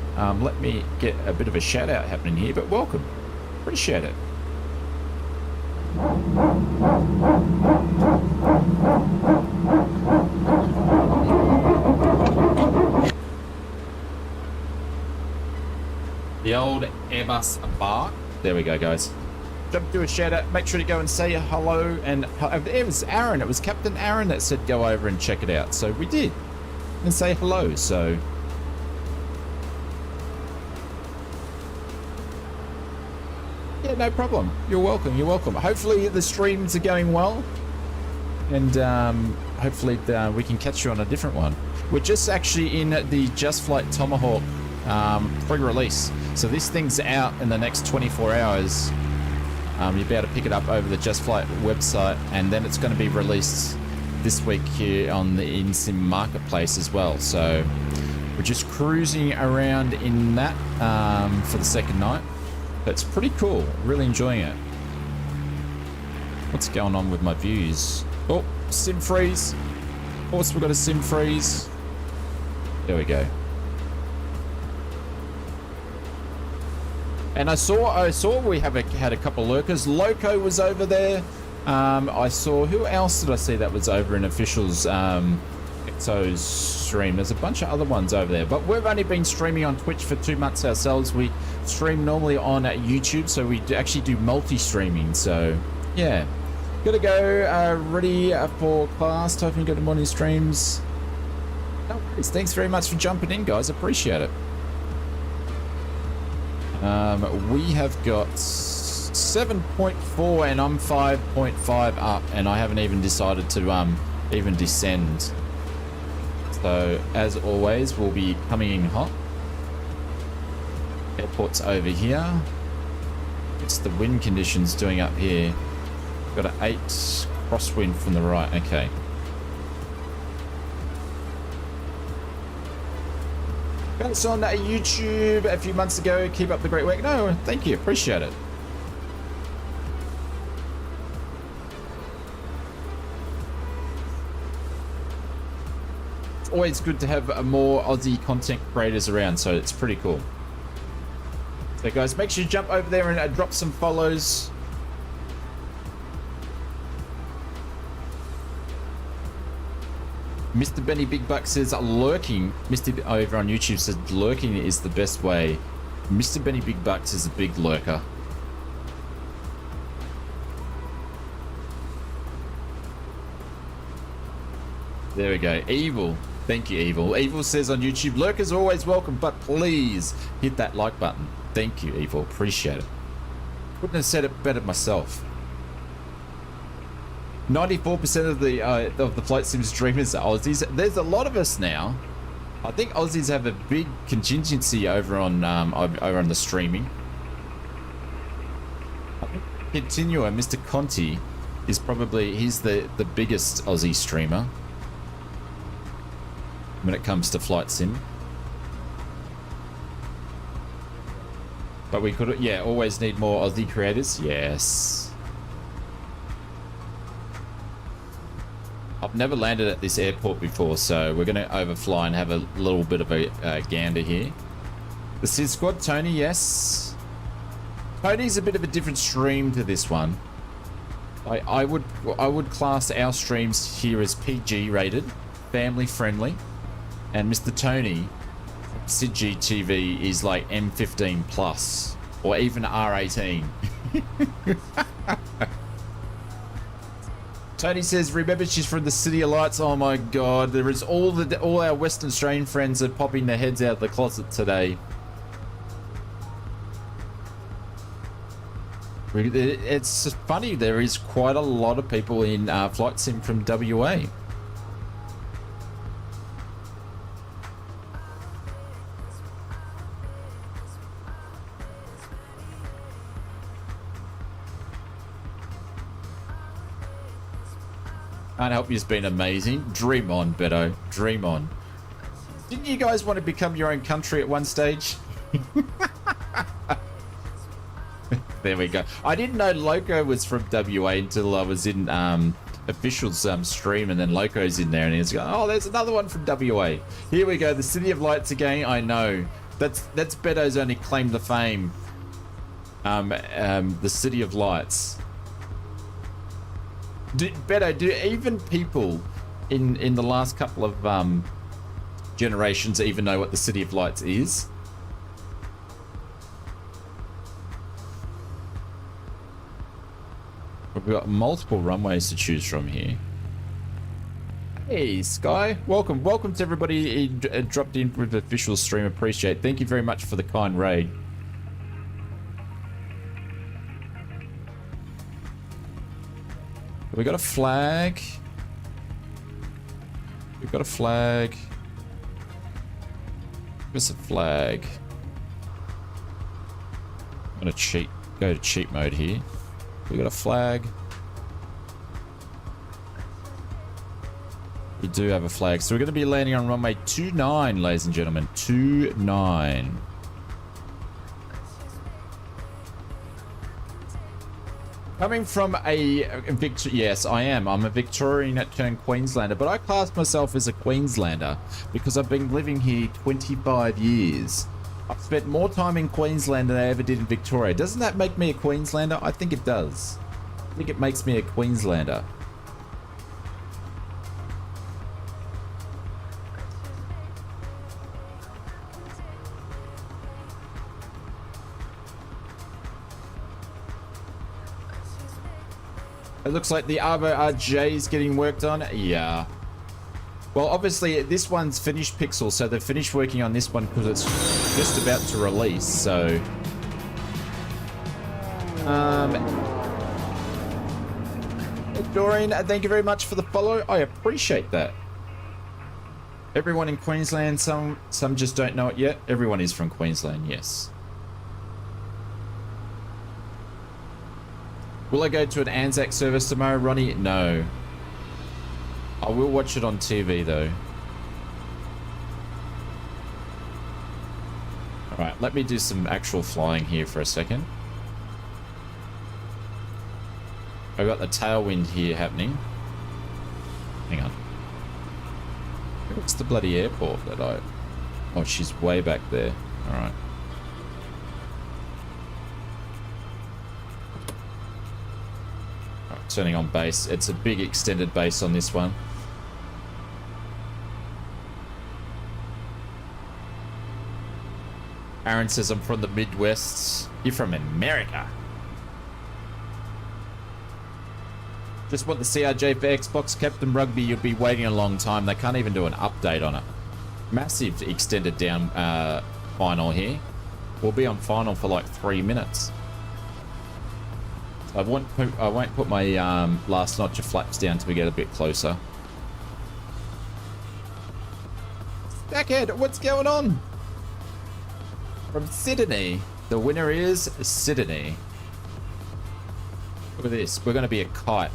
Let me get a bit of a shout out happening here, but welcome. Appreciate it. The old Airbus bar. There we go, guys. Do a shout out. Make sure to go and say hello. And it was Aaron. It was Captain Aaron that said go over and check it out. So we did. And say hello. So yeah, no problem. You're welcome. You're welcome. Hopefully the streams are going well. And hopefully we can catch you on a different one. We're just actually in the Just Flight Tomahawk pre-release. So this thing's out in the next 24 hours. You'll be able to pick it up over the Just Flight website, and then it's going to be released this week here on the InSim Marketplace as well. So we're just cruising around in that for the second night. That's pretty cool. Really enjoying it. What's going on with my views? Oh, sim freeze. Of course, we've got a sim freeze. There we go. And I saw we had a couple of lurkers. Loco was over there. I saw, who else did I see that was over in Official's Exo's stream? There's a bunch of other ones over there, but we've only been streaming on Twitch for 2 months ourselves. We stream normally on YouTube, so we actually do multi-streaming. So yeah, gotta go ready for class. Hoping you got the morning streams. No worries. Thanks very much for jumping in, guys. Appreciate it. We have got 7.4 and I'm 5.5 up, and I haven't even decided to even descend. So, as always, we'll be coming in hot. Airport's over here. What's the wind conditions doing up here? Got an 8 crosswind from the right. Okay. Got us on YouTube a few months ago. Keep up the great work. No, thank you. Appreciate it. It's always good to have more Aussie content creators around, so it's pretty cool. So guys, make sure you jump over there and drop some follows. Mr. Benny Big Buck says lurking. Mr. over on YouTube says lurking is the best way. Mr. Benny Big Bucks is a big lurker. There we go. Evil. Thank you, Evil. Evil says on YouTube, lurkers are always welcome, but please hit that like button. Thank you, Evil. Appreciate it. Couldn't have said it better myself. 94% of the flight sim streamers are Aussies. There's a lot of us now. I think Aussies have a big contingency over on the streaming. I think Continuo, Mr. Conti, is probably he's the biggest Aussie streamer when it comes to flight sim. But we could, yeah, always need more Aussie creators. Yes. I've never landed at this airport before, so we're going to overfly and have a little bit of a gander here. The Sid Squad, Tony, yes. Tony's a bit of a different stream to this one. I would class our streams here as PG rated, family friendly, and Mr. Tony, Sid GTV, is like M15 plus, or even R18. Tony says, remember she's from the City of Lights. Oh my god, there is all our Western Australian friends are popping their heads out of the closet today. It's funny, there is quite a lot of people in flight sim from WA. Can't help you's been amazing. Dream on, Beto. Dream on. Didn't you guys want to become your own country at one stage? There we go. I didn't know Loco was from WA until I was in Official's stream, and then Loco's in there and he's going, oh, there's another one from WA. Here we go. The City of Lights again. I know. That's Beto's only claim to fame. The City of Lights. Beto, do even people in the last couple of generations even know what the City of Lights is? We've got multiple runways to choose from here. Hey, Sky. Welcome to everybody who dropped in with the official stream. Appreciate it. Thank you very much for the kind raid. We got a flag. We've got a flag. Give us a flag. I'm gonna go to cheat mode here. We got a flag. We do have a flag. So we're gonna be landing on runway 29, ladies and gentlemen. 29. Coming from yes, I am. I'm a Victorian turned Queenslander, but I class myself as a Queenslander because I've been living here 25 years. I've spent more time in Queensland than I ever did in Victoria. Doesn't that make me a Queenslander? I think it does. I think it makes me a Queenslander. It looks like the Arvo RJ is getting worked on. Yeah. Well, obviously, this one's finished Pixel, so they've finished working on this one because it's just about to release, so... Dorian, thank you very much for the follow. I appreciate that. Everyone in Queensland, some just don't know it yet. Everyone is from Queensland, yes. Will I go to an Anzac service tomorrow, Ronnie? No. I will watch it on TV though. Alright, let me do some actual flying here for a second. I've got the tailwind here happening. Hang on. What's the bloody airport that I... Oh, she's way back there. Alright. Alright, turning on base. It's a big extended base on this one. Aaron says I'm from the Midwest. You're from America. Just want the CRJ for Xbox. Captain Rugby, you'll be waiting a long time. They can't even do an update on it. Massive extended down final here. We'll be on final for like 3 minutes. I won't put my last notch of flaps down till we get a bit closer. Stackhead, what's going on? From Sydney. The winner is Sydney. Look at this. We're going to be a kite.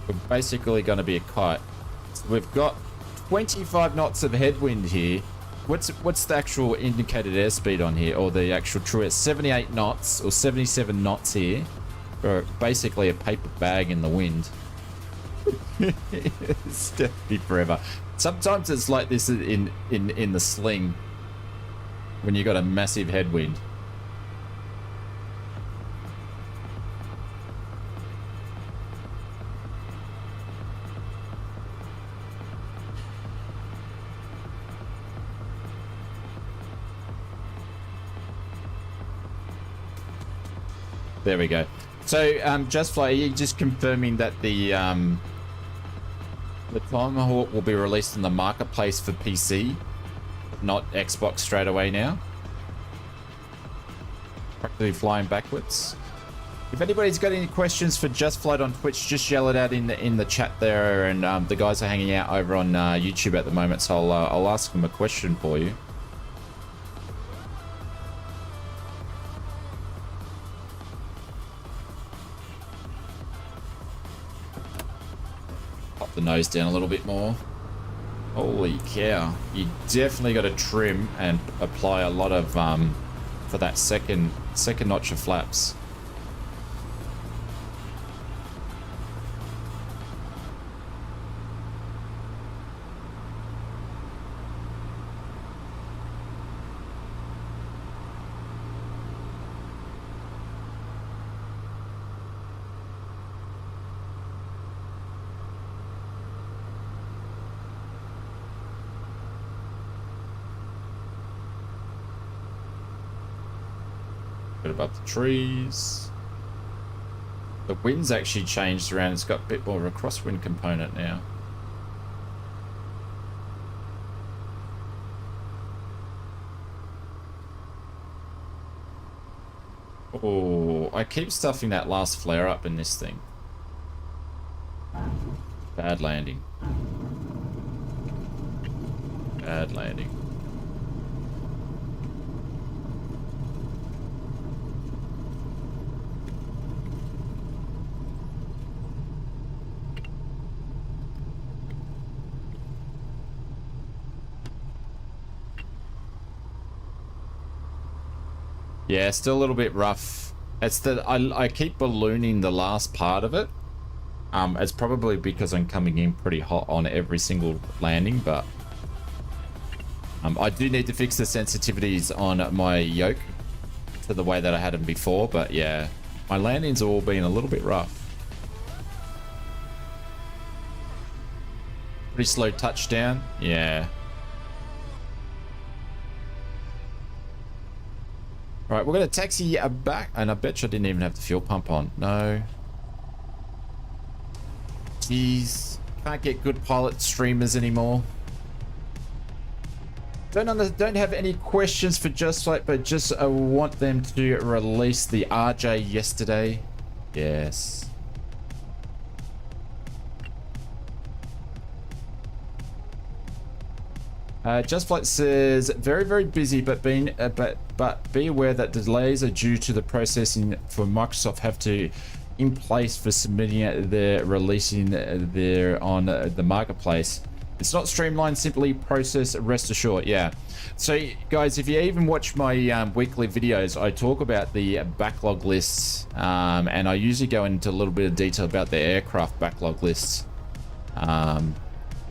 We're basically going to be a kite. So we've got 25 knots of headwind here. What's the actual indicated airspeed on here? Or the actual true air? 78 knots or 77 knots here. We're basically a paper bag in the wind. It's definitely forever. Sometimes it's like this in the sling. When you got a massive headwind. There we go. So, Just Fly, are you just confirming that the Tomahawk will be released in the marketplace for PC? Not Xbox straight away now. Practically flying backwards. If anybody's got any questions for Just Flight on Twitch, just yell it out in the chat there, and the guys are hanging out over on YouTube at the moment, so I'll ask them a question for you. Pop the nose down a little bit more. Holy cow. You definitely got to trim and apply a lot of, for that second notch of flaps. Bit above the trees. The wind's actually changed around. It's got a bit more of a crosswind component now. Oh, I keep stuffing that last flare up in this thing. Bad landing. Bad landing. Yeah, still a little bit rough. It's that I keep ballooning the last part of it. It's probably because I'm coming in pretty hot on every single landing, but I do need to fix the sensitivities on my yoke to the way that I had them before, but yeah, my landings have all been a little bit rough. Pretty slow touchdown, yeah. Right, we're going to taxi back, and I bet you I didn't even have the fuel pump on. No. Jeez. Can't get good pilot streamers anymore. Don't have any questions for Just Flight, but just want them to release the RJ yesterday. Yes. Just Flight says very, very busy, but be aware that delays are due to the processing for Microsoft have to in place for submitting their releasing their on the marketplace. It's not streamlined, simply process, rest assured. Yeah. So guys, if you even watch my weekly videos, I talk about the backlog lists, and I usually go into a little bit of detail about the aircraft backlog lists.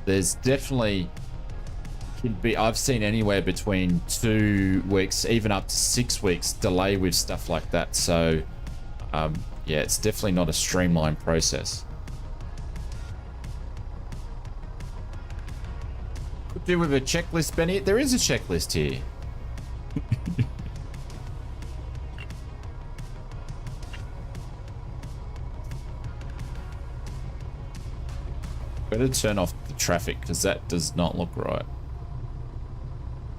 There's definitely I've seen anywhere between 2 weeks, even up to 6 weeks delay with stuff like that. So yeah, it's definitely not a streamlined process. Could do with a checklist, Benny. There is a checklist here. Better turn off the traffic because that does not look right.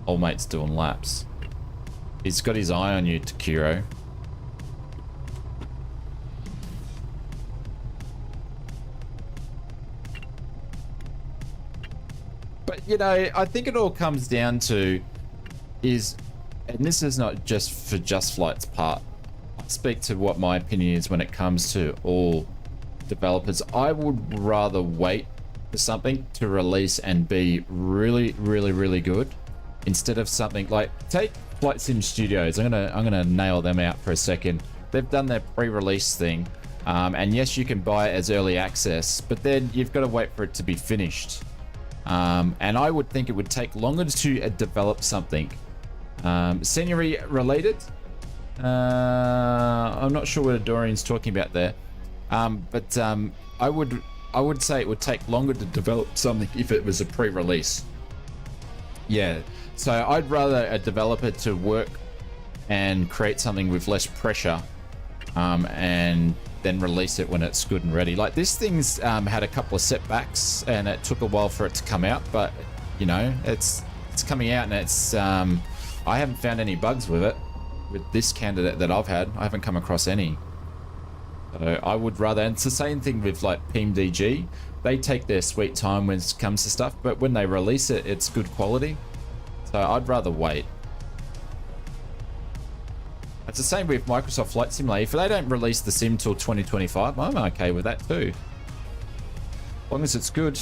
Old mate's doing laps. He's got his eye on you, Takiro. But, you know, I think it all comes down to is, and this is not just for Just Flight's part, I speak to what my opinion is when it comes to all developers. I would rather wait for something to release and be really, really, really good instead of something like, take Flight Sim Studios. I'm gonna nail them out for a second. They've done their pre-release thing, and yes, you can buy it as early access, but then you've got to wait for it to be finished. And I would think it would take longer to develop something. Scenery related. I'm not sure what Dorian's talking about there, but I would say it would take longer to develop something if it was a pre-release. Yeah. So I'd rather a developer to work and create something with less pressure, and then release it when it's good and ready. Like this thing's had a couple of setbacks and it took a while for it to come out, but you know, it's coming out and it's I haven't found any bugs with it. With this candidate that I've had, I haven't come across any. So I would rather, and it's the same thing with like PMDG. They take their sweet time when it comes to stuff, but when they release it, it's good quality. So I'd rather wait. It's the same with Microsoft Flight Simulator. If they don't release the sim till 2025, I'm okay with that too. As long as it's good.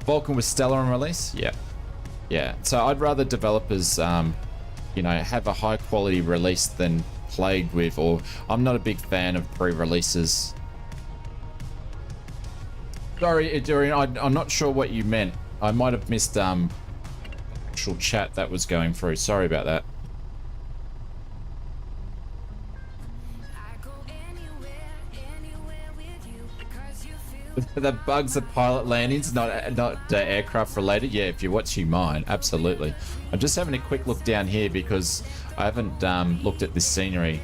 Vulcan was stellar on release? Yeah. Yeah. So I'd rather developers, you know, have a high quality release than played with, or I'm not a big fan of pre-releases. Sorry, Dorian, I'm not sure what you meant. I might have missed actual chat that was going through. Sorry about that. The bugs are pilot landings, not aircraft related. Yeah, if you're watching mine, absolutely. I'm just having a quick look down here because I haven't looked at this scenery.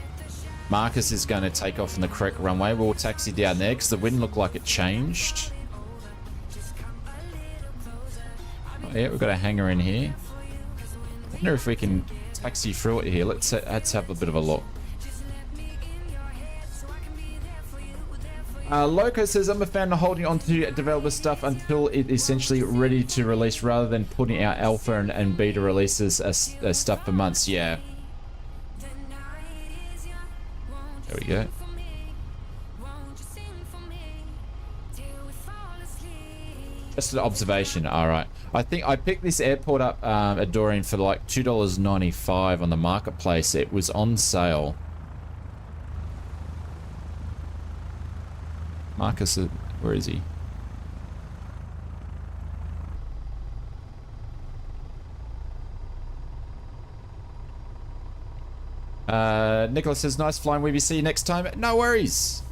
Marcus is going to take off on the correct runway. We'll taxi down there because the wind looked like it changed. Oh, yeah, we've got a hangar in here. I wonder if we can taxi through it here. Let's have a bit of a look. Loco says, I'm a fan of holding on to developer stuff until it is essentially ready to release rather than putting out alpha and beta releases as stuff for months. Yeah. There we go. Just an observation. All right. I think I picked this airport up at Dorian for like $2.95 on the marketplace. It was on sale. Marcus, where is he? Nicholas says, nice flying with you. See you next time. No worries.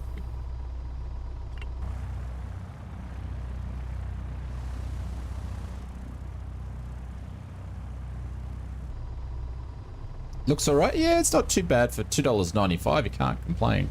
Looks all right. Yeah, it's not too bad for $2.95. You can't complain.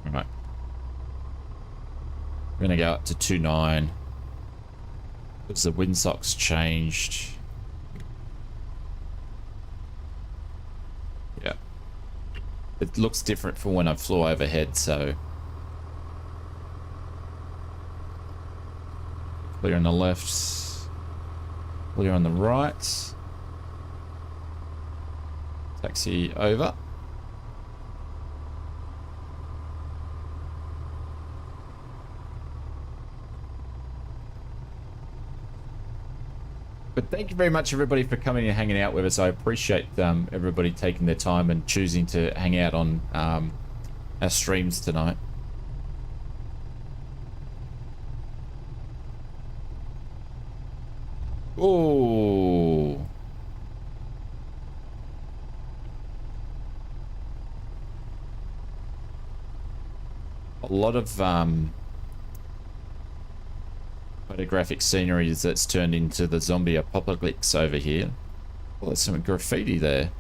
All right. We're going to go up to 2.9 because the windsock's changed. Yeah. It looks different from when I flew overhead, so. Clear on the left. Clear on the right. Taxi over. But thank you very much, everybody, for coming and hanging out with us. I appreciate everybody taking their time and choosing to hang out on our streams tonight. Oh. A lot of photographic scenery that's turned into the zombie apocalypse over here. Well, there's some graffiti there.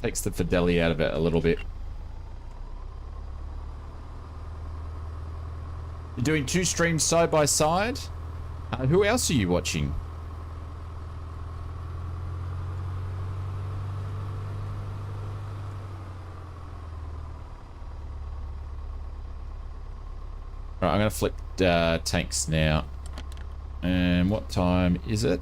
Takes the fidelity out of it a little bit. You're doing 2 streams side by side? Who else are you watching? Alright, I'm going to flip tanks now. And what time is it?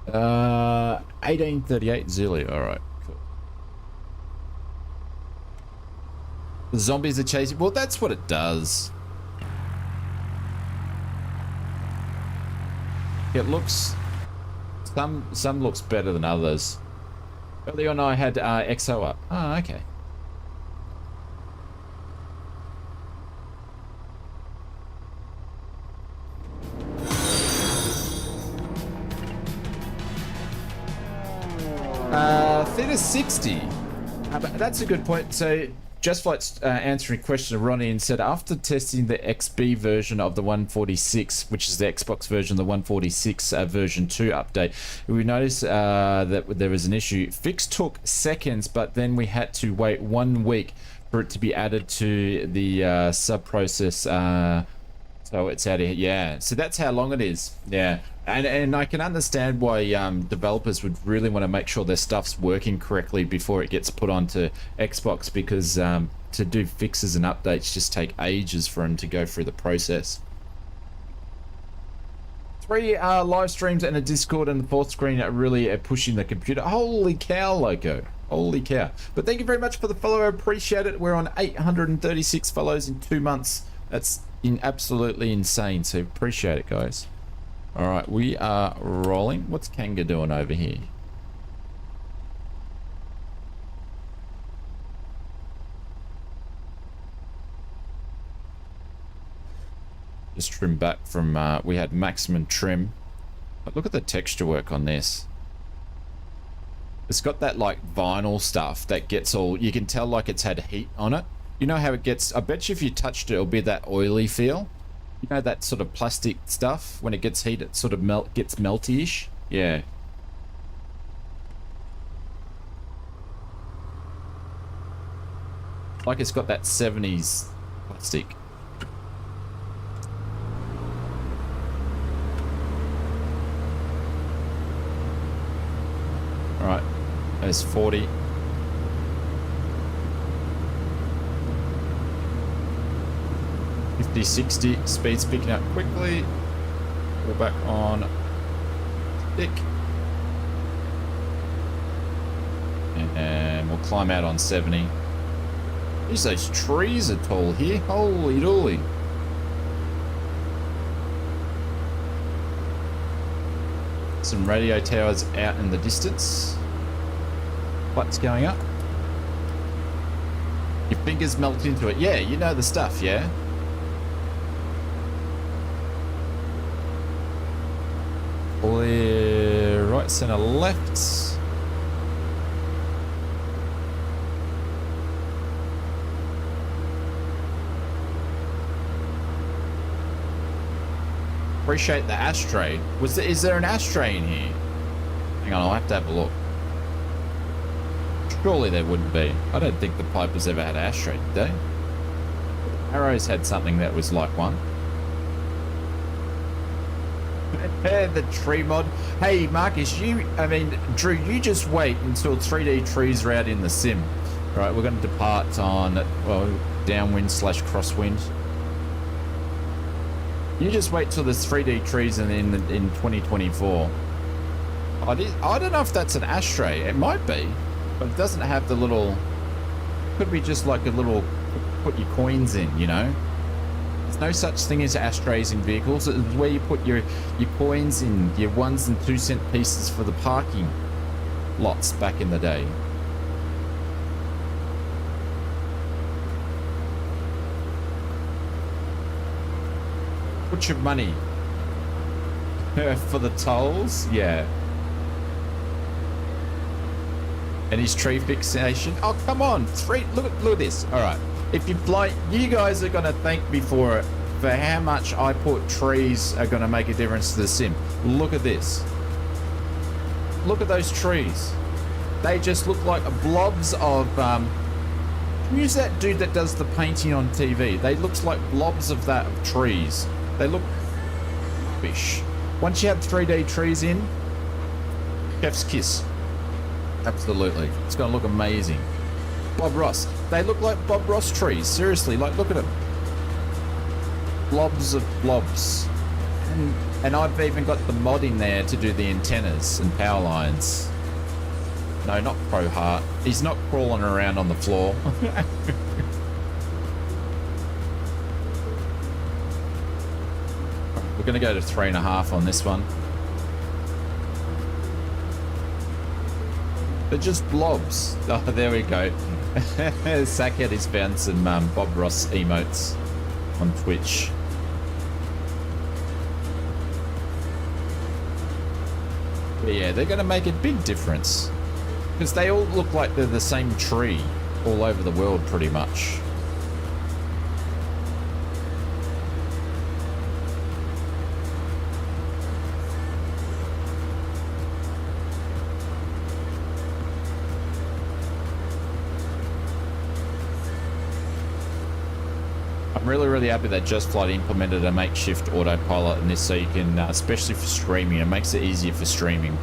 18:38 Zulu. Alright, cool. The zombies are chasing. Well, that's what it does. It looks... Some looks better than others. Earlier on I had XO up. Oh, okay. Theta 60. But that's a good point. So, Just Flight's answering a question of Ronnie and said, after testing the XB version of the 146, which is the Xbox version, the 146 version 2 update, we noticed that there was an issue. Fix took seconds, but then we had to wait 1 week for it to be added to the sub-process. So it's out of here. Yeah, so that's how long it is. Yeah. And I can understand why developers would really want to make sure their stuff's working correctly before it gets put onto Xbox, because to do fixes and updates just take ages for them to go through the process. 3 live streams and a Discord, and the 4th screen are really pushing the computer. Holy cow, Loco. Holy cow. But thank you very much for the follow. I appreciate it. We're on 836 follows in 2 months. That's absolutely insane, so appreciate it, guys. All right, we are rolling. What's Kanga doing over here? Just trim back from, we had maximum trim. But look at the texture work on this. It's got that like vinyl stuff that gets all, you can tell like it's had heat on it. You know how it gets, I bet you if you touched it, it'll be that oily feel. You know that sort of plastic stuff, when it gets heat, it sort of gets melty-ish? Yeah. Like it's got that 70s plastic. Alright, there's 40. .60, speed's picking up quickly. We're back on stick. And we'll climb out on 70. Jeez, those trees are tall here. Holy dooly. Some radio towers out in the distance. What's going up? Your fingers melt into it. Yeah, you know the stuff, yeah? Clear right, center, left. Appreciate the ashtray. Is there an ashtray in here? Hang on, I'll have to have a look. Surely there wouldn't be. I don't think the Pipers ever had an ashtray, did they? Arrows had something that was like one. The tree mod. Hey, Marcus, Drew, you just wait until 3D trees are out in the sim. All right, we're going to depart on, well, downwind / crosswind. You just wait till there's 3D trees in 2024. I don't know if that's an ashtray. It might be, but it doesn't have the little... Could be just like a little... Put your coins in, you know? There's no such thing as ashtrays in vehicles. It's where you put your coins in, your 1 and 2 cent pieces for the parking lots back in the day. Put your money for the tolls, yeah. And his tree fixation. Oh, come on, look at this. All right, if you fly, you guys are gonna thank me for how much I put trees are gonna make a difference to the sim. Look at this. Look at those trees. They just look like blobs of. Who's that dude that does the painting on TV? They looks like blobs of trees. They look rubbish. Once you have 3D trees in, chef's kiss. Absolutely. It's going to look amazing. Bob Ross. They look like Bob Ross trees. Seriously, like, look at them. Blobs of blobs. And I've even got the mod in there to do the antennas and power lines. No, not Pro Heart. He's not crawling around on the floor. We're going to go to 3.5 on this one. They're just blobs. Oh, there we go. Sackhead has found some Bob Ross emotes on Twitch. But yeah, they're going to make a big difference. Because they all look like they're the same tree all over the world, pretty much. I'm really happy that Just Flight implemented a makeshift autopilot in this, so you can, especially for streaming, it makes it easier for streaming.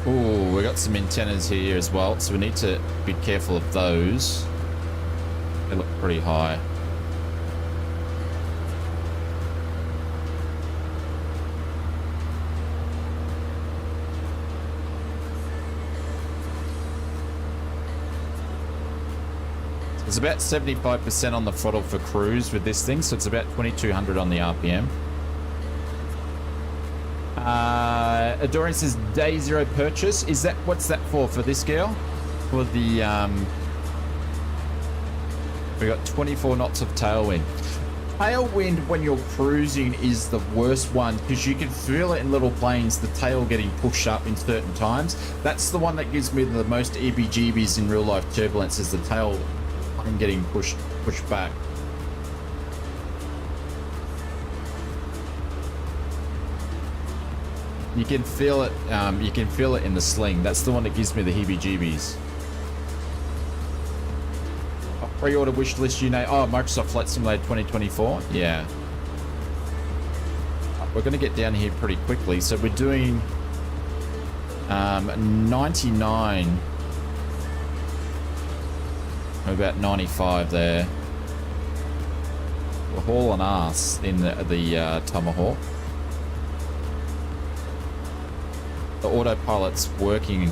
Ooh, we got some antennas here as well, so we need to be careful of those. They look pretty high. It's about 75% on the throttle for cruise with this thing, so it's about 2200 on the RPM. Adorian says day 0 purchase. Is that, what's that for this girl? For the we got 24 knots of tailwind. Tailwind when you're cruising is the worst one because you can feel it in little planes, the tail getting pushed up in certain times. That's the one that gives me the most EBGBs in real life turbulence, is the tail getting pushed back. You can feel it. You can feel it in the sling. That's the one that gives me the heebie-jeebies. Pre-order wish list, you know. Oh, Microsoft Flight Simulator 2024. Yeah. We're going to get down here pretty quickly. So we're doing 99. We're about 95 there. We're hauling ass in the Tomahawk. The autopilot's working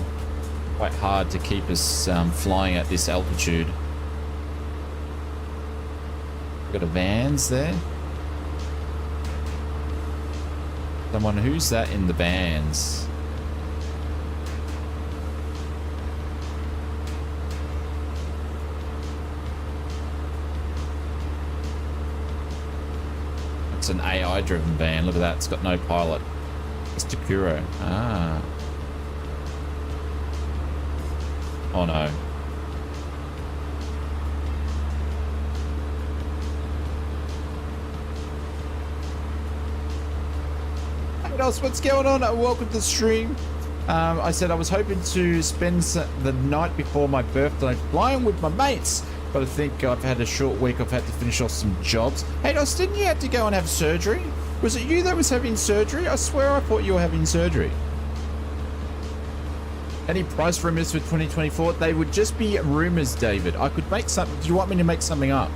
quite hard to keep us flying at this altitude. We've got a Vans there. Someone, who's that in the Vans? It's an AI driven van. Look at that, it's got no pilot. It's Takuro. Ah. Oh no. Dos, what's going on? Welcome to the stream. I said I was hoping to spend the night before my birthday flying with my mates, but I think I've had a short week. I've had to finish off some jobs. Hey Dos, didn't you have to go and have surgery? Was it you that was having surgery? I swear I thought you were having surgery. Any price rumors for 2024? They would just be rumors, David. I could make something. Do you want me to make something up?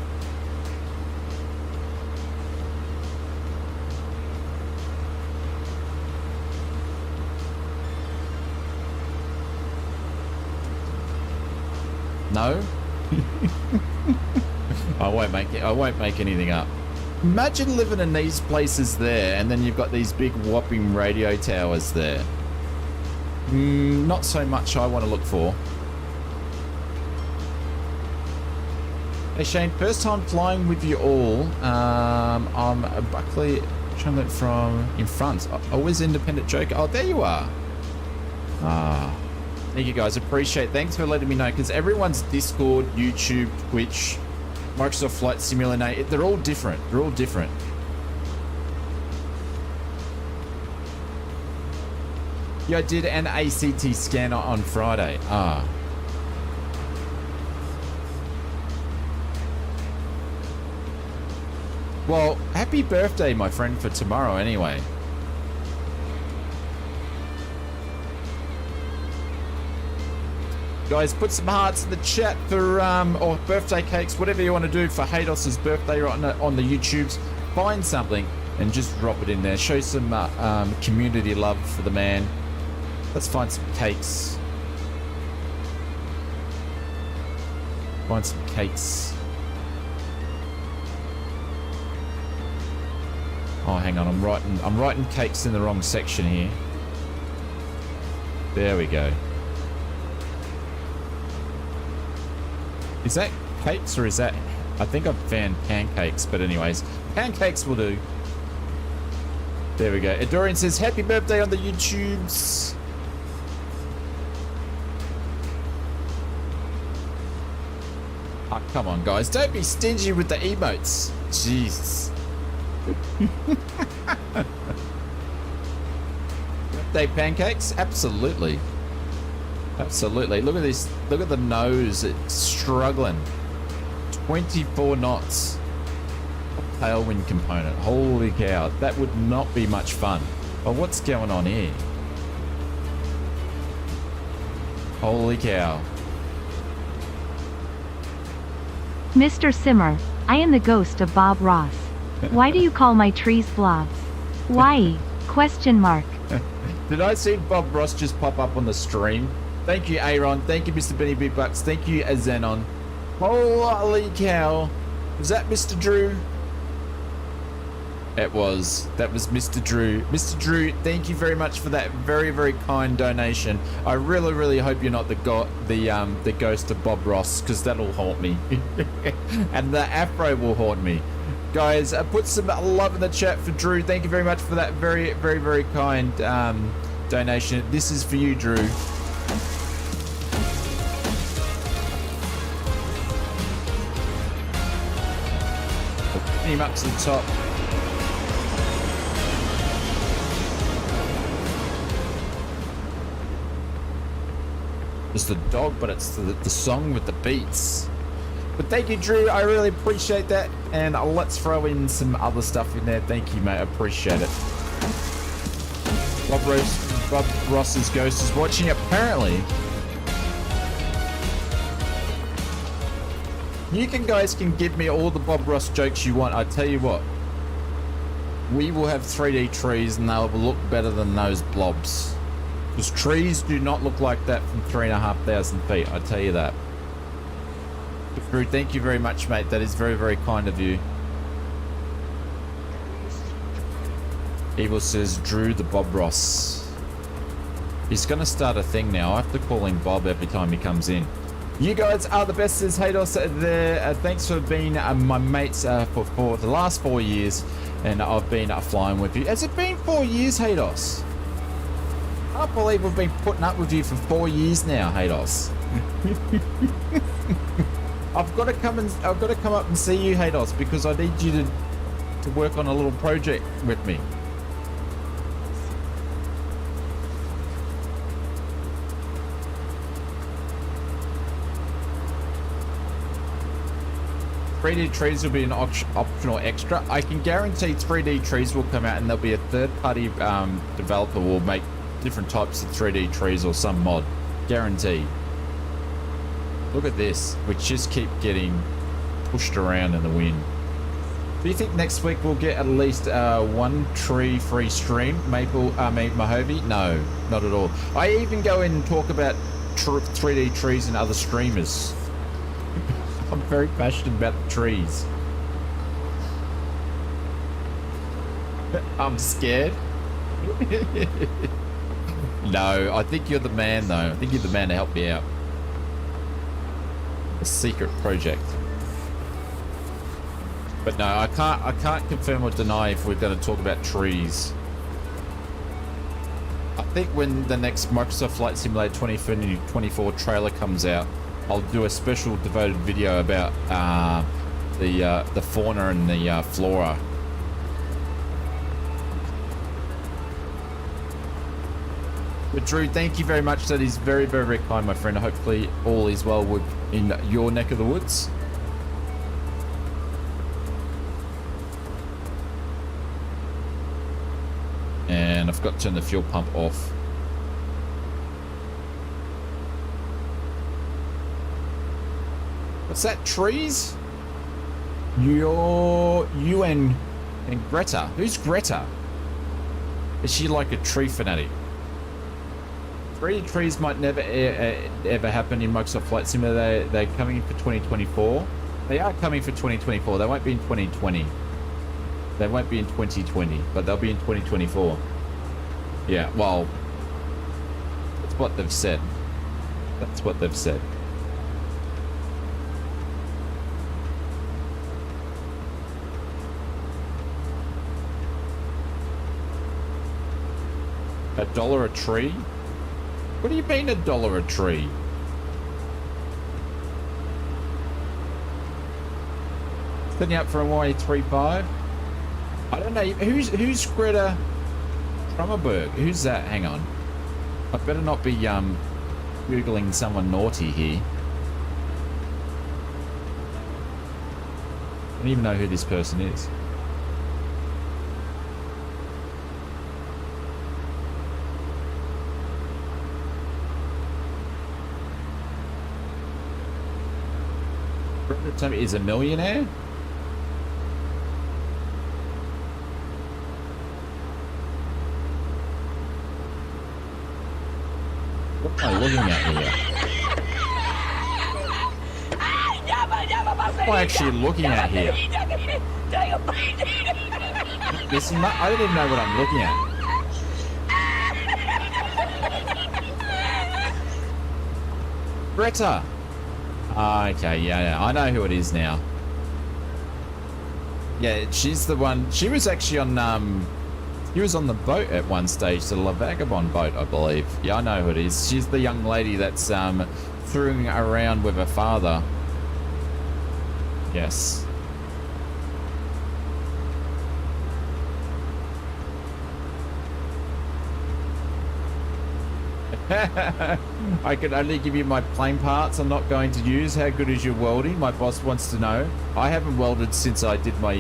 No? I won't make it. I won't make anything up. Imagine living in these places there, and then you've got these big whopping radio towers there. Not so much I want to look for. Hey Shane, first time flying with you all. I'm Buckley, trying to look from in front. Always independent joker. Oh, there you are. Thank you guys, appreciate it. Thanks for letting me know, because everyone's Discord, YouTube, Twitch, Microsoft Flight Simulator, they're all different. They're all different. Yeah, I did an ACT scan on Friday. Well, happy birthday, my friend, for tomorrow anyway. Guys, put some hearts in the chat for, or birthday cakes, whatever you want to do for Haydos's birthday on the YouTubes. Find something and just drop it in there. Show some community love for the man. Let's find some cakes. Find some cakes. Oh, hang on, I'm writing cakes in the wrong section here. There we go. Is that cakes or is that... I think I've found pancakes, but anyways, pancakes will do. There we go. Adorian says, happy birthday on the YouTubes. Oh, come on, guys. Don't be stingy with the emotes. Jeez. Birthday pancakes? Absolutely. Absolutely. Look at this. Look at the nose. It's struggling. 24 knots. Tailwind component. Holy cow. That would not be much fun. But what's going on here? Holy cow. Mr. Simmer, I am the ghost of Bob Ross. Why do you call my trees blobs? Why? Question mark. Did I see Bob Ross just pop up on the stream? Thank you, Aaron. Thank you, Mr. Benny Big Bucks. Thank you, Zenon. Holy cow. Was that Mr. Drew? It was. That was Mr. Drew. Mr. Drew, thank you very much for that very, very kind donation. I really, really hope you're not the ghost of Bob Ross, because that'll haunt me. And the afro will haunt me. Guys, put some love in the chat for Drew. Thank you very much for that very, very, very kind donation. This is for you, Drew. Put him up to the top. It's the dog, but it's the song with the beats. But thank you, Drew. I really appreciate that. And let's throw in some other stuff in there. Thank you, mate. I appreciate it. Bob Ross's ghost is watching, apparently. You guys can give me all the Bob Ross jokes you want. I tell you what. We will have 3D trees and they'll look better than those blobs. Because trees do not look like that from 3,500 feet, I tell you that. Drew, thank you very much, mate. That is very, very kind of you. Evil says, Drew the Bob Ross. He's going to start a thing now. I have to call him Bob every time he comes in. You guys are the best, says Haydos there. Thanks for being my mates for the last 4 years. And I've been flying with you. Has it been 4 years, Haydos? I can't believe we've been putting up with you for 4 years now, Haydos. I've got to come up and see you, Haydos, because I need you to work on a little project with me. 3D trees will be an optional extra. I can guarantee 3D trees will come out and there'll be a third-party developer will make different types of 3D trees or some mod. Guaranteed. Look at this. We just keep getting pushed around in the wind. Do you think next week we'll get at least one tree-free stream? Mojave? No, not at all. I even go in and talk about 3D trees and other streamers. I'm very passionate about the trees. I'm scared. No, I think you're the man though. I think you're the man to help me out. A secret project. But no, I can't confirm or deny if we're going to talk about trees. I think when the next Microsoft Flight Simulator 2024 trailer comes out, I'll do a special devoted video about the fauna and the flora. But Drew, thank you very much. That is very, very, very kind, my friend. Hopefully all is well in your neck of the woods. And I've got to turn the fuel pump off. What's that? Trees? You and Greta. Who's Greta? Is she like a tree fanatic? 3D trees might never ever happen in Microsoft Flight Simulator. They're coming for 2024. They are coming for 2024. They won't be in 2020. They won't be in 2020, but they'll be in 2024. Yeah, well, that's what they've said. That's what they've said. $1 a tree? What do you mean $1 a tree? Setting up for a Y35? I don't know. Who's Greta Trummerberg? Who's that? Hang on. I better not be Googling someone naughty here. I don't even know who this person is. Greta is a millionaire? What am I looking at here? What am I actually looking at here? This, I don't even know what I'm looking at. Greta! Okay, yeah, I know who it is now. Yeah, she's the one. She was actually on He was on the boat at one stage, the La Vagabond boat, I believe. Yeah, I know who it is. She's the young lady that's throwing around with her father. Yes. I can only give you my plane parts I'm not going to use. How good is your welding? My boss wants to know. I haven't welded since I did my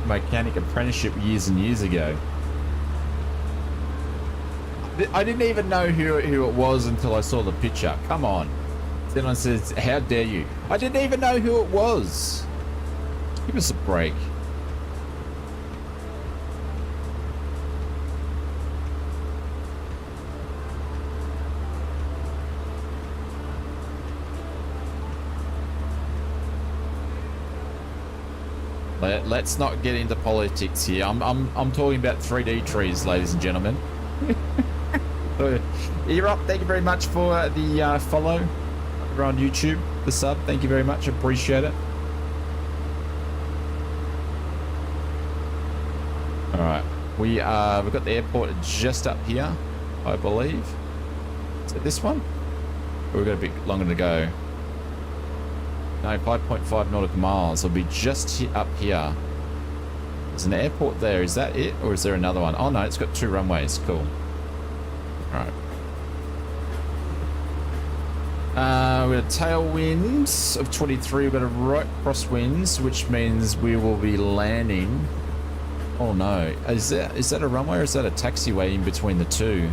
mechanic apprenticeship years and years ago. I didn't even know who it was until I saw the picture. Come on. Then I said, how dare you? I didn't even know who it was. Give us a break. Let's not get into politics here. I'm talking about 3D trees, ladies and gentlemen. You're up. Thank you very much for the follow over on YouTube, the sub. Thank you very much. Appreciate it. All right, we've got the airport just up here, I believe. Is it this one? Or we've got a bit longer to go. No, 5.5 nautical miles. It'll be just up here. There's an airport there. Is that it? Or is there another one? Oh, no, it's got 2 runways. Cool. All right. We've got a tailwind of 23. We've got a right crosswinds, which means we will be landing. Oh no, is that a runway or is that a taxiway in between the two?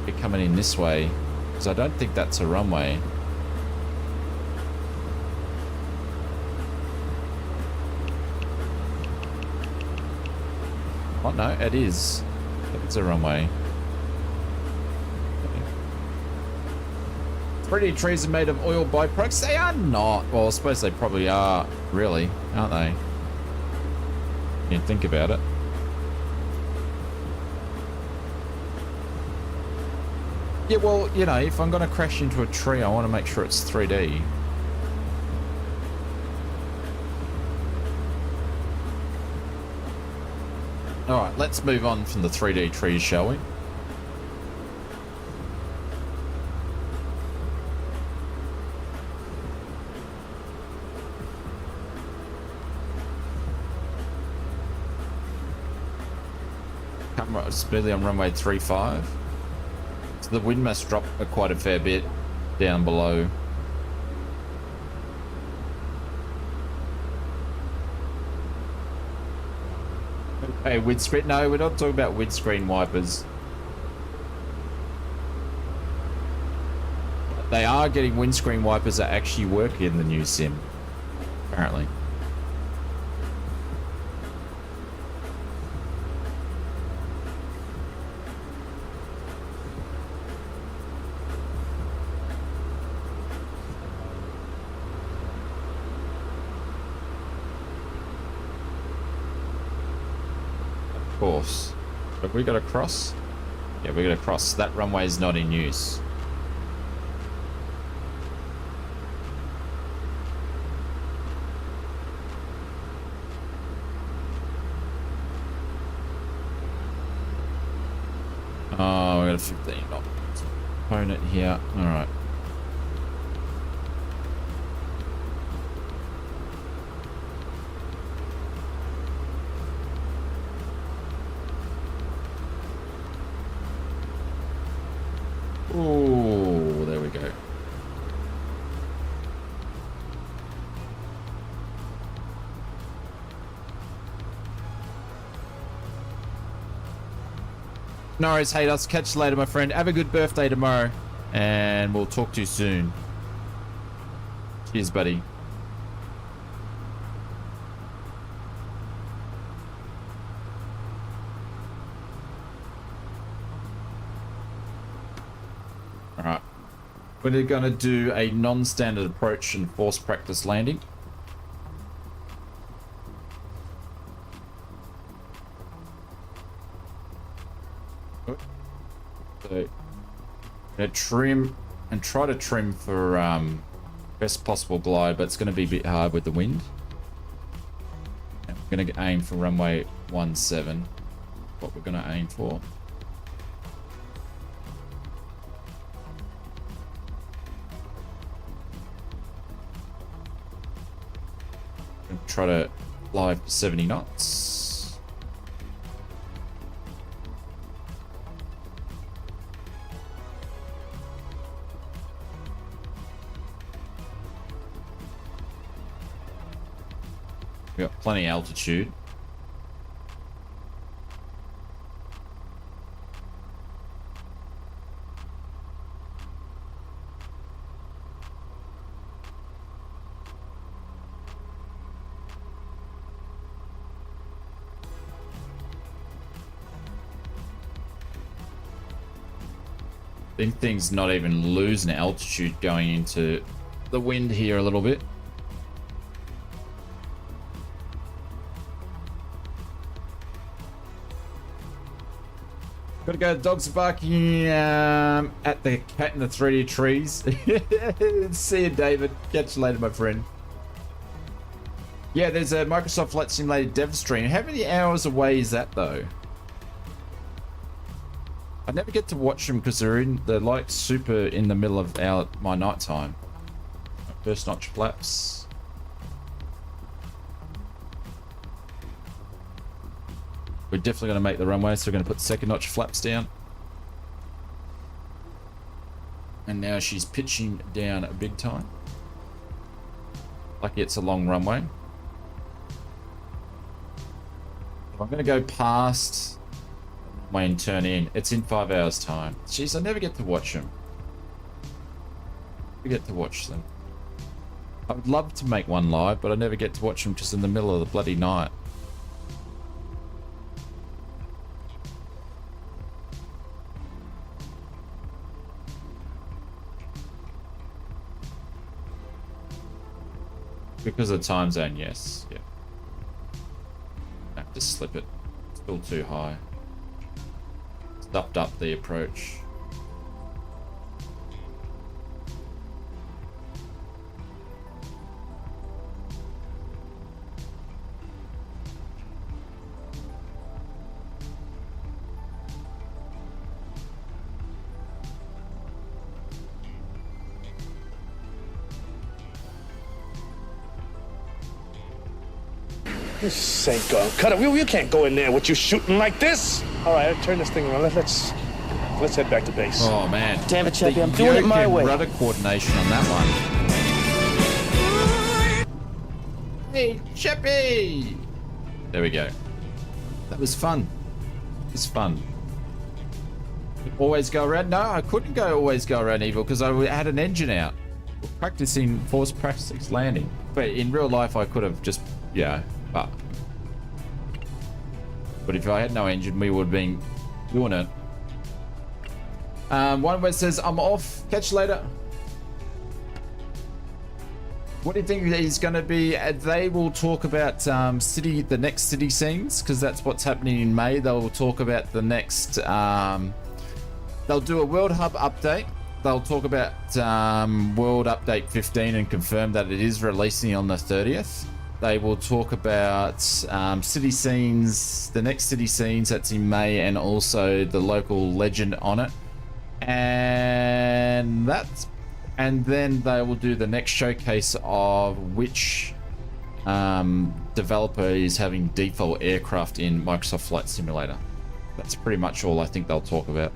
We're coming in this way, because I don't think that's a runway. Oh no, it is. It's a runway. 3D trees are made of oil byproducts. They are not. Well, I suppose they probably are, really, aren't they? You think about it. Yeah, well, you know, if I'm going to crash into a tree, I want to make sure it's 3D. All right, let's move on from the 3D trees, shall we? Smoothly on runway 35. So the wind must drop quite a fair bit down below. Hey, windscreen. No, we're not talking about windscreen wipers. They are getting windscreen wipers that actually work in the new sim, apparently. Course. Have we got to cross? Yeah, we got to cross. That runway is not in use. Oh, we got a 15 knot component here. All right. Oh, there we go. No worries, hey, I'll catch you later, my friend. Have a good birthday tomorrow, and we'll talk to you soon. Cheers, buddy. Alright. We're going to do a non-standard approach and force practice landing. So, I'm going to trim and try to trim for best possible glide, but it's going to be a bit hard with the wind. And we're going to aim for runway 17. What we're going to aim for. Try to fly for 70 knots. We got plenty of altitude. I think things not even losing altitude going into the wind here a little bit. Gotta go, dogs are barking at the cat in the 3D trees. See you, David. Catch you later, my friend. Yeah, there's a Microsoft Flight Simulator dev stream. How many hours away is that, though? I never get to watch them because they're like super in the middle of my night time. First notch flaps. We're definitely going to make the runway, so we're going to put second notch flaps down. And now she's pitching down big time. Lucky it's a long runway. I'm going to go past and turn in. It's in 5 hours time. Jeez, I never get to watch them. I get to watch them. I would love to make one live, but I never get to watch them just in the middle of the bloody night. Because of the time zone, yes. Yeah. I have to slip it. Still too high. Stuffed up the approach. This ain't going. Cut it. You can't go in there with you shooting like this. All right, I'll turn this thing around. Let's head back to base. Oh man! Damn it, Chappie, I'm doing it my way. Rudder coordination on that one. Hey, Chappie! There we go. That was fun. It was fun. Always go around? No, I couldn't always go around evil because I had an engine out. We're practicing force practice landing. But in real life, I could have just, yeah. But if I had no engine, we would have been doing it. One where it says, I'm off. Catch you later. What do you think is going to be? They will talk about the next city scenes, because that's what's happening in May. They'll talk about the next... they'll do a World Hub update. They'll talk about World Update 15 and confirm that it is releasing on the 30th. They will talk about city scenes, the next city scenes that's in May, and also the local legend on it. And then they will do the next showcase of which developer is having default aircraft in Microsoft Flight Simulator. That's pretty much all I think they'll talk about.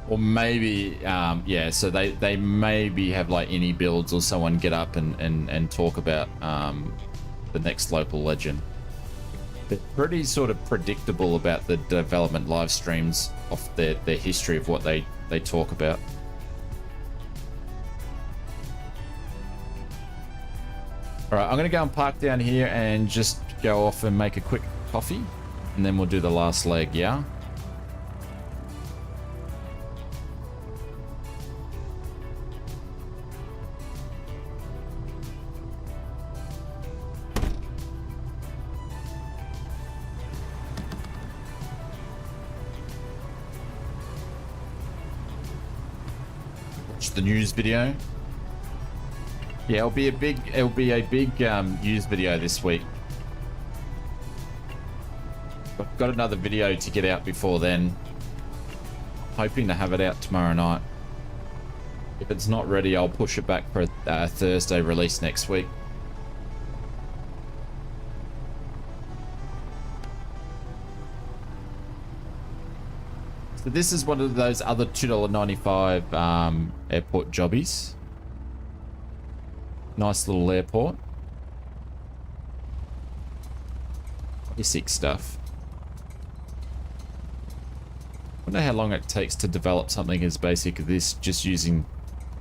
Or maybe, yeah, so they maybe have like any builds or someone get up and talk about the next local legend. They're pretty sort of predictable about the development live streams of their history of what they talk about. All right, I'm going to go and park down here and just go off and make a quick coffee, and then we'll do the last leg, yeah? The news video. Yeah, it'll be a big news video this week. I've got another video to get out before then. Hoping to have it out tomorrow night. If it's not ready, I'll push it back for a Thursday release next week. So this is one of those other $2.95 airport jobbies. Nice little airport. Basic stuff. I wonder how long it takes to develop something as basic as this, just using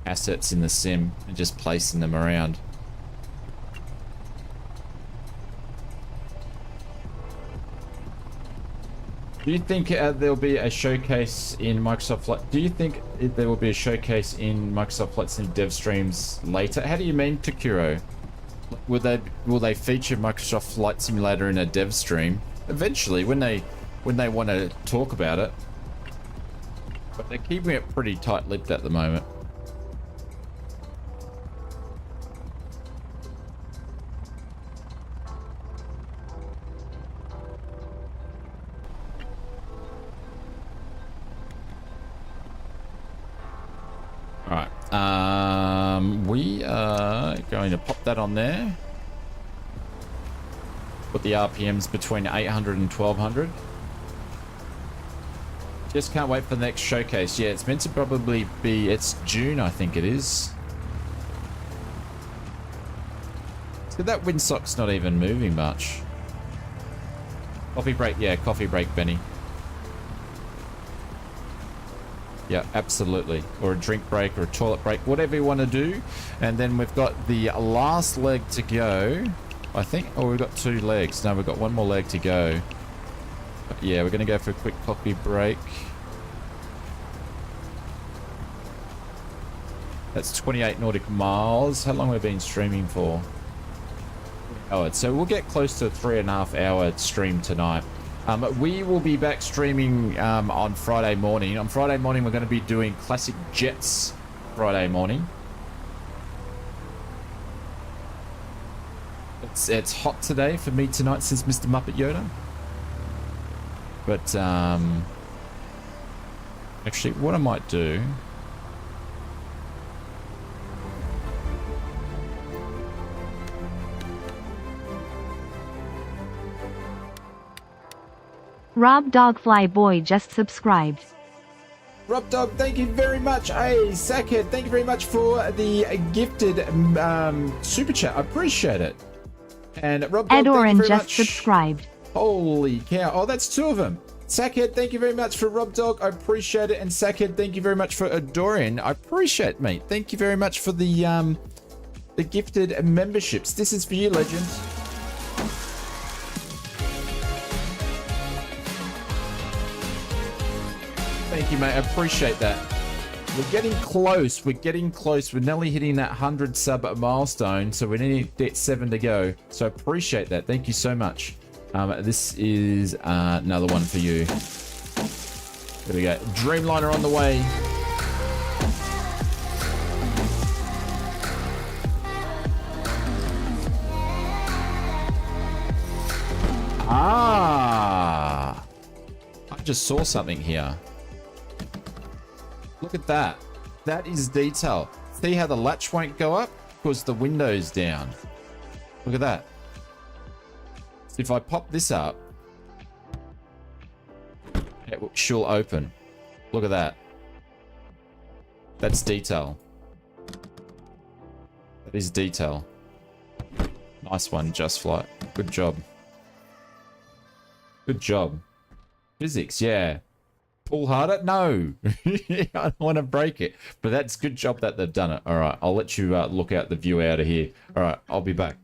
assets in the sim and just placing them around. Do you think there'll be a showcase in Microsoft Flight? Do you think there will be a showcase in Microsoft Flight Sim dev streams later? How do you mean, Takuro? Will they feature Microsoft Flight Simulator in a dev stream eventually when they want to talk about it? But they're keeping it pretty tight-lipped at the moment. We are going to pop that on there. Put the RPMs between 800 and 1200. Just can't wait for the next showcase. Yeah, it's meant to probably be... It's June, I think it is. So that windsock's not even moving much. Coffee break. Yeah, coffee break, Benny. Yeah, absolutely. Or a drink break or a toilet break. Whatever you want to do. And then we've got the last leg to go. I think... Oh, we've got 2 legs. No, we've got 1 more leg to go. But yeah, we're going to go for a quick coffee break. That's 28 nautical miles. How long have we been streaming for? Oh, so we'll get close to a 3.5 hour stream tonight. We will be back streaming on Friday morning. On Friday morning, we're going to be doing Classic Jets Friday morning. It's hot today for me tonight, says Mr. Muppet Yoda. But, actually, what I might do... Rob Dogfly Boy just subscribed. Rob Dog, thank you very much. Hey, Sackhead, thank you very much for the gifted super chat. I appreciate it. And Rob Dog, Ed Oren thank you very just much. subscribed. Holy cow. Oh, that's 2 of them. Sackhead, thank you very much for Rob Dog. I appreciate it. And Sackhead, thank you very much for Dorian. I appreciate it, mate. Thank you very much for the gifted memberships. This is for you, legend. Thank you, mate. I appreciate that. We're getting close. We're getting close. We're nearly hitting that 100 sub milestone, so we need to get 7 to go. So I appreciate that. Thank you so much. This is another one for you. There we go. Dreamliner on the way. Ah! I just saw something here. Look at that. That is detail. See how the latch won't go up? Because the window's down. Look at that. So if I pop this up, she'll open. Look at that. That's detail. That is detail. Nice one, Just Flight. Good job. Good job. Physics, yeah. Pull harder? No. I don't want to break it. But that's good job that they've done it. All right. I'll let you look out the view out of here. All right. I'll be back.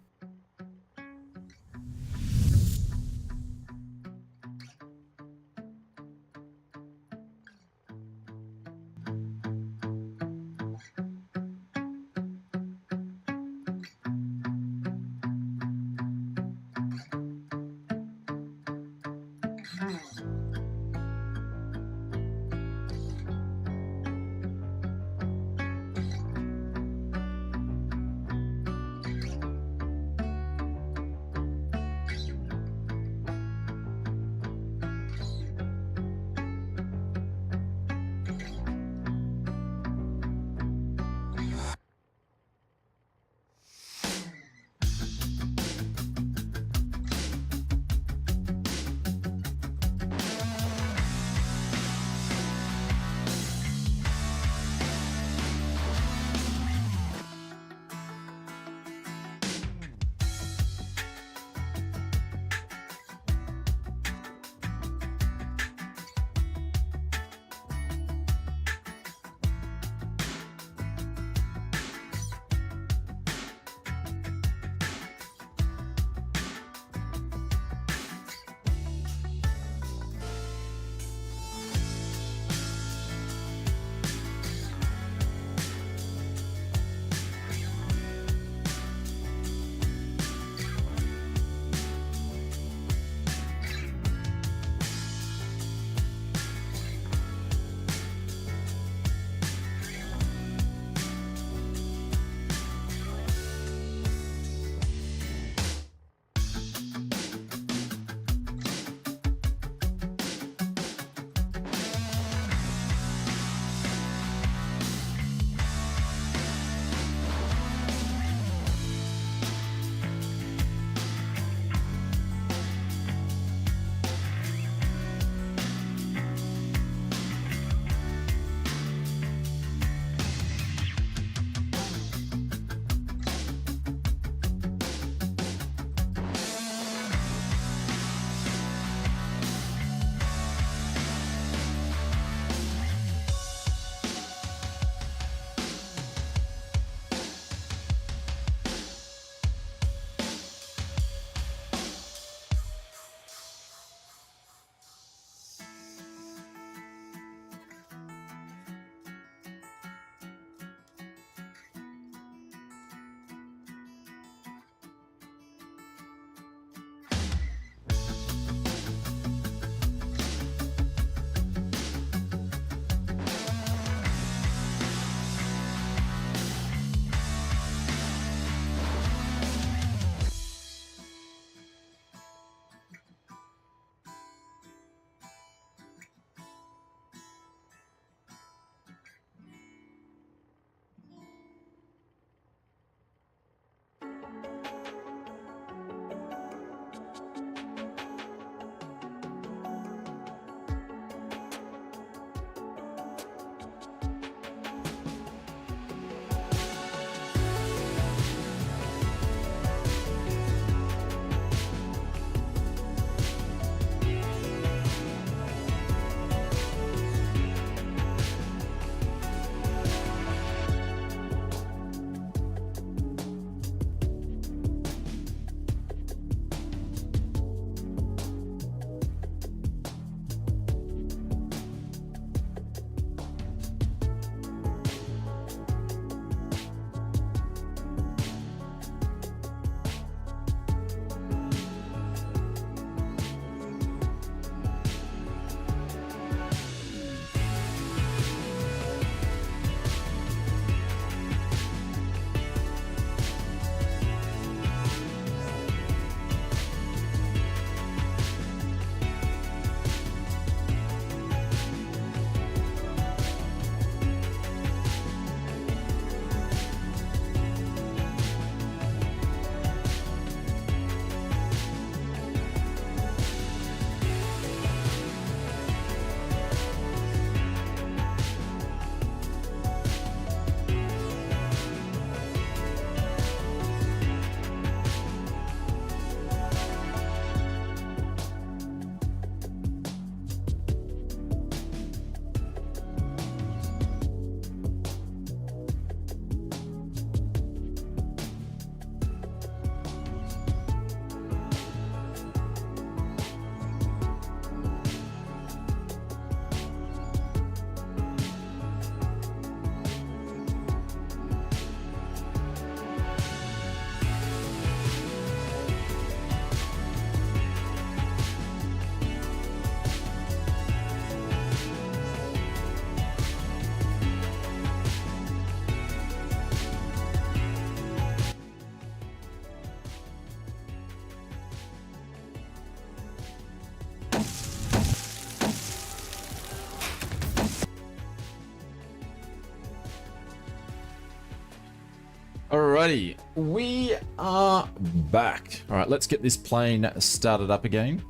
Alrighty, we are back. All right, let's get this plane started up again.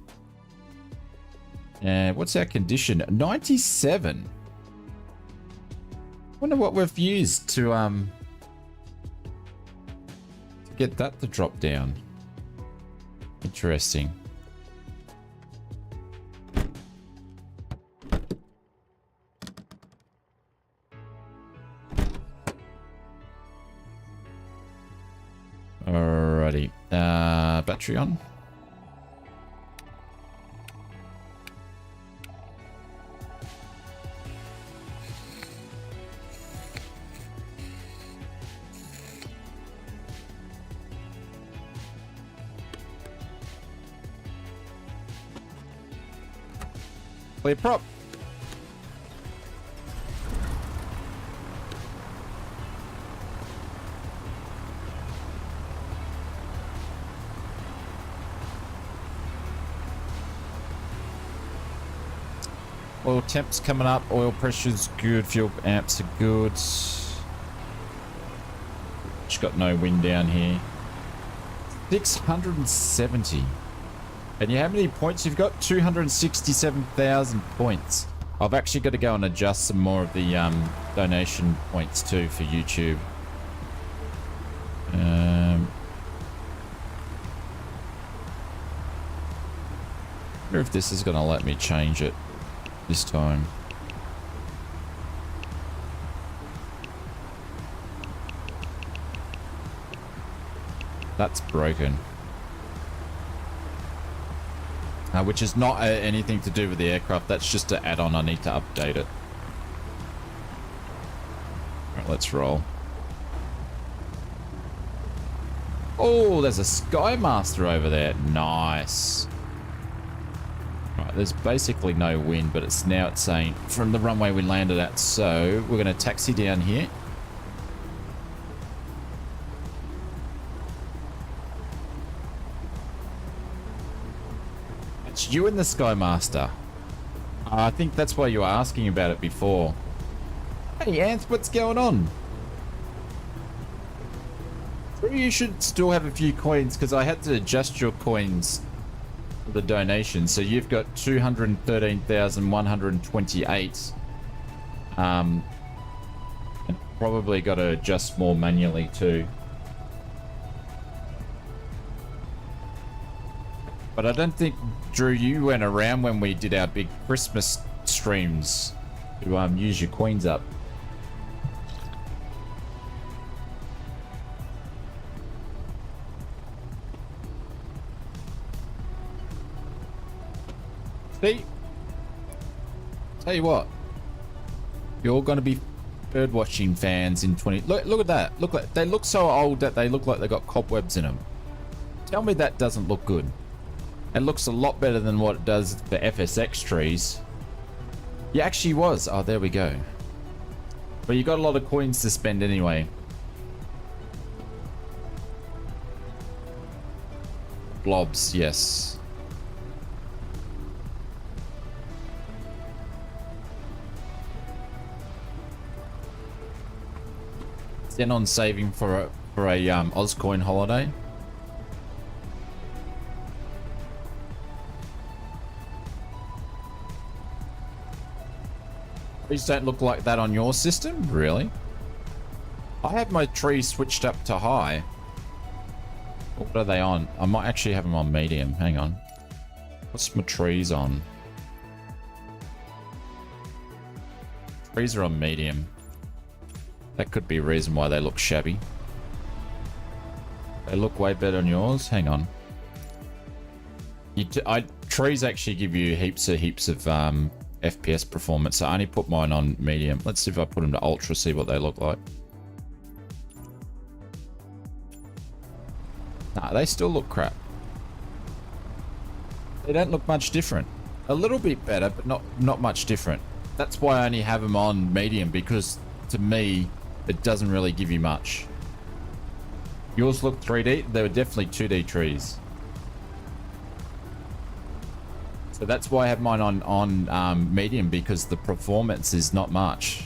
And what's our condition? 97. Wonder what we've used to get that to drop down. Interesting. Alrighty. Battery on. Clear prop. Oil temps coming up, oil pressure's good, fuel amps are good. Just got no wind down here. 670. And you how many points you've got? 267,000 points. I've actually got to go and adjust some more of the donation points too for YouTube. I wonder if this is going to let me change it this time. That's broken. Which is not anything to do with the aircraft. That's just an add-on. I need to update it. Alright, let's roll. Oh, there's a Skymaster over there. Nice. Right, there's basically no wind, but it's saying from the runway we landed at. So we're going to taxi down here. It's you and the Skymaster. I think that's why you were asking about it before. Hey, Ant, what's going on? You should still have a few coins because I had to adjust your coins for the donation. So you've got 213,128. And probably got to adjust more manually too. But I don't think, Drew, you went around when we did our big Christmas streams to use your coins up. See? Tell you what. You're going to be bird watching fans in 20... Look at that. Look like they look so old that they look like they got cobwebs in them. Tell me that doesn't look good. It looks a lot better than what it does for FSX trees. Yeah, actually was. Oh, there we go. But you got a lot of coins to spend anyway. Blobs, yes. Then on saving for a Ozcoin holiday. Trees don't look like that on your system? Really? I have my trees switched up to high. What are they on? I might actually have them on medium. Hang on. What's my trees on? Trees are on medium. That could be a reason why they look shabby. They look way better on yours. Hang on. Trees actually give you heaps of FPS performance, so I only put mine on medium. Let's see if I put them to ultra, see what they look like. Nah, they still look crap. They don't look much different. A little bit better, but not much different. That's why I only have them on medium, because to me, it doesn't really give you much. Yours look 3D. They were definitely 2D trees. So that's why I have mine on medium, because the performance is not much.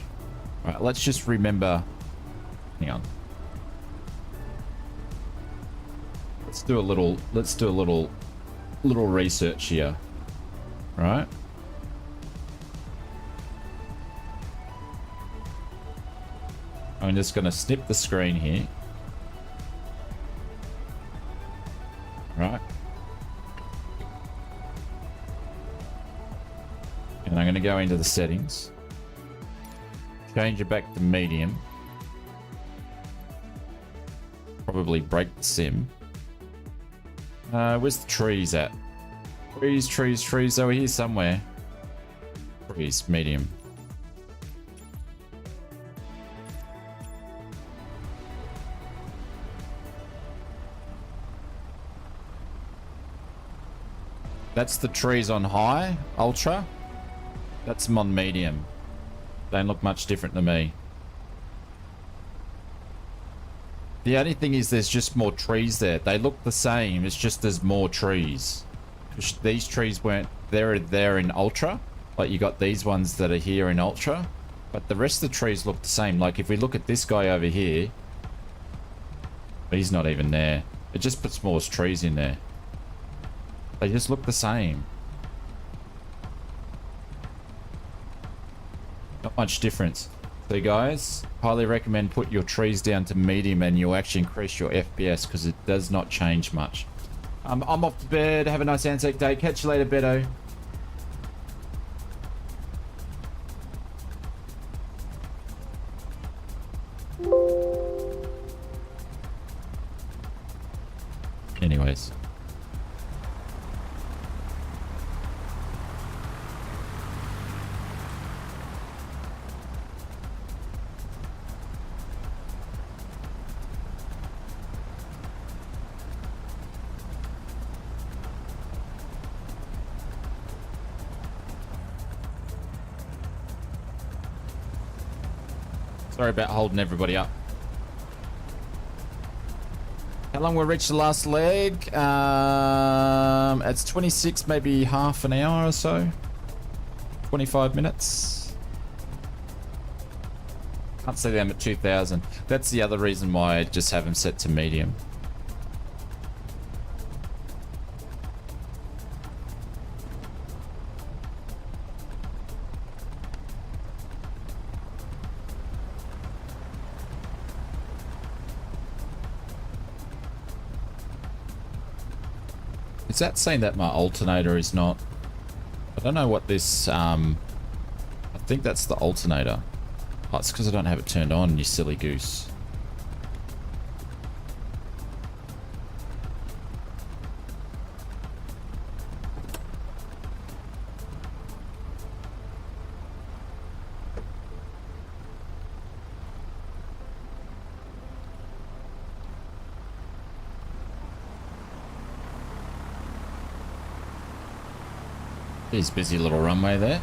All right, let's just remember. Hang on. Let's do a little research here. Right? I'm just going to snip the screen here. Right. And I'm going to go into the settings. Change it back to medium. Probably break the sim. Where's the trees at? Trees. Over here somewhere. Trees, medium. That's the trees on high, ultra. That's them on medium. Don't look much different to me. The only thing is there's just more trees there. They look the same, it's just there's more trees. These trees weren't there in ultra. Like you got these ones that are here in ultra. But the rest of the trees look the same. Like if we look at this guy over here. He's not even there. It just puts more trees in there. They just look the same. Not much difference. So guys, highly recommend put your trees down to medium and you'll actually increase your FPS because it does not change much. I'm off to bed. Have a nice Anzac Day. Catch you later, Beto. Anyways. Sorry about holding everybody up. How long will we reach the last leg? It's 26, maybe half an hour or so. 25 minutes. Can't see them at 2,000. That's the other reason why I just have them set to medium. Is that saying that my alternator is not? I don't know what this, I think that's the alternator. Oh, it's because I don't have it turned on, you silly goose. His busy little runway there.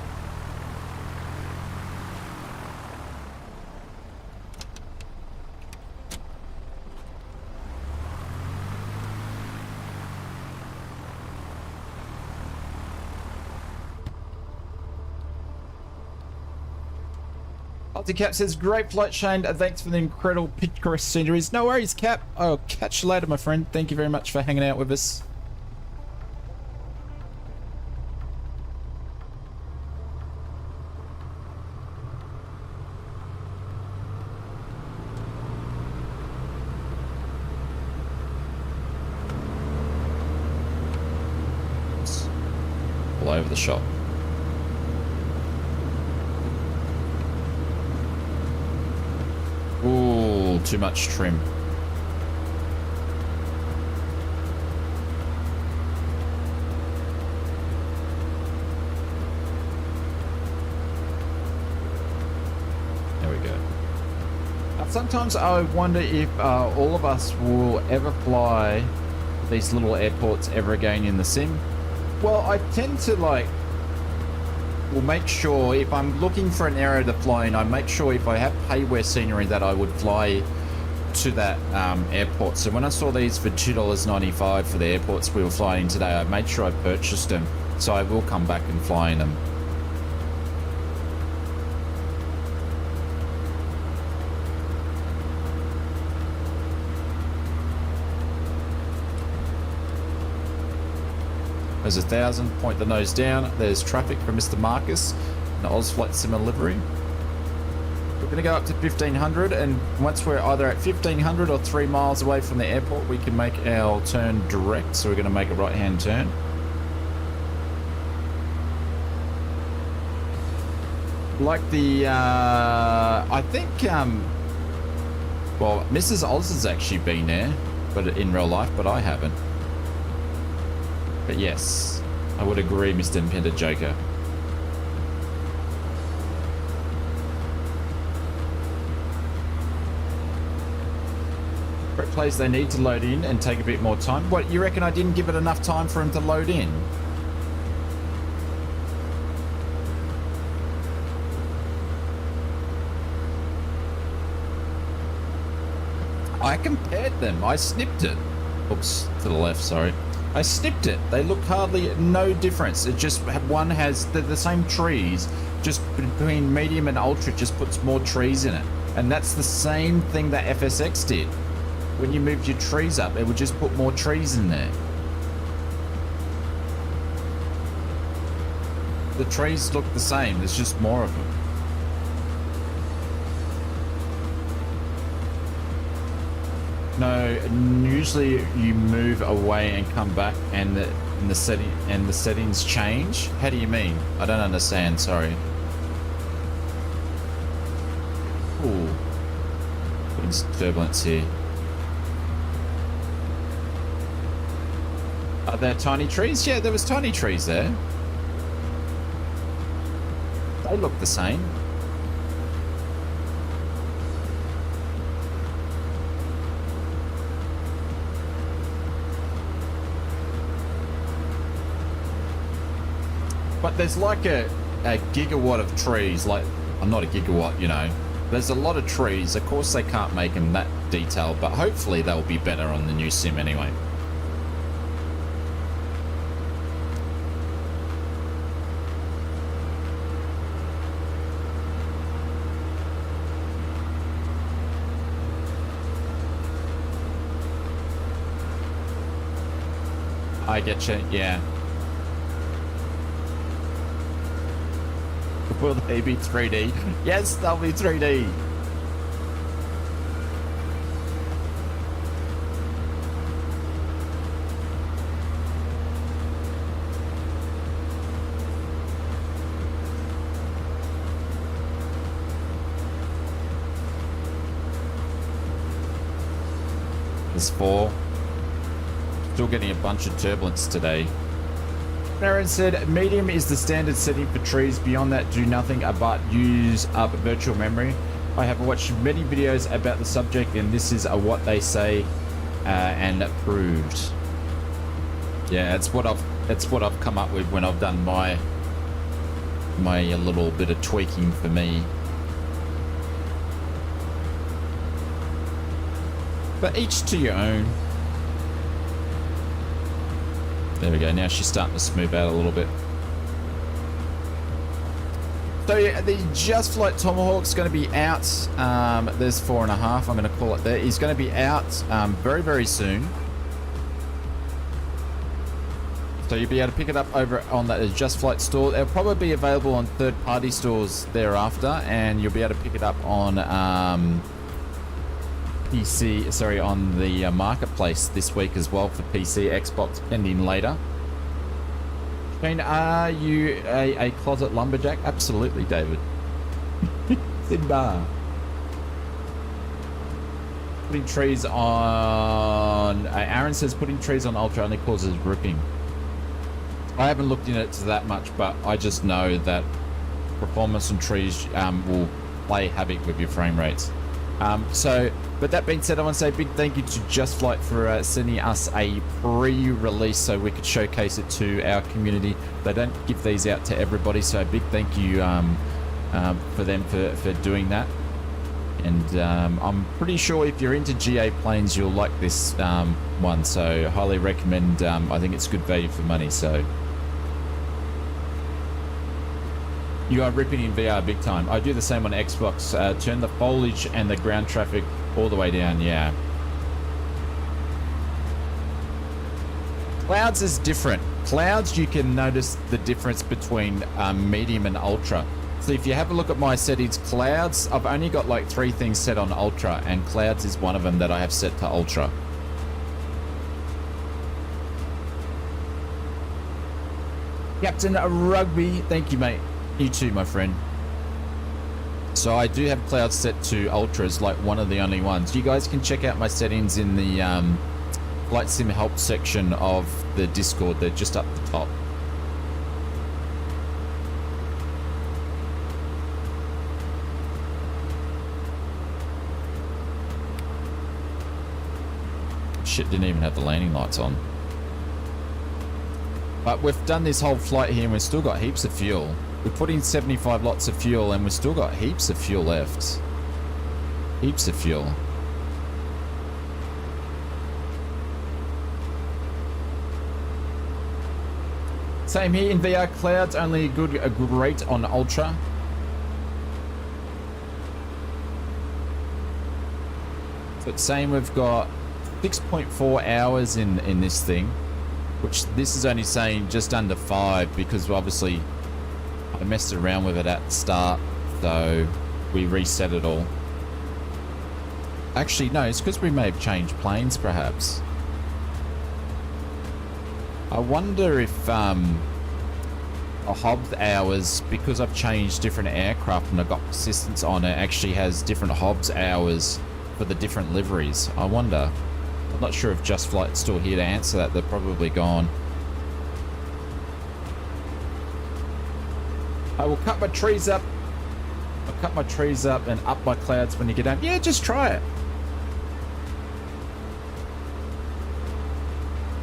Cap says, great flight, Shane. Thanks for the incredible picturesque sceneries. No worries, Cap. I'll catch you later, my friend. Thank you very much for hanging out with us. All over the shop. Ooh, too much trim. There we go. Sometimes I wonder if all of us will ever fly these little airports ever again in the sim. Well, I tend to will make sure if I'm looking for an area to fly in, I make sure if I have payware scenery that I would fly to that airport. So when I saw these for $2.95 for the airports we were flying today, I made sure I purchased them. So I will come back and fly in them. There's 1,000, point the nose down. There's traffic for Mr. Marcus, an ausflightsimmer livery. We're going to go up to 1,500, and once we're either at 1,500 or 3 miles away from the airport, we can make our turn direct. So we're going to make a right-hand turn. Like the, I think, well, Mrs. Oz has actually been there, but in real life, but I haven't. But yes, I would agree, Mr. Independent Joker. Brett plays they need to load in and take a bit more time. What, you reckon I didn't give it enough time for him to load in? I compared them. I snipped it. Oops, to the left, sorry. I snipped it. They look hardly no difference. It just, one has the same trees, just between medium and ultra just puts more trees in it. And that's the same thing that FSX did. When you moved your trees up, it would just put more trees in there. The trees look the same. There's just more of them. No, usually you move away and come back, and the settings change. How do you mean? I don't understand. Sorry. Ooh, putting some turbulence here. Are there tiny trees? Yeah, there was tiny trees there. They look the same. But there's like a gigawatt of trees, like, I'm not a gigawatt, you know. There's a lot of trees. Of course they can't make them that detailed, but hopefully they'll be better on the new sim anyway. I get you, yeah. Will they be 3D? Yes, they'll be 3D. There's 4. Still getting a bunch of turbulence today. Aaron said, medium is the standard setting for trees. Beyond that, do nothing but use up virtual memory. I have watched many videos about the subject, and this is what they say and proved. Yeah, it's what I've come up with when I've done my little bit of tweaking for me. But each to your own. There we go. Now she's starting to smooth out a little bit. So yeah, the Just Flight Tomahawk's going to be out. There's 4.5. I'm going to call it there. He's going to be out very, very soon. So you'll be able to pick it up over on the Just Flight store. It'll probably be available on third-party stores thereafter, and you'll be able to pick it up on PC, sorry, on the marketplace this week as well for PC, Xbox, pending later. Shane, are you a closet lumberjack? Absolutely, David. Simba. Putting trees on... Aaron says putting trees on Ultra only causes ripping. I haven't looked into it that much, but I just know that performance on trees will play havoc with your frame rates. But that being said, I want to say a big thank you to Just Flight for sending us a pre-release so we could showcase it to our community. They don't give these out to everybody, so a big thank you for them for doing that. And I'm pretty sure if you're into GA planes, you'll like this one, so highly recommend. I think it's good value for money. So you are ripping in VR big time. I do the same on Xbox. Turn the foliage and the ground traffic all the way down. Yeah. Clouds is different. Clouds, you can notice the difference between medium and ultra. So if you have a look at my settings, clouds, I've only got like 3 things set on ultra, and clouds is one of them that I have set to ultra. Captain Rugby, thank you, mate. You too, my friend. So I do have clouds set to ultras, like one of the only ones. You guys can check out my settings in the Flight Sim help section of the Discord. They're just up the top. Shit, didn't even have the landing lights on. But we've done this whole flight here and we've still got heaps of fuel. We put in 75 lots of fuel and we've still got heaps of fuel left. Heaps of fuel. Same here in VR. Clouds only a great on ultra. But same, we've got 6.4 hours in this thing, which this is only saying just under 5 because obviously I messed around with it at the start, so we reset it all. Actually, no, it's because we may have changed planes, perhaps. I wonder if a Hobbs hours, because I've changed different aircraft and I've got persistence on it, actually has different Hobbs hours for the different liveries. I wonder. I'm not sure if Just Flight's still here to answer that. They're probably gone. I will cut my trees up. I'll cut my trees up and up my clouds when you get down. Yeah, just try it.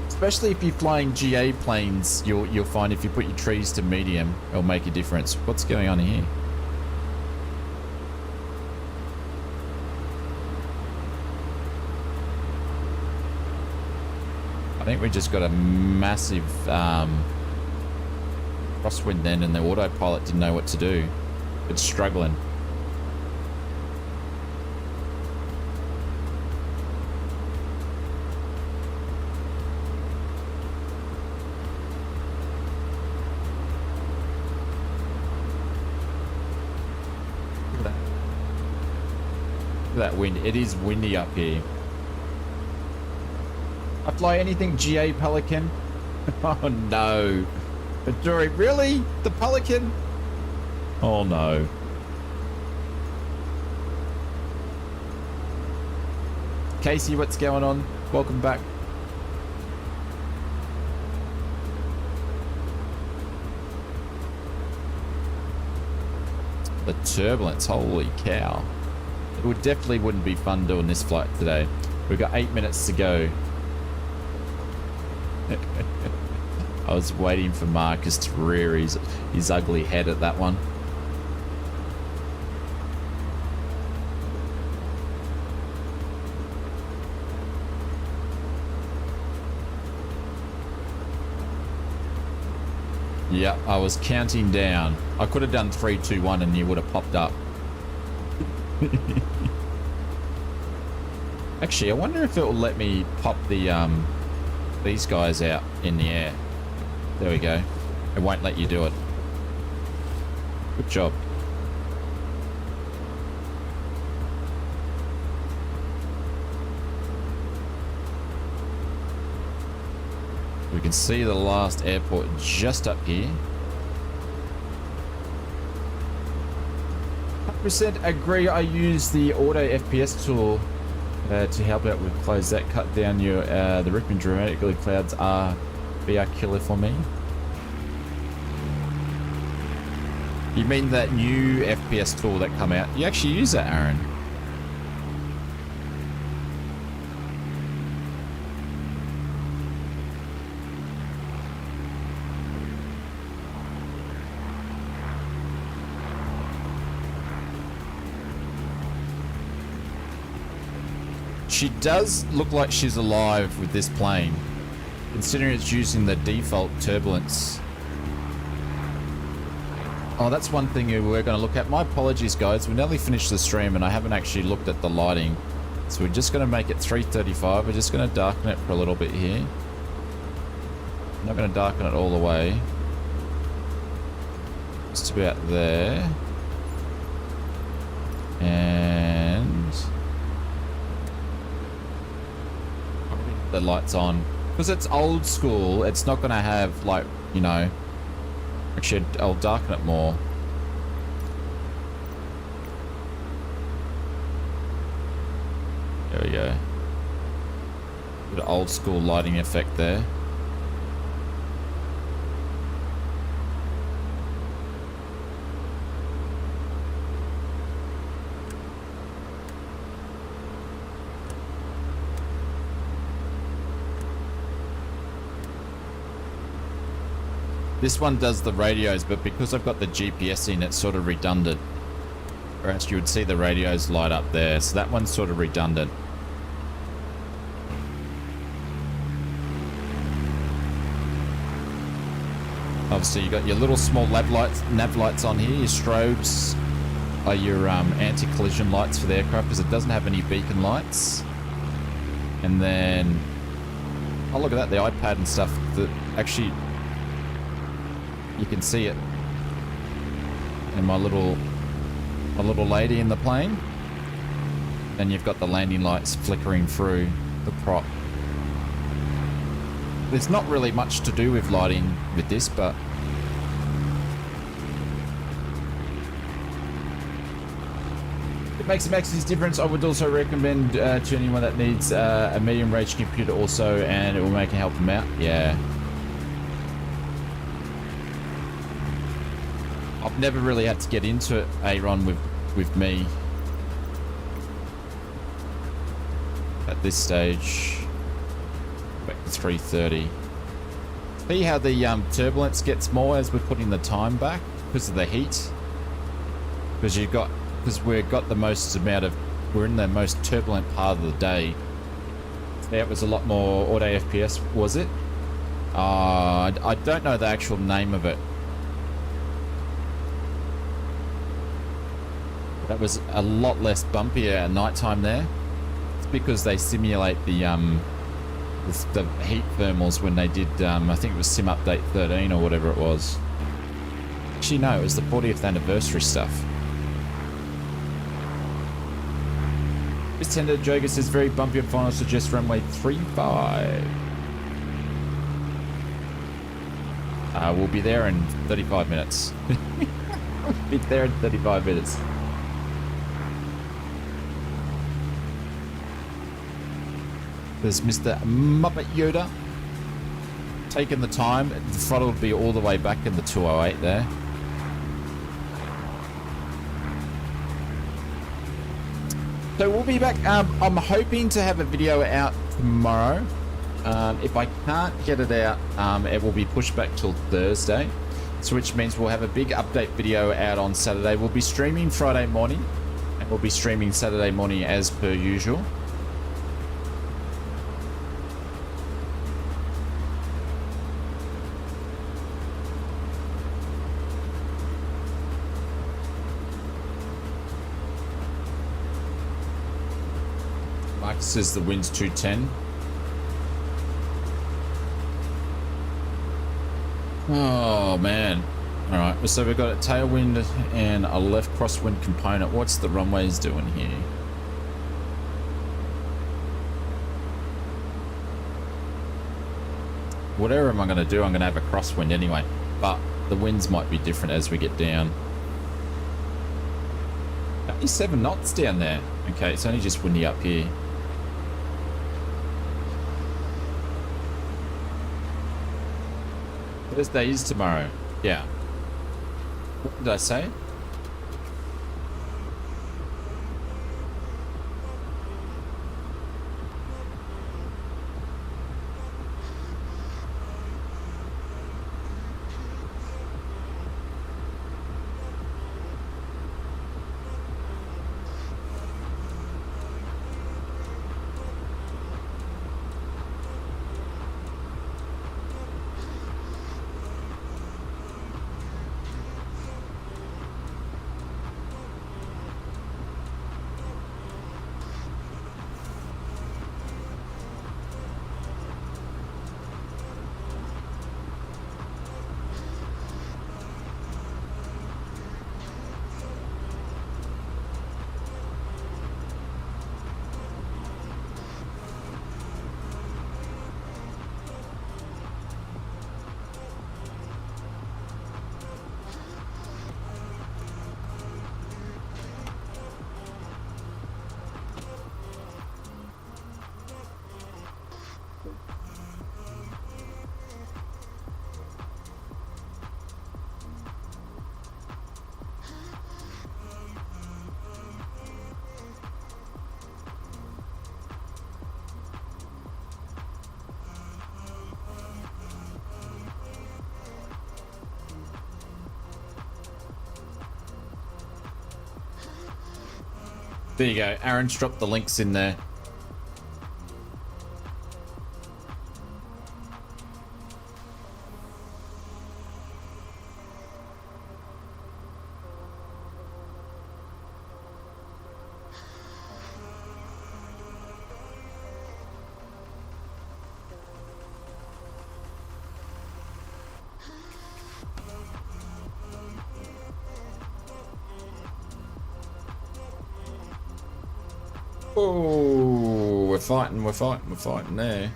Especially if you're flying GA planes, you'll find if you put your trees to medium, it'll make a difference. What's going on here? I think we just got a massive crosswind then, and the autopilot didn't know what to do. It's struggling. Look at that wind. It is windy up here. I fly anything GA Pelican. Oh no. Dory, really? The Pelican? Oh no. Casey, what's going on? Welcome back. The turbulence, holy cow. It definitely wouldn't be fun doing this flight today. We've got 8 minutes to go. I was waiting for Marcus to rear his ugly head at that one. Yeah, I was counting down. I could have done 3, 2, 1 and you would have popped up. Actually, I wonder if it will let me pop the these guys out in the air. There we go. It won't let you do it. Good job. We can see the last airport just up here. 100% agree. I use the auto FPS tool to help out with clouds. That cut down your the ripping dramatically. Clouds are VR killer for me. You mean that new FPS tool that come out? You actually use that, Aaron? She does look like she's alive with this plane, considering it's using the default turbulence. Oh, that's one thing we're going to look at. My apologies, guys. We nearly finished the stream and I haven't actually looked at the lighting. So we're just going to make it 3:35. We're just going to darken it for a little bit here. I'm not going to darken it all the way. Just about there. And the lights on. Because it's old school, it's not going to have, like, you know... Actually, I'll darken it more. There we go. Bit of old school lighting effect there. This one does the radios, but because I've got the GPS in, it's sort of redundant. Or else you would see the radios light up there, so that one's sort of redundant. Obviously, you got your little small nav lights on here. Your strobes are your anti-collision lights for the aircraft, because it doesn't have any beacon lights. And then, oh look at that, the iPad and stuff that actually. You can see it in my little lady in the plane. Then you've got the landing lights flickering through the prop. There's not really much to do with lighting with this, but it makes a massive difference. I would also recommend to anyone that needs a medium range computer also, and it will make it help them out. Yeah. I've never really had to get into it, Aaron, with me at this stage. Back to 3:30. See how the turbulence gets more as we're putting the time back because of the heat. Because we've got the most amount of, we're in the most turbulent part of the day. Yeah, it was a lot more auto FPS, was it? I don't know the actual name of it. That was a lot less bumpier at nighttime there. It's because they simulate the heat thermals when they did, I think it was Sim Update 13 or whatever it was. Actually, no, it was the 40th anniversary stuff. This Tender Joker says very bumpy and final, suggest runway 35. We'll be there in 35 minutes. We'll be there in 35 minutes. There's Mr. Muppet Yoda taking the time. The throttle will be all the way back in the 208 there. So we'll be back. I'm hoping to have a video out tomorrow. If I can't get it out, it will be pushed back till Thursday. So which means we'll have a big update video out on Saturday. We'll be streaming Friday morning, and we'll be streaming Saturday morning as per usual. Says the wind's 210. Oh man. Alright, so we've got a tailwind and a left crosswind component. What's the runways doing here? Whatever am I going to do, I'm going to have a crosswind anyway. But the winds might be different as we get down. Only 7 knots down there. Okay, it's only just windy up here. Thursday is tomorrow. Yeah. What did I say? There you go. Aaron's dropped the links in there. Oh, we're fighting there.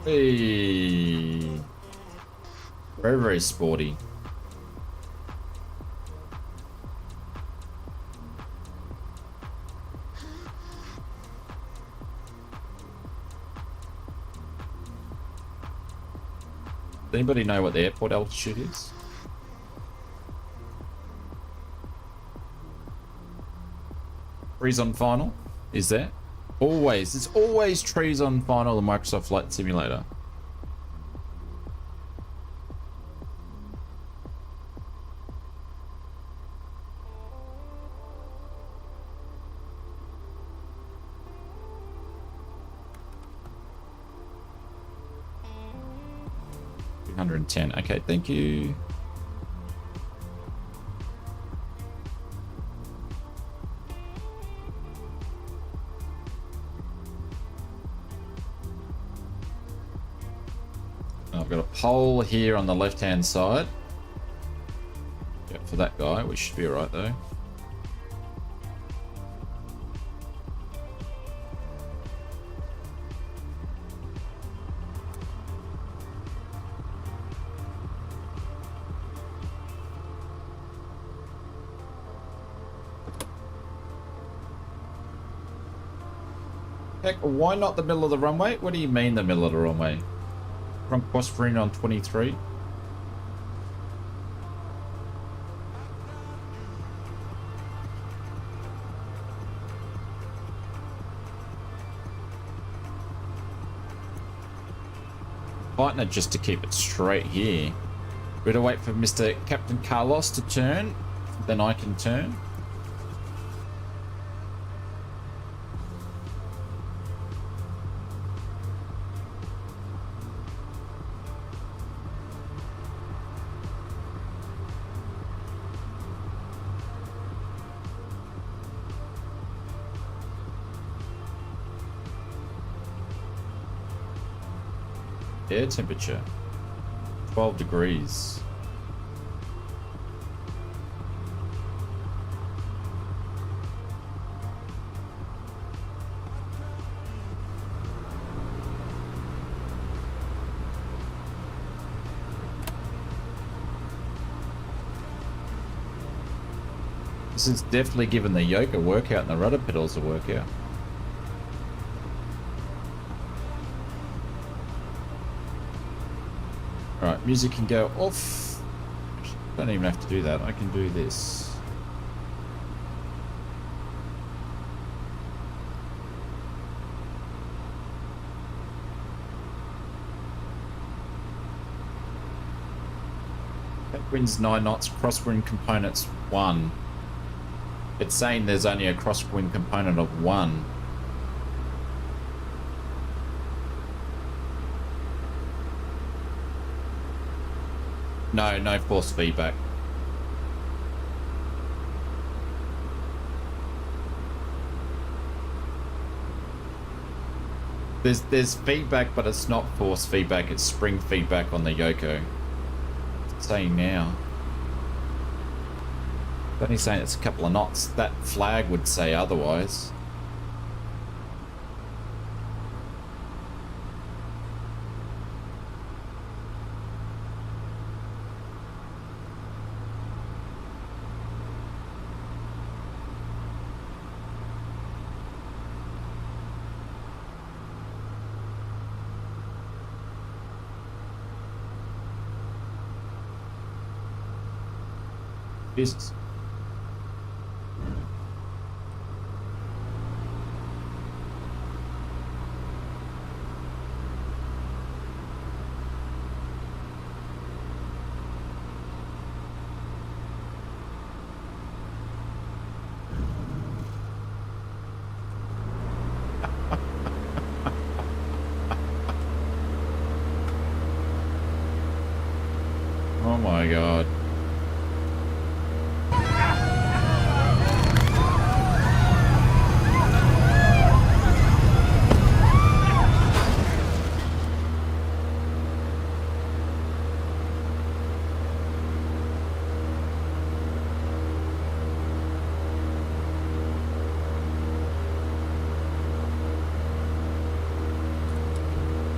Hey. Very, very sporty. Does anybody know what the airport altitude is? Trees on final? Is there? Always. There's always trees on final in Microsoft Flight Simulator. $110. Okay, thank you. I've got a pole here on the left-hand side. Yep, for that guy, we should be alright though. Heck, why not the middle of the runway? What do you mean the middle of the runway? From crosswind on 23. Fighting it just to keep it straight here. We're gonna wait for Mr. Captain Carlos to turn, then I can turn. Air temperature 12 degrees. This is definitely giving the yoke a workout and the rudder pedals a workout. Alright, music can go off. Don't even have to do that, I can do this. Wind's 9 knots, crosswind components 1. It's saying there's only a crosswind component of 1. No, no force feedback. There's feedback, but it's not force feedback, it's spring feedback on the Yoko. It's saying now. It's only saying it's a couple of knots. That flag would say otherwise. business. Oh my god.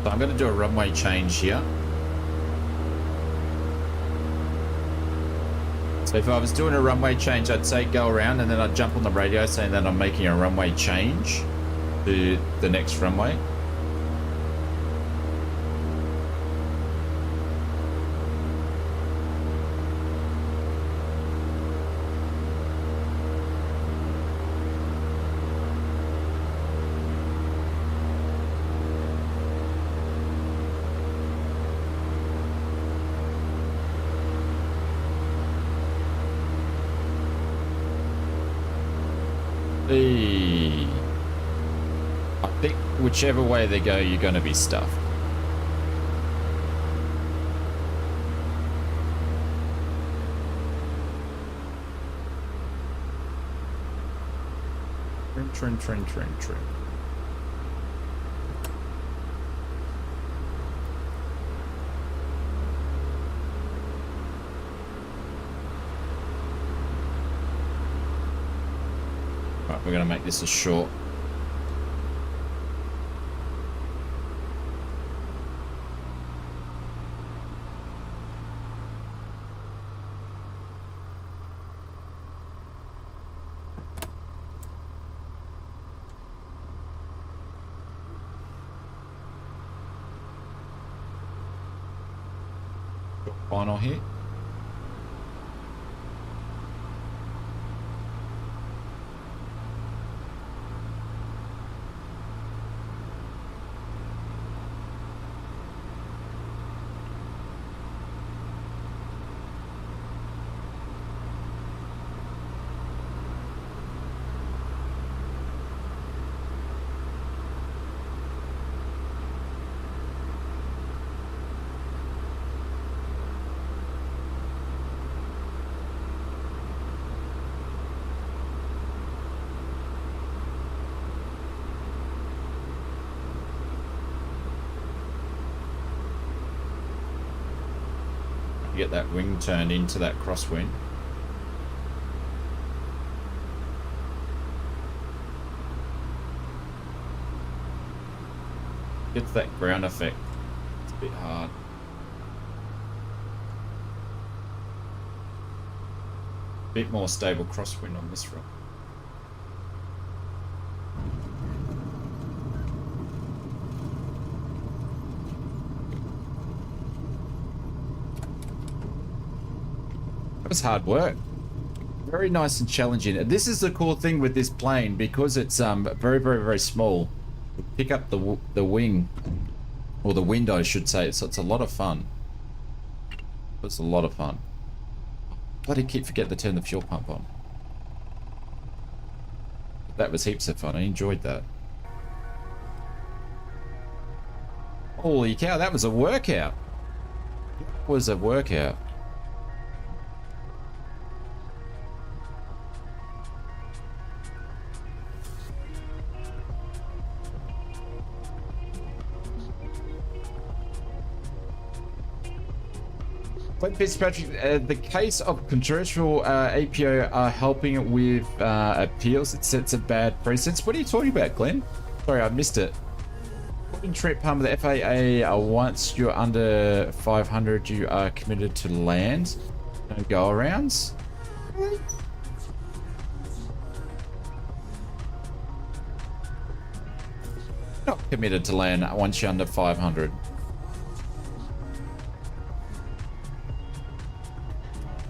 So I'm going to do a runway change here. So if I was doing a runway change, I'd say go around and then I'd jump on the radio saying that I'm making a runway change to the next runway. I think whichever way they go, you're going to be stuffed. Trim. Right, we're going to make this a short. Final here. Get that wing turned into that crosswind. Gets that ground effect. It's a bit hard. Bit more stable crosswind on this run. That was hard work. Very nice and challenging. This is the cool thing with this plane, because it's very small. Pick up the wing, or the window I should say, so it's a lot of fun. It's a lot of fun. Bloody keep forgetting to turn the fuel pump on. That was heaps of fun. I enjoyed that. Holy cow, that was a workout. That was a workout. Fitzpatrick, the case of controversial APO are helping with appeals. It sets a bad precedence. What are you talking about, Glenn? Sorry, I missed it. According to Trent Palmer, the FAA, once you're under 500, you are committed to land. No go-arounds. Really? Not committed to land once you're under 500.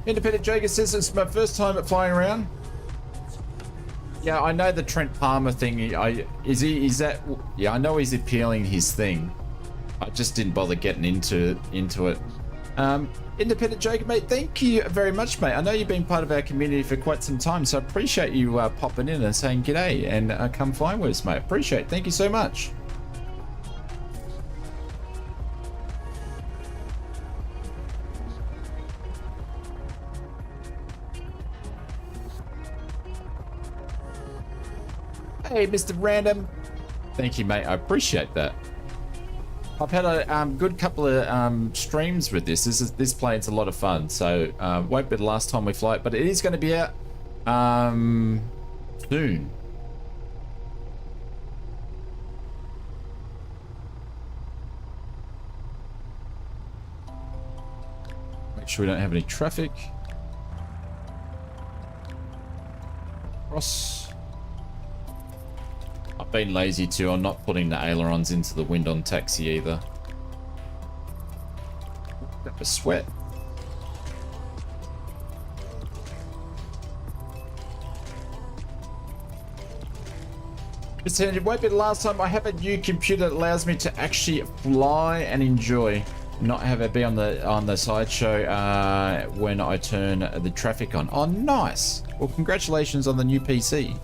Independent Jager says it's my first time at flying around. Yeah, I know the Trent Palmer thing. Is that? Yeah, I know he's appealing his thing. I just didn't bother getting into it. Independent Jager, mate, thank you very much, mate. I know you've been part of our community for quite some time, so I appreciate you popping in and saying g'day and come flying with us, mate. Appreciate it. Thank you so much. Hey, Mr. Random. Thank you, mate. I appreciate that. I've had a good couple of streams with this. This plane's a lot of fun, so won't be the last time we fly it, but it is going to be out soon. Make sure we don't have any traffic. Cross. I've been lazy too. I'm not putting the ailerons into the wind on taxi either. Got a sweat. It won't be the last time. I have a new computer that allows me to actually fly and enjoy, not have it be on the sideshow when I turn the traffic on. Oh, nice. Well, congratulations on the new PC.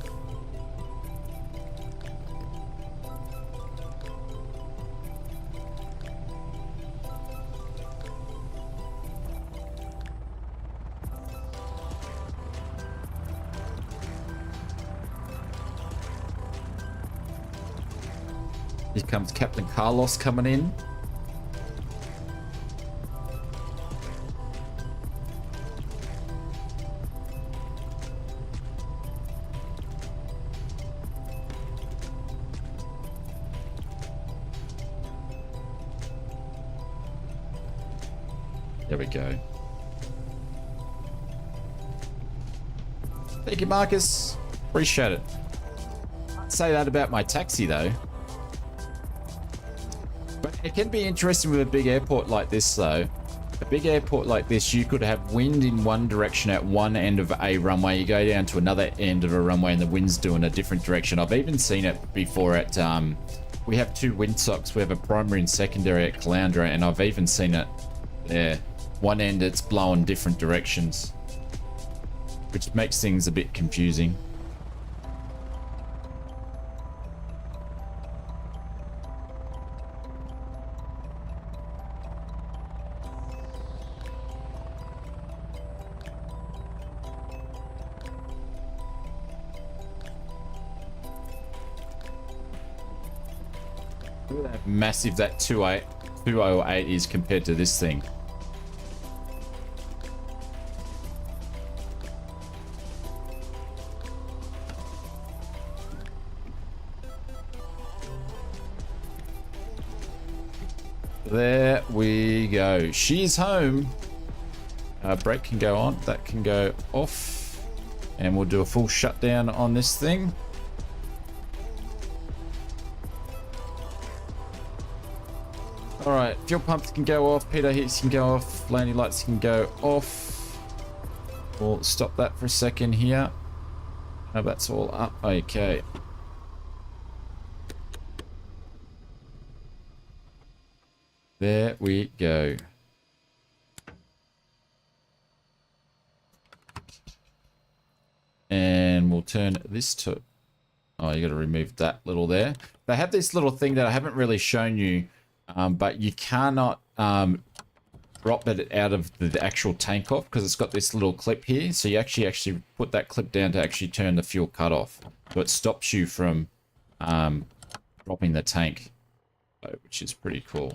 Here comes Captain Carlos coming in. There we go. Thank you, Marcus. Appreciate it. I'd say that about my taxi, though. But it can be interesting with a big airport like this, though. A big airport like this, you could have wind in one direction at one end of a runway. You go down to another end of a runway and the wind's doing a different direction. I've even seen it before at... we have two windsocks. We have a primary and secondary at Caloundra, and I've even seen it there. One end, it's blowing different directions, which makes things a bit confusing. Look at how massive that 208 is compared to this thing. There we go. She's home. Brake can go on. That can go off. And we'll do a full shutdown on this thing. Alright, fuel pumps can go off. Pitot heats can go off. Landing lights can go off. We'll stop that for a second here. Oh, that's all up. Okay. There we go. And we'll turn this to... Oh, you got to remove that little there. They have this little thing that I haven't really shown you, but you cannot drop it out of the actual tank off because it's got this little clip here. So you actually put that clip down to actually turn the fuel cut off. So it stops you from dropping the tank, which is pretty cool.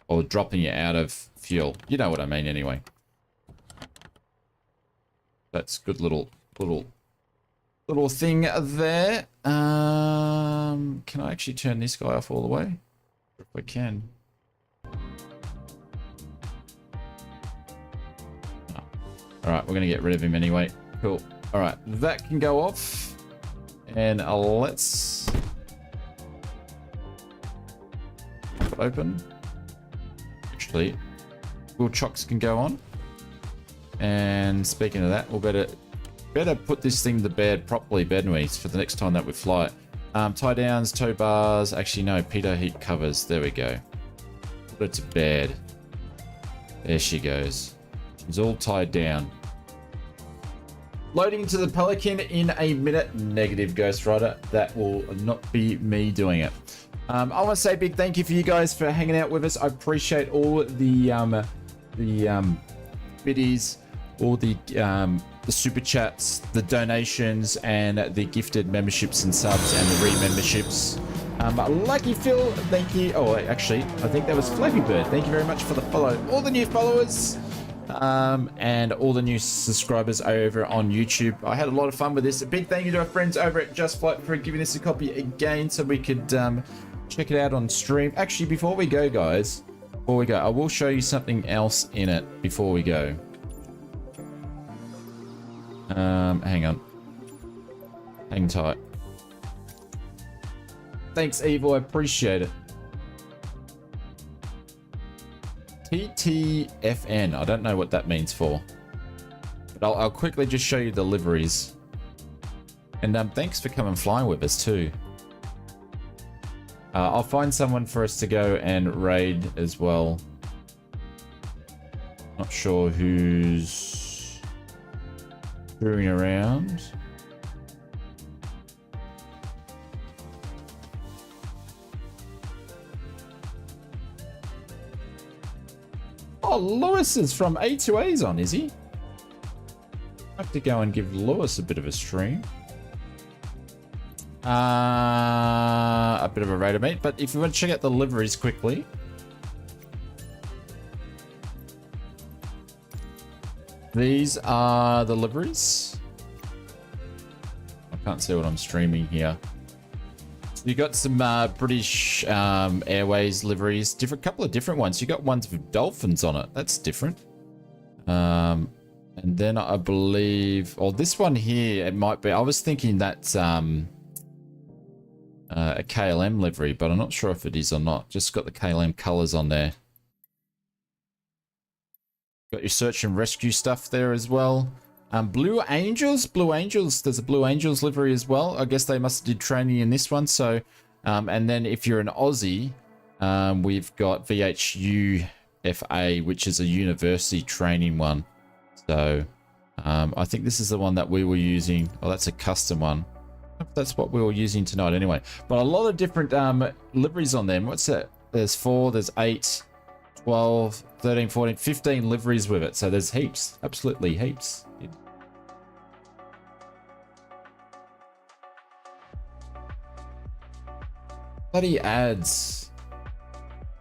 Or dropping it out of fuel. You know what I mean anyway. That's good little thing there. Can I actually turn this guy off all the way? If we can. Oh. Alright, we're going to get rid of him anyway. Cool. Alright, that can go off. And let's... open. Actually, wheel chocks can go on. And speaking of that, we'll better put this thing to bed properly, bedways, for the next time that we fly it. Tie downs, tow bars. Actually, no, pitot heat covers. There we go. Put it to bed. There she goes. She's all tied down. Loading to the Pelican in a minute. Negative, Ghost Rider. That will not be me doing it. I want to say a big thank you for you guys for hanging out with us. I appreciate all the biddies, all the super chats, the donations, and the gifted memberships and subs, and the re-memberships. Lucky Phil, thank you. Oh, actually, I think that was Flappy Bird. Thank you very much for the follow. All the new followers, and all the new subscribers over on YouTube. I had a lot of fun with this. A big thank you to our friends over at Just Flight for giving us a copy again so we could check it out on stream. Actually, before we go, guys, I will show you something else in it before we go. Hang on. Hang tight. Thanks, Evil. I appreciate it. TTFN. I don't know what that means for. But I'll quickly just show you the liveries. And thanks for coming flying with us too. I'll find someone for us to go and raid as well. Not sure who's screwing around. Oh, Lewis is from A2A's on, is he? I have to go and give Lewis a bit of a stream. A bit of a raider, mate. But if you want to check out the liveries quickly. These are the liveries. I can't see what I'm streaming here. You got some British Airways liveries, couple of different ones. You got ones with dolphins on it. That's different. And then I believe, this one here, it might be. I was thinking that's a KLM livery, but I'm not sure if it is or not. Just got the KLM colors on there. Got your search and rescue stuff there as well. Blue Angels. There's a Blue Angels livery as well. I guess they must have did training in this one. So, and then if you're an Aussie, we've got VHUFA, which is a university training one. So, I think this is the one that we were using. Oh, that's a custom one. That's what we were using tonight anyway. But a lot of different liveries on them. What's that? There's 4, there's 8, 12, 13, 14, 15 liveries with it. So there's heaps. Absolutely heaps. Bloody ads.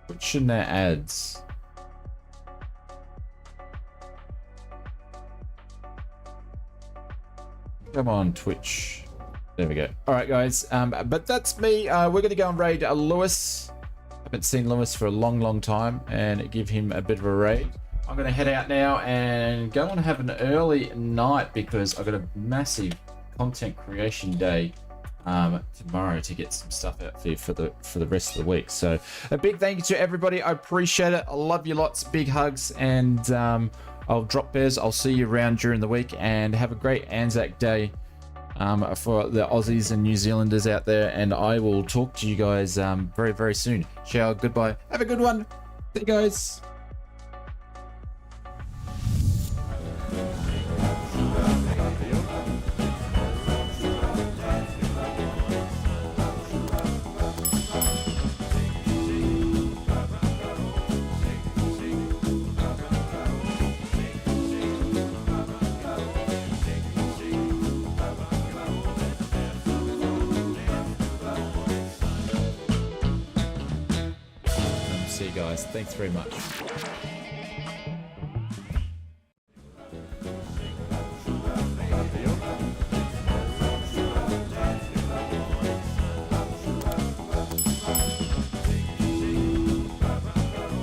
What shouldn't their ads? Come on, Twitch. There we go. All right, guys. But that's me. We're going to go and raid Lewis. Haven't seen Lewis for a long time, and give him a bit of a raid. I'm going to head out now and go and have an early night because I've got a massive content creation day tomorrow to get some stuff out for you for the rest of the week. So a big thank you to everybody. I appreciate it. I love you lots. Big hugs, and I'll drop bears. I'll see you around during the week, and have a great Anzac Day for the Aussies and New Zealanders out there, and I will talk to you guys very soon. Ciao, goodbye, have a good one. See you guys. See you guys. Thanks very much.